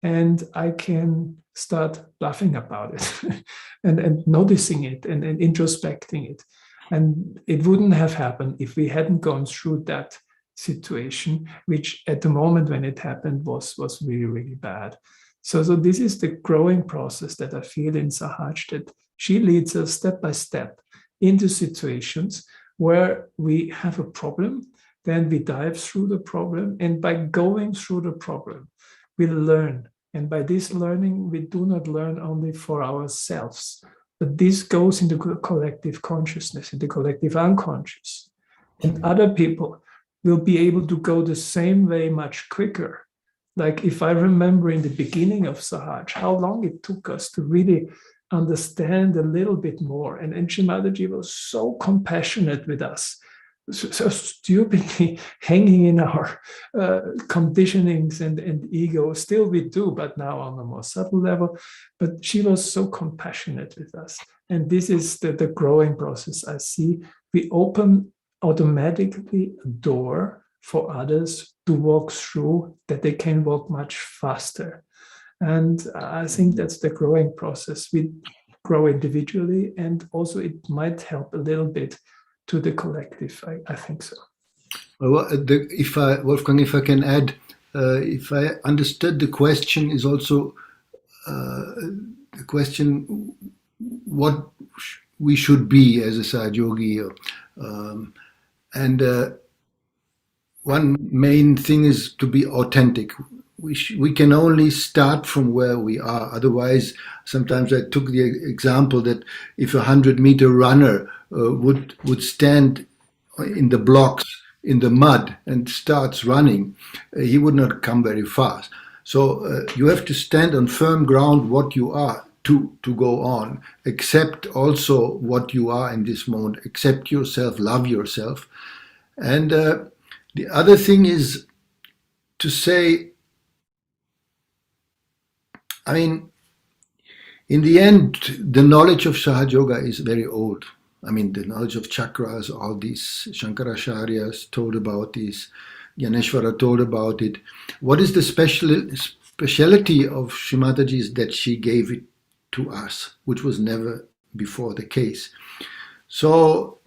and I can start laughing about it and noticing it and introspecting it. And it wouldn't have happened if we hadn't gone through that situation, which at the moment when it happened was really, really bad. So this is the growing process that I feel in Sahaj, that she leads us step by step into situations where we have a problem, then we dive through the problem, and by going through the problem, we learn. And by this learning, we do not learn only for ourselves, but this goes into collective consciousness, into collective unconscious. And other people will be able to go the same way much quicker. Like if I remember in the beginning of Sahaj, how long it took us to really understand a little bit more. And Shree Mataji was so compassionate with us, so stupidly hanging in our conditionings and ego. Still we do, but now on a more subtle level. But she was so compassionate with us. And this is the growing process I see. We open automatically a door for others to walk through, that they can walk much faster. And I think that's the growing process. We grow individually, and also it might help a little bit to the collective. I think so. Well, Wolfgang, if I can add, if I understood the question is also the question what we should be as a Sahaja yogi. And one main thing is to be authentic. We can only start from where we are. Otherwise, sometimes I took the example that if a 100-meter runner would stand in the blocks in the mud and starts running, he would not come very fast. So you have to stand on firm ground what you are to go on. Accept also what you are in this moment. Accept yourself, love yourself. And the other thing is to say, I mean, in the end, the knowledge of Sahaja Yoga is very old. I mean, the knowledge of chakras, all these Shankaracharyas told about this, Yaneshwara told about it. What is the speciality of Shree Mataji is that she gave it to us, which was never before the case. So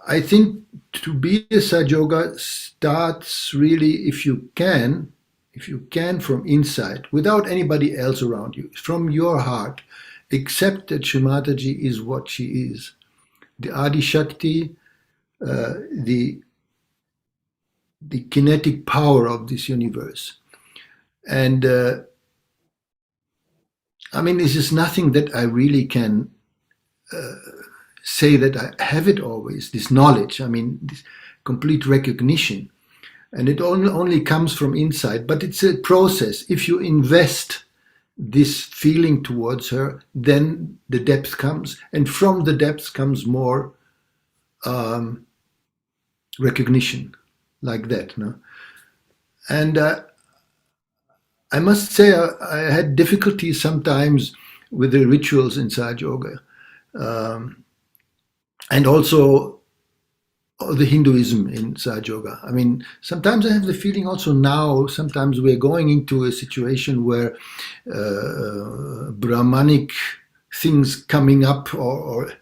I think to be a Sahaja Yoga starts really, if you can from inside, without anybody else around you, from your heart, accept that Shree Mataji is what she is. The Adi Shakti, the kinetic power of this universe. And I mean, this is nothing that I really can say that I have it always, this knowledge, I mean, this complete recognition. And it only comes from inside, but it's a process. If you invest this feeling towards her, then the depth comes. And from the depth comes more recognition, like that. No? And I must say, I had difficulty sometimes with the rituals in Sahaja Yoga. And also the Hinduism in Sahaja Yoga. I mean, sometimes I have the feeling also now, sometimes we're going into a situation where Brahmanic things coming up or are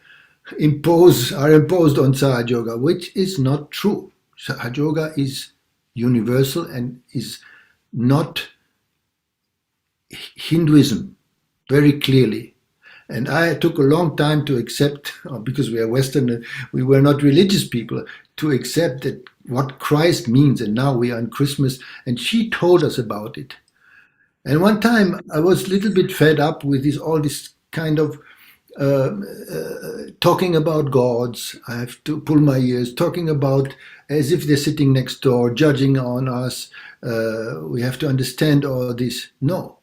imposed on Sahaja Yoga, which is not true. Sahaja Yoga is universal and is not Hinduism, very clearly. And I took a long time to accept, because we are Western, we were not religious people, to accept that what Christ means. And now we are on Christmas, and she told us about it. And one time I was a little bit fed up with all this kind of talking about gods. I have to pull my ears, talking about as if they're sitting next door, judging on us. We have to understand all this. No,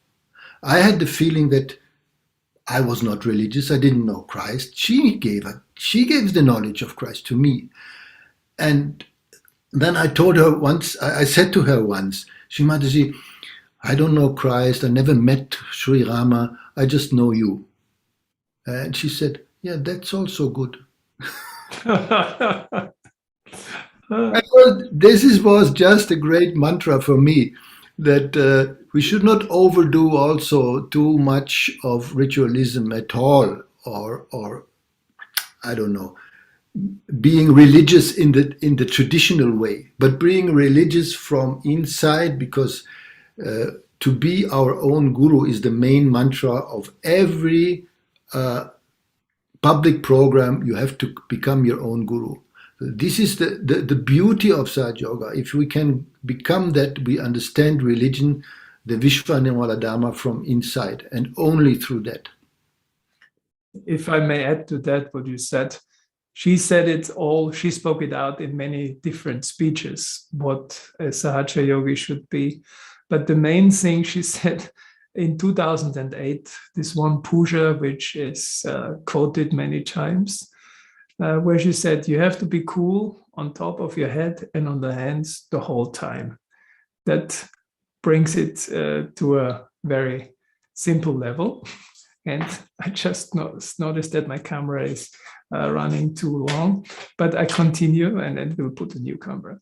I had the feeling that I was not religious. I didn't know Christ. She gave the knowledge of Christ to me. And then I told her once, I said to her once, Shree Mataji, I don't know Christ. I never met Sri Rama. I just know you. And she said, yeah, that's also good. This was just a great mantra for me, that we should not overdo also too much of ritualism at all, or I don't know, being religious in the traditional way, but being religious from inside, because to be our own guru is the main mantra of every public program. You have to become your own guru. This is the beauty of Sahaja Yoga. If we can become that, we understand religion, the Vishva Nirmala Dharma from inside, and only through that. If I may add to that what you said, she said it all, she spoke it out in many different speeches, what a Sahaja Yogi should be. But the main thing she said in 2008, this one puja, which is quoted many times, where she said, you have to be cool on top of your head and on the hands the whole time. That brings it to a very simple level. And I just noticed that my camera is running too long, but I continue and then we'll put a new camera.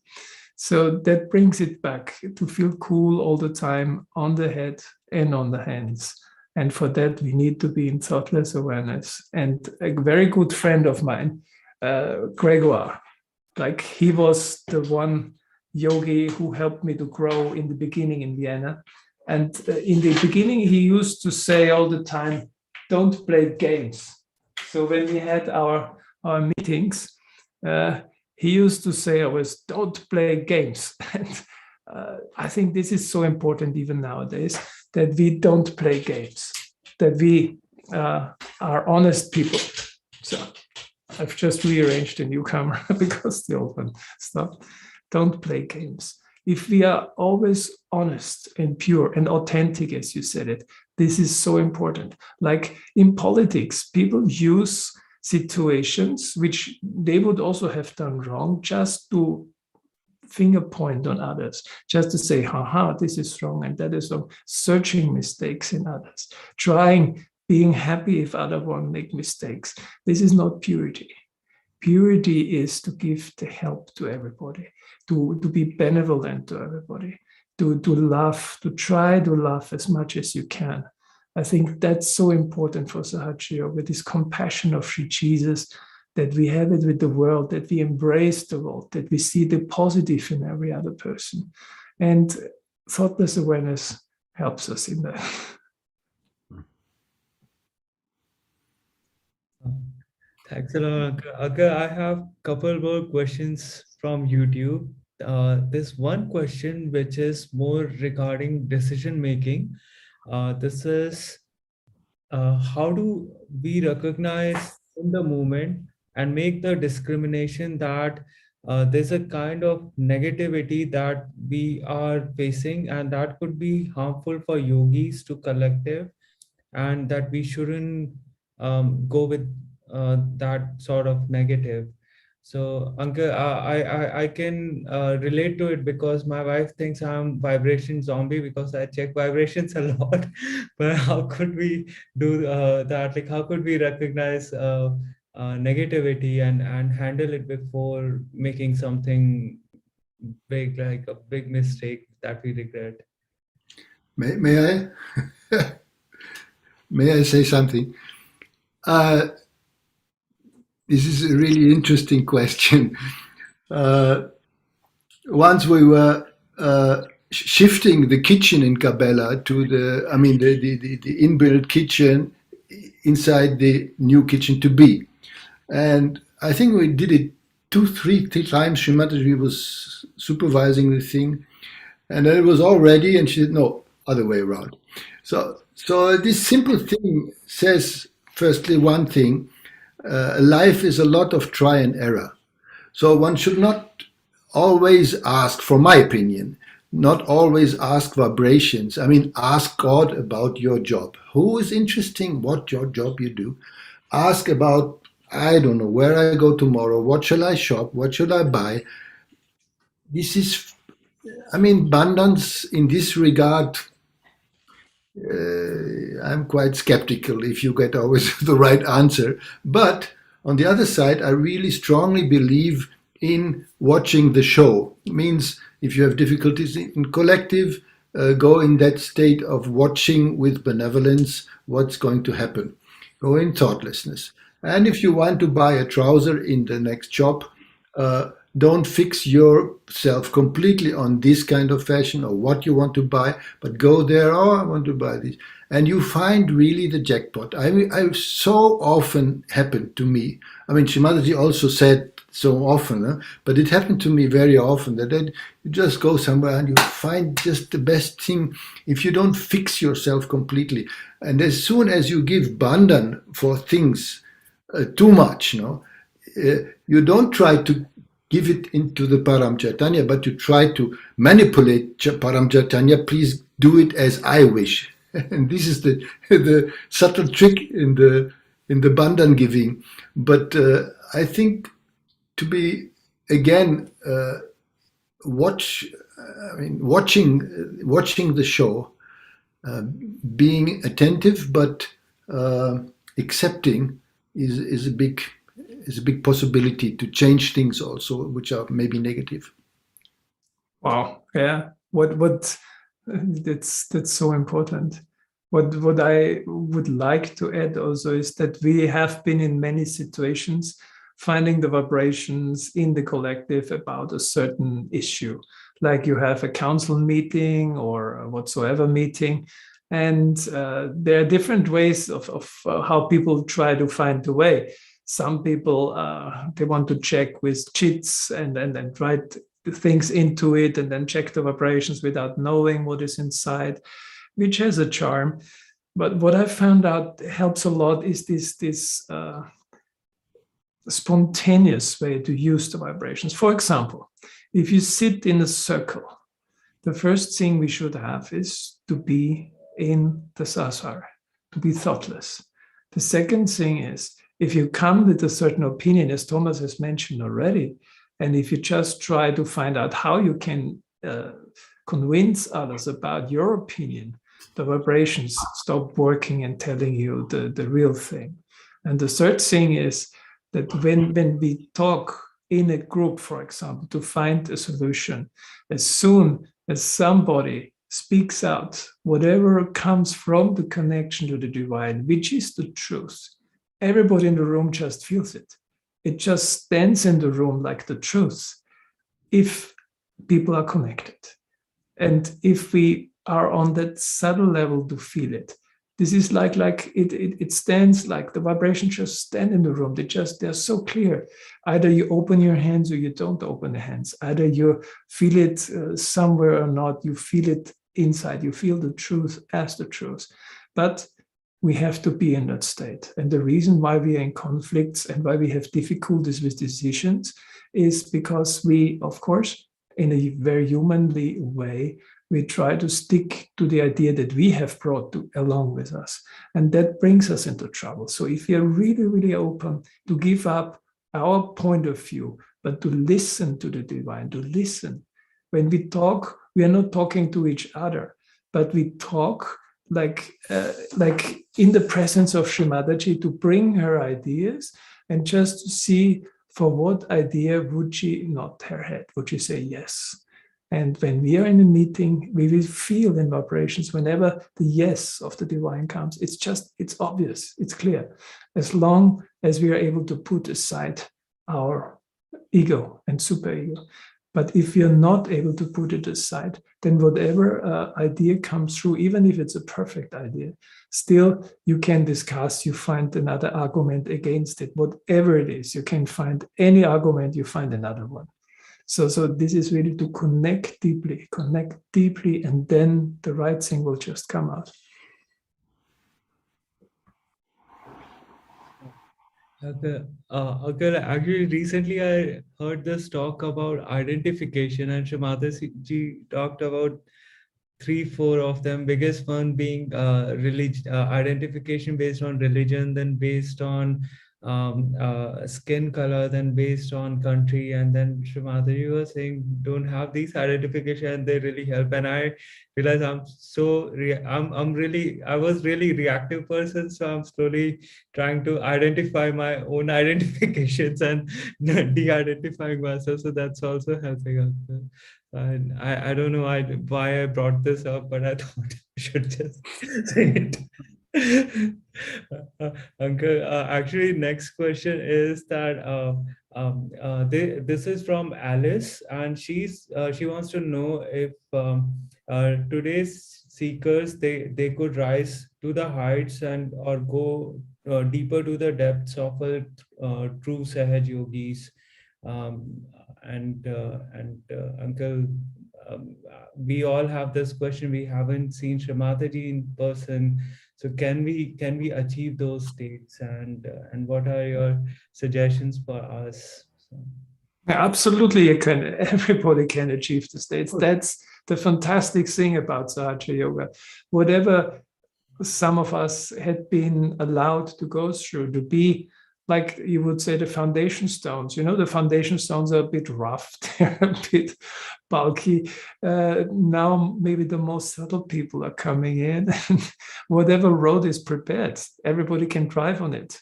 So that brings it back to feel cool all the time on the head and on the hands. And for that, we need to be in thoughtless awareness. And a very good friend of mine, Gregoire, like he was the one yogi who helped me to grow in the beginning in Vienna. And in the beginning, he used to say all the time, don't play games. So when we had our meetings, he used to say always, don't play games. And I think this is so important even nowadays, that we don't play games, that we are honest people. So I've just rearranged a new camera because the old one stopped. Don't play games. If we are always honest and pure and authentic, as you said it, This is so important. Like in politics, people use situations which they would also have done wrong just to finger point on others, just to say, haha, this is wrong and that is wrong, searching mistakes in others, being happy if other one make mistakes. This is not purity. Purity is to give the help to everybody, to be benevolent to everybody, to love, to try to love as much as you can. I think that's so important for Sahaja Yoga, with this compassion of Sri Jesus, that we have it with the world, that we embrace the world, that we see the positive in every other person. And thoughtless awareness helps us in that. Thanks a lot, Anka. Anka, I have a couple more questions from YouTube. There's one question which is more regarding decision making. This is how do we recognize in the moment and make the discrimination that there's a kind of negativity that we are facing and that could be harmful for yogis to collective, and that we shouldn't go with that sort of negative. So, Anka, I can relate to it because my wife thinks I'm vibration zombie because I check vibrations a lot. But how could we do that? Like, how could we recognize negativity and handle it before making something big, like a big mistake that we regret? May I? May I say something? This is a really interesting question. Once we were shifting the kitchen in Cabela to the inbuilt kitchen inside the new kitchen to be. And I think we did it 2-3 times. Shree Mataji was supervising the thing. And then it was all ready, and she said, no, other way around. So this simple thing says, firstly, one thing, life is a lot of try and error. So one should not always ask, for my opinion, not always ask vibrations. I mean, ask God about your job. Who is interesting what your job you do? Ask about, I don't know, where I go tomorrow, what shall I shop, what should I buy? This is, I mean, Bandhans in this regard, I'm quite skeptical if you get always the right answer. But on the other side, I really strongly believe in watching the show. It means if you have difficulties in collective, go in that state of watching with benevolence what's going to happen. Go in thoughtlessness. And if you want to buy a trouser in the next shop, don't fix yourself completely on this kind of fashion or what you want to buy, but go there, oh, I want to buy this. And you find really the jackpot. I so often happened to me. I mean, Shree Mataji also said so often, but it happened to me very often that you just go somewhere and you find just the best thing if you don't fix yourself completely. And as soon as you give bandhan for things too much, you don't try to give it into the Param Chaitanya, but you try to manipulate Param Chaitanya. Please do it as I wish. And this is the subtle trick in the bandhan giving. But I think to be again watching the show, being attentive but accepting is a big possibility to change things also, which are maybe negative. Wow. Yeah. What that's so important. What I would like to add also is that we have been in many situations finding the vibrations in the collective about a certain issue, like you have a council meeting or whatsoever meeting, and there are different ways of how people try to find the way. Some people they want to check with chits and write things into it and then check the vibrations without knowing what is inside, which has a charm. But what I found out helps a lot is this spontaneous way to use the vibrations. For example, if you sit in a circle, the first thing we should have is to be in the Sahasrara, to be thoughtless. The second thing is, if you come with a certain opinion, as Thomas has mentioned already, and if you just try to find out how you can convince others about your opinion, the vibrations stop working and telling you the real thing. And the third thing is that when we talk in a group, for example, to find a solution, as soon as somebody speaks out, whatever comes from the connection to the divine, which is the truth, everybody in the room just feels it. It just stands in the room like the truth if people are connected. And if we are on that subtle level to feel it, this is like it stands, like the vibrations just stand in the room. They're so clear. Either you open your hands or you don't open the hands. Either you feel it somewhere or not. You feel it inside. You feel the truth as the truth. But we have to be in that state. And the reason why we are in conflicts and why we have difficulties with decisions is because we, of course, in a very humanly way, we try to stick to the idea that we have brought along with us. And that brings us into trouble. So if we are really, really open to give up our point of view, but to listen to the divine, to listen. When we talk, we are not talking to each other, but we talk like in the presence of Shree Mataji, to bring her ideas and just to see for what idea would she nod her head, would she say yes. And when we are in a meeting, we will feel in vibrations whenever the yes of the divine comes. It's obvious, it's clear. As long as we are able to put aside our ego and superego. But if you're not able to put it aside, then whatever idea comes through, even if it's a perfect idea, still you can discuss, you find another argument against it, whatever it is. You can find any argument, you find another one. So this is really to connect deeply, and then the right thing will just come out. Okay. Actually, recently I heard this talk about identification, and Shree Mataji talked about 3-4 of them. Biggest one being identification based on religion, then based on skin color, then based on country, and then Shree Mataji was saying don't have these identification, and they really help. And I realized I was really reactive person, so I'm slowly trying to identify my own identifications and de-identifying myself. So that's also helping us. And I don't know why I brought this up, but I thought I should just say it. Uncle, actually, next question is that this is from Alice, and she wants to know if today's seekers they could rise to the heights or go deeper to the depths of a true Sahaja Yogis. Uncle, we all have this question. We haven't seen Shree Mataji in person. So can we achieve those states, and what are your suggestions for us? Absolutely, everybody can achieve the states. That's the fantastic thing about Sahaja Yoga. Whatever some of us had been allowed to go through, to be, like you would say, the foundation stones. The foundation stones are a bit rough, they're a bit bulky. Now maybe the most subtle people are coming in, and whatever road is prepared, everybody can drive on it.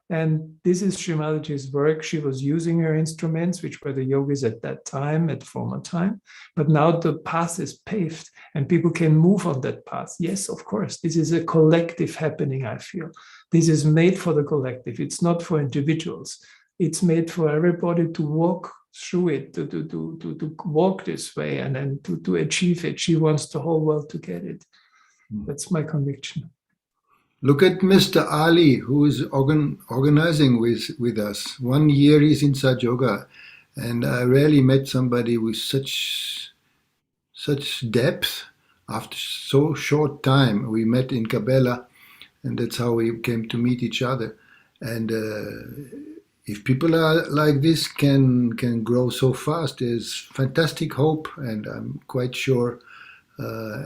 And this is Shree Mataji's work. She was using her instruments, which were the yogis at that time, at former time. But now the path is paved and people can move on that path. Yes, of course, this is a collective happening, I feel. This is made for the collective. It's not for individuals. It's made for everybody to walk through it, to walk this way and to achieve it. She wants the whole world to get it. That's my conviction. Look at Mr. Ali, who is organizing with us. 1 year he's in Sahaja Yoga, and I rarely met somebody with such depth after so short time. We met in Cabela, and that's how we came to meet each other. And if people are like this can grow so fast, there's fantastic hope, and I'm quite sure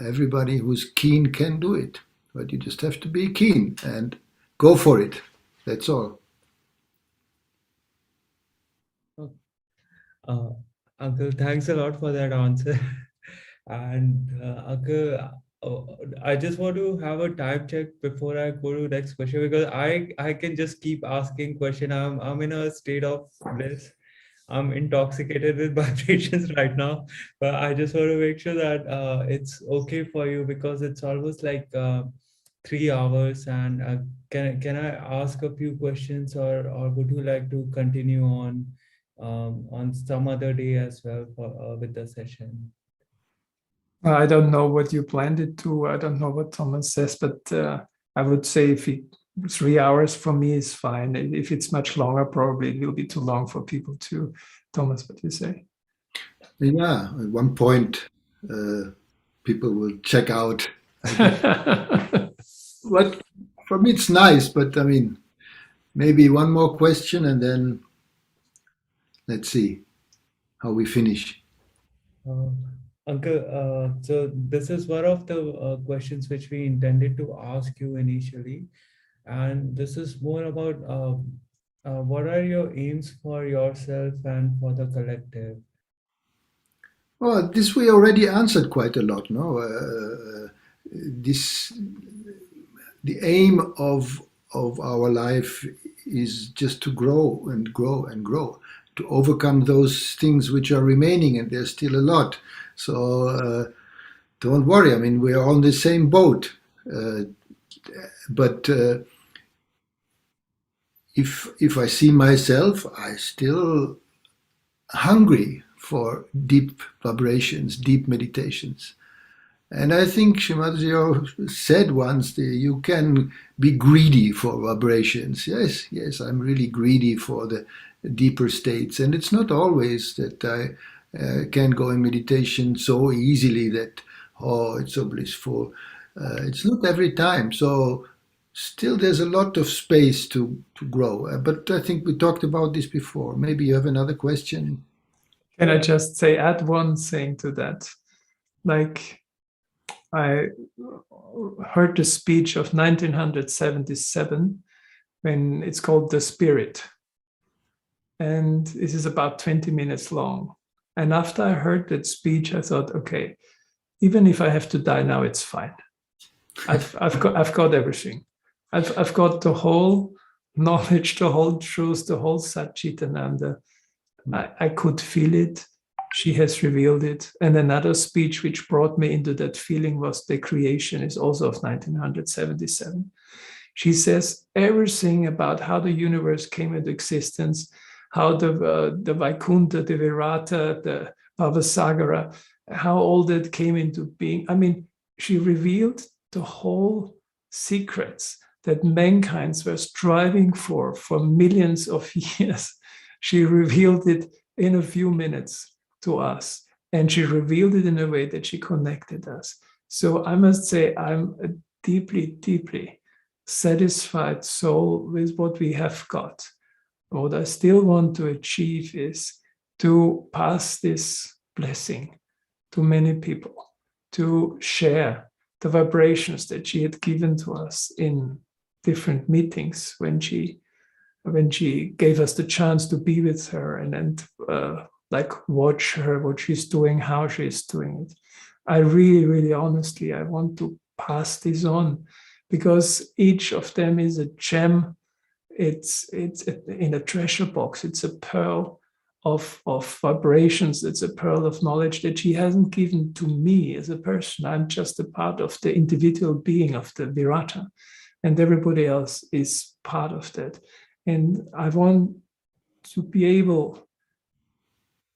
everybody who's keen can do it. But you just have to be keen and go for it. That's all. Uh, Uncle, thanks a lot for that answer. And Uncle, I just want to have a time check before I go to next question, because I can just keep asking question. I'm in a state of bliss. I'm intoxicated with vibrations right now, but I just want to make sure that it's okay for you, because it's almost like 3 hours. And can I ask a few questions, or would you like to continue on some other day as well with the session? I don't know what you planned it to. I don't know what Thomas says, but I would say if 3 hours for me is fine. If it's much longer, probably it will be too long for people too. Thomas, what do you say? Yeah, at one point, people will check out. But for me, it's nice. But I mean, maybe one more question, and then let's see how we finish. Uncle, so this is one of the questions which we intended to ask you initially, and this is more about what are your aims for yourself and for the collective? Well, this we already answered quite a lot, no? This the aim of our life is just to grow and grow and grow, to overcome those things which are remaining, and there's still a lot. So don't worry. I mean, we are on the same boat. But if I see myself, I still hungry for deep vibrations, deep meditations. And I think Shree Mataji said once that you can be greedy for vibrations. Yes, yes, I'm really greedy for the deeper states. And it's not always that I can go in meditation so easily that, oh, it's so blissful. It's not every time. So still there's a lot of space to grow. But I think we talked about this before. Maybe you have another question. Can I just add one thing to that? Like, I heard the speech of 1977 when it's called The Spirit. And this is about 20 minutes long. And after I heard that speech, I thought, okay, even if I have to die now, it's fine. I've got everything. I've got the whole knowledge, the whole truth, the whole Satchitananda. I could feel it. She has revealed it. And another speech which brought me into that feeling was The Creation, is also of 1977. She says everything about how the universe came into existence, how the Vaikuntha, the Virata, the Bhavasagara, how all that came into being. I mean, she revealed the whole secrets that mankind were striving for millions of years. She revealed it in a few minutes to us, and she revealed it in a way that she connected us. So I must say I'm a deeply, deeply satisfied soul with what we have got. What I still want to achieve is to pass this blessing to many people, to share the vibrations that she had given to us in different meetings when she gave us the chance to be with her and like watch her, what she's doing, how she's doing it. I really, really honestly, I want to pass this on, because each of them is a gem. It's in a treasure box. It's a pearl of vibrations. It's a pearl of knowledge that she hasn't given to me as a person. I'm just a part of the individual being of the Virata, and everybody else is part of that. And I want to be able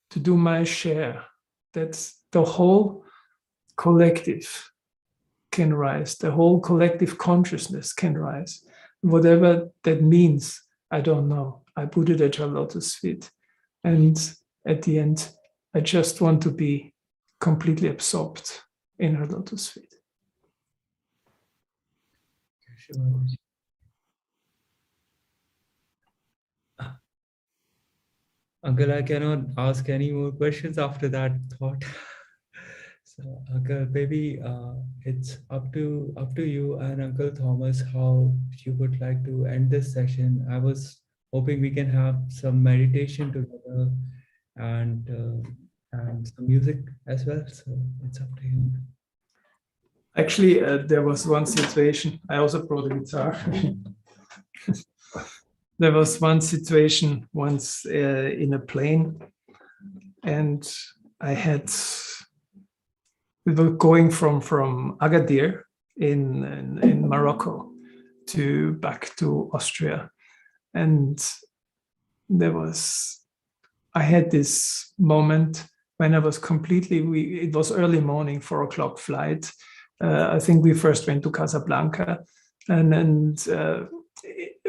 to do my share, that the whole collective can rise, the whole collective consciousness can rise. Whatever that means, I don't know. I put it at her lotus feet. And at the end, I just want to be completely absorbed in her lotus feet. Uncle, I cannot ask any more questions after that thought. So, Uncle, maybe it's up to you and Uncle Thomas how you would like to end this session. I was hoping we can have some meditation together and some music as well. So it's up to you. Actually, there was one situation. I also brought a guitar. There was one situation once in a plane, and we were going from Agadir in Morocco back to Austria, and I had this moment when I was it was early morning, 4:00 flight. I think we first went to Casablanca, and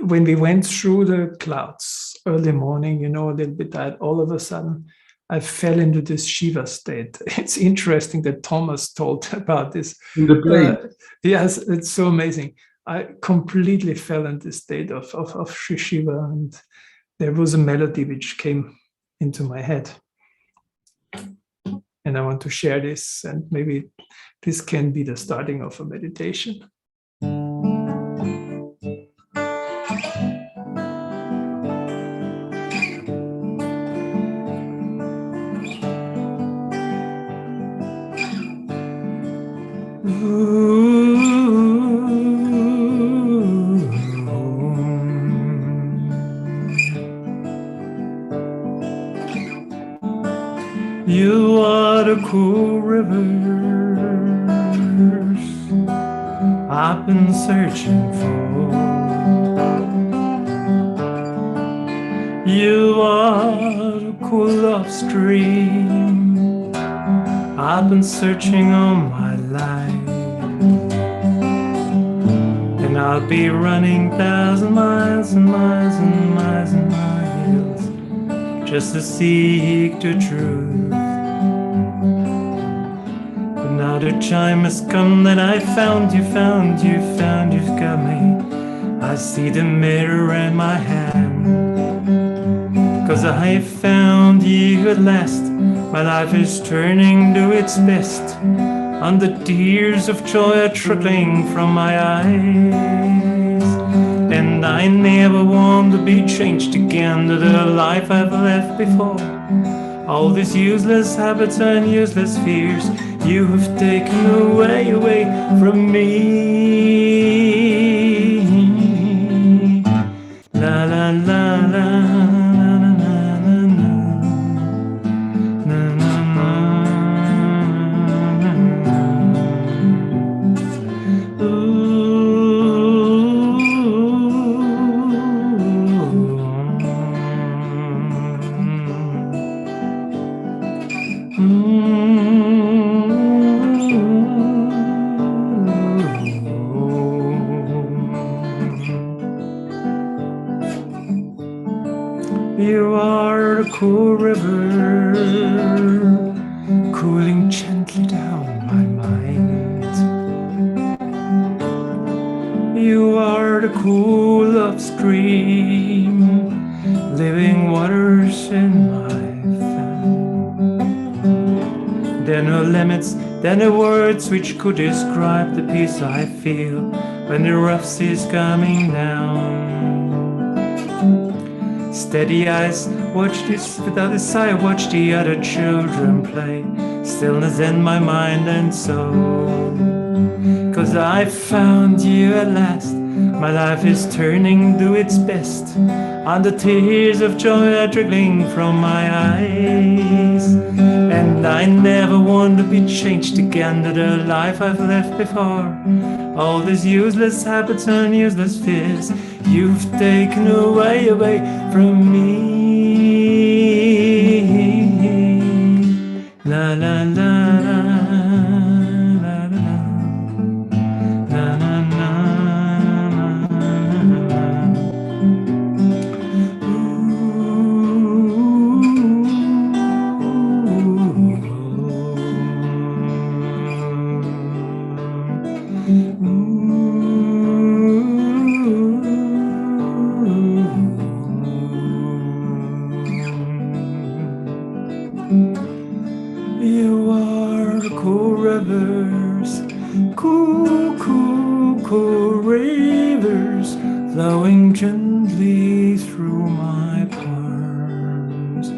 when we went through the clouds early morning, a little bit tired, all of a sudden I fell into this Shiva state. It's interesting that Thomas told about this. In the plane. Yes, it's so amazing. I completely fell into this state of Shri Shiva, and there was a melody which came into my head. And I want to share this, and maybe this can be the starting of a meditation. You are the cool rivers I've been searching for. You are the cool love stream I've been searching all my life. And I'll be running 1,000 miles and miles and miles and miles just to seek the truth. But now the time has come that I found you, you've got me. I see the mirror in my hand, 'cause I found you at last. My life is turning to its best, and the tears of joy are trickling from my eyes. And I never want to be changed again to the life I've left before. All these useless habits and useless fears you have taken away from me. La la la la. You are a cool river, cooling gently down my mind. You are the cool love stream, living waters in my fan. There are no limits, there are no words which could describe the peace I feel when the rough sea's coming down. Steady eyes, watch this without desire, watch the other children play. Stillness in my mind and soul, 'cause I found you at last. My life is turning to its best, and the tears of joy are trickling from my eyes. And I never want to be changed again to the life I've left before. All these useless habits and useless fears you've taken away from me. La la la la la la la la la. You are gently through my palms.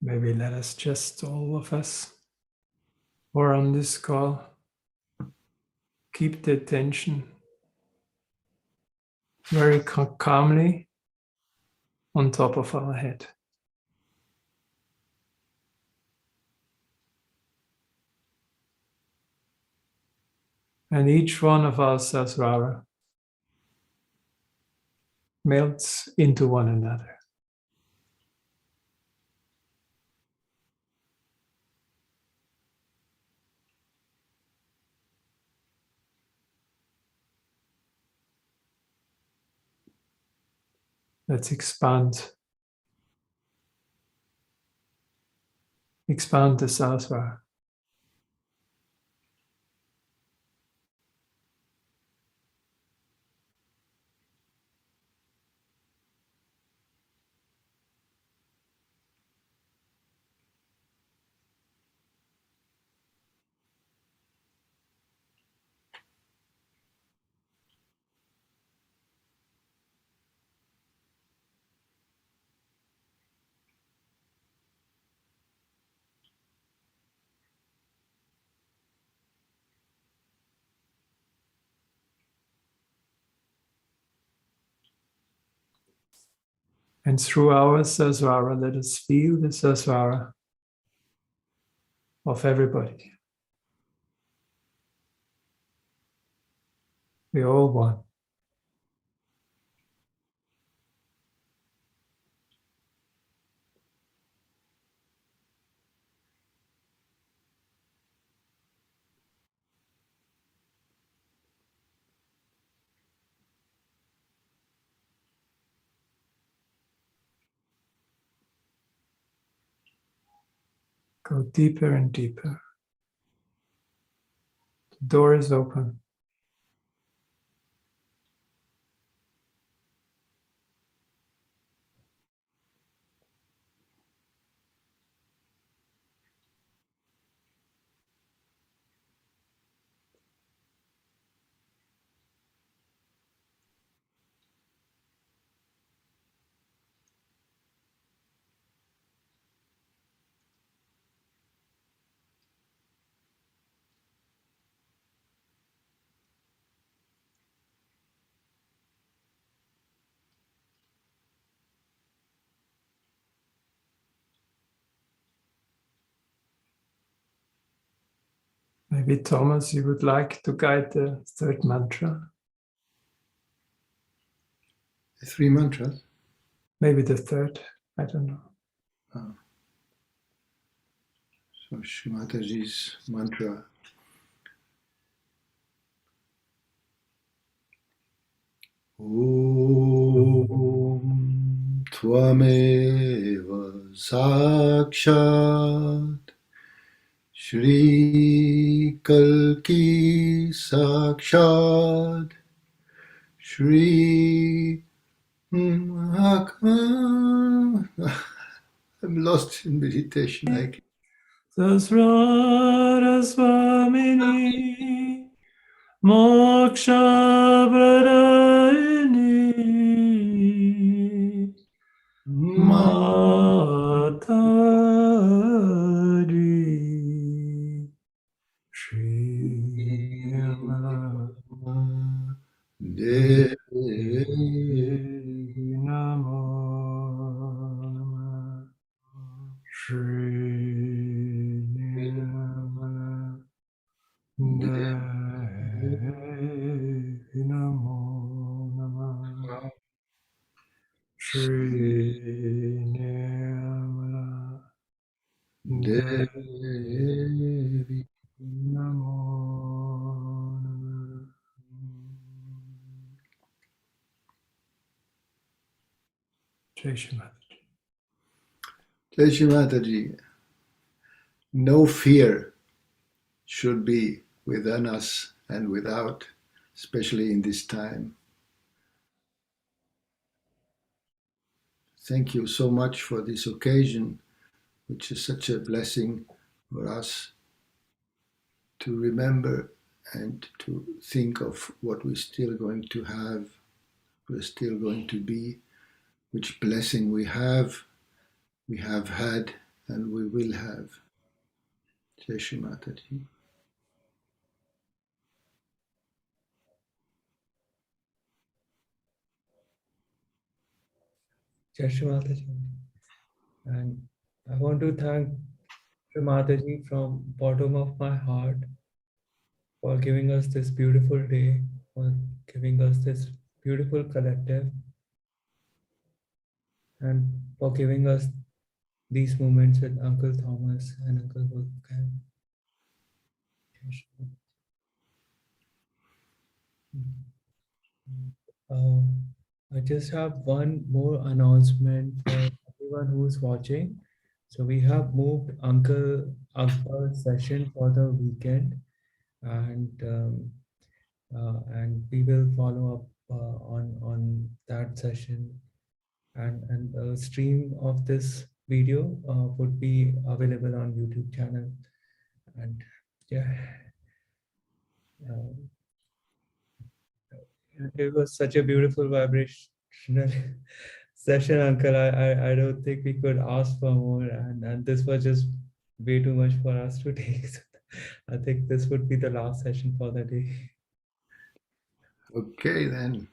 Maybe let us just, all of us who are on this call, keep the attention very calmly on top of our head. And each one of our Sahasrara melts into one another. Let's expand the Sahasrara. And through our Sahasrara, let us feel the Sahasrara of everybody. We all one. Go deeper and deeper. The door is open. Maybe Thomas, you would like to guide the third mantra? The 3 mantras. Maybe the third, I don't know. So Shree Mataji's mantra. Om Tvameva Sakshat Shri Kalki Sakshat Shri I'm lost in meditation. Sahasrara Swamini Moksha Pradayini Mataji Shri Namo Shri Devi. Namo. Jai Shri Mataji. Jai Shri Mataji. No fear should be within us and without, especially in this time. Thank you so much for this occasion, which is such a blessing for us to remember and to think of what we're still going to have, we're still going to be, which blessing we have had, and we will have. Jai Shri Mataji. Jai Shri Mataji. And I want to thank Shri Mataji from bottom of my heart for giving us this beautiful day, for giving us this beautiful collective, and for giving us these moments with Uncle Thomas and Uncle Wolfgang. I just have one more announcement for everyone who's watching. So we have moved Uncle Akbar's session for the weekend, and we will follow up on that session, and the stream of this video would be available on YouTube channel. And yeah, it was such a beautiful vibrational session, Uncle. I don't think we could ask for more, and this was just way too much for us to take. So I think this would be the last session for the day. Okay, then.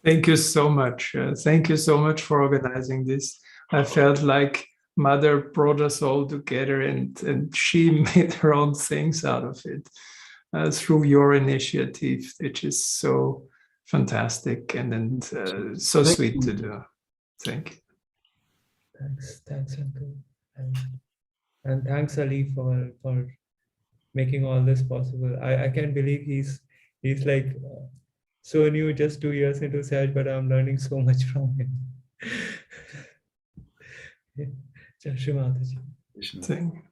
Thank you so much. Thank you so much for organizing this. I felt like Mother brought us all together, and she made her own things out of it through your initiative, which is so fantastic and so Thank sweet you. to do. Thank you. Thanks, Uncle, and thanks Ali for making all this possible. I can't believe he's like so new, just 2 years into Saj, but I'm learning so much from him. Jai Shri Mataji. Thank you.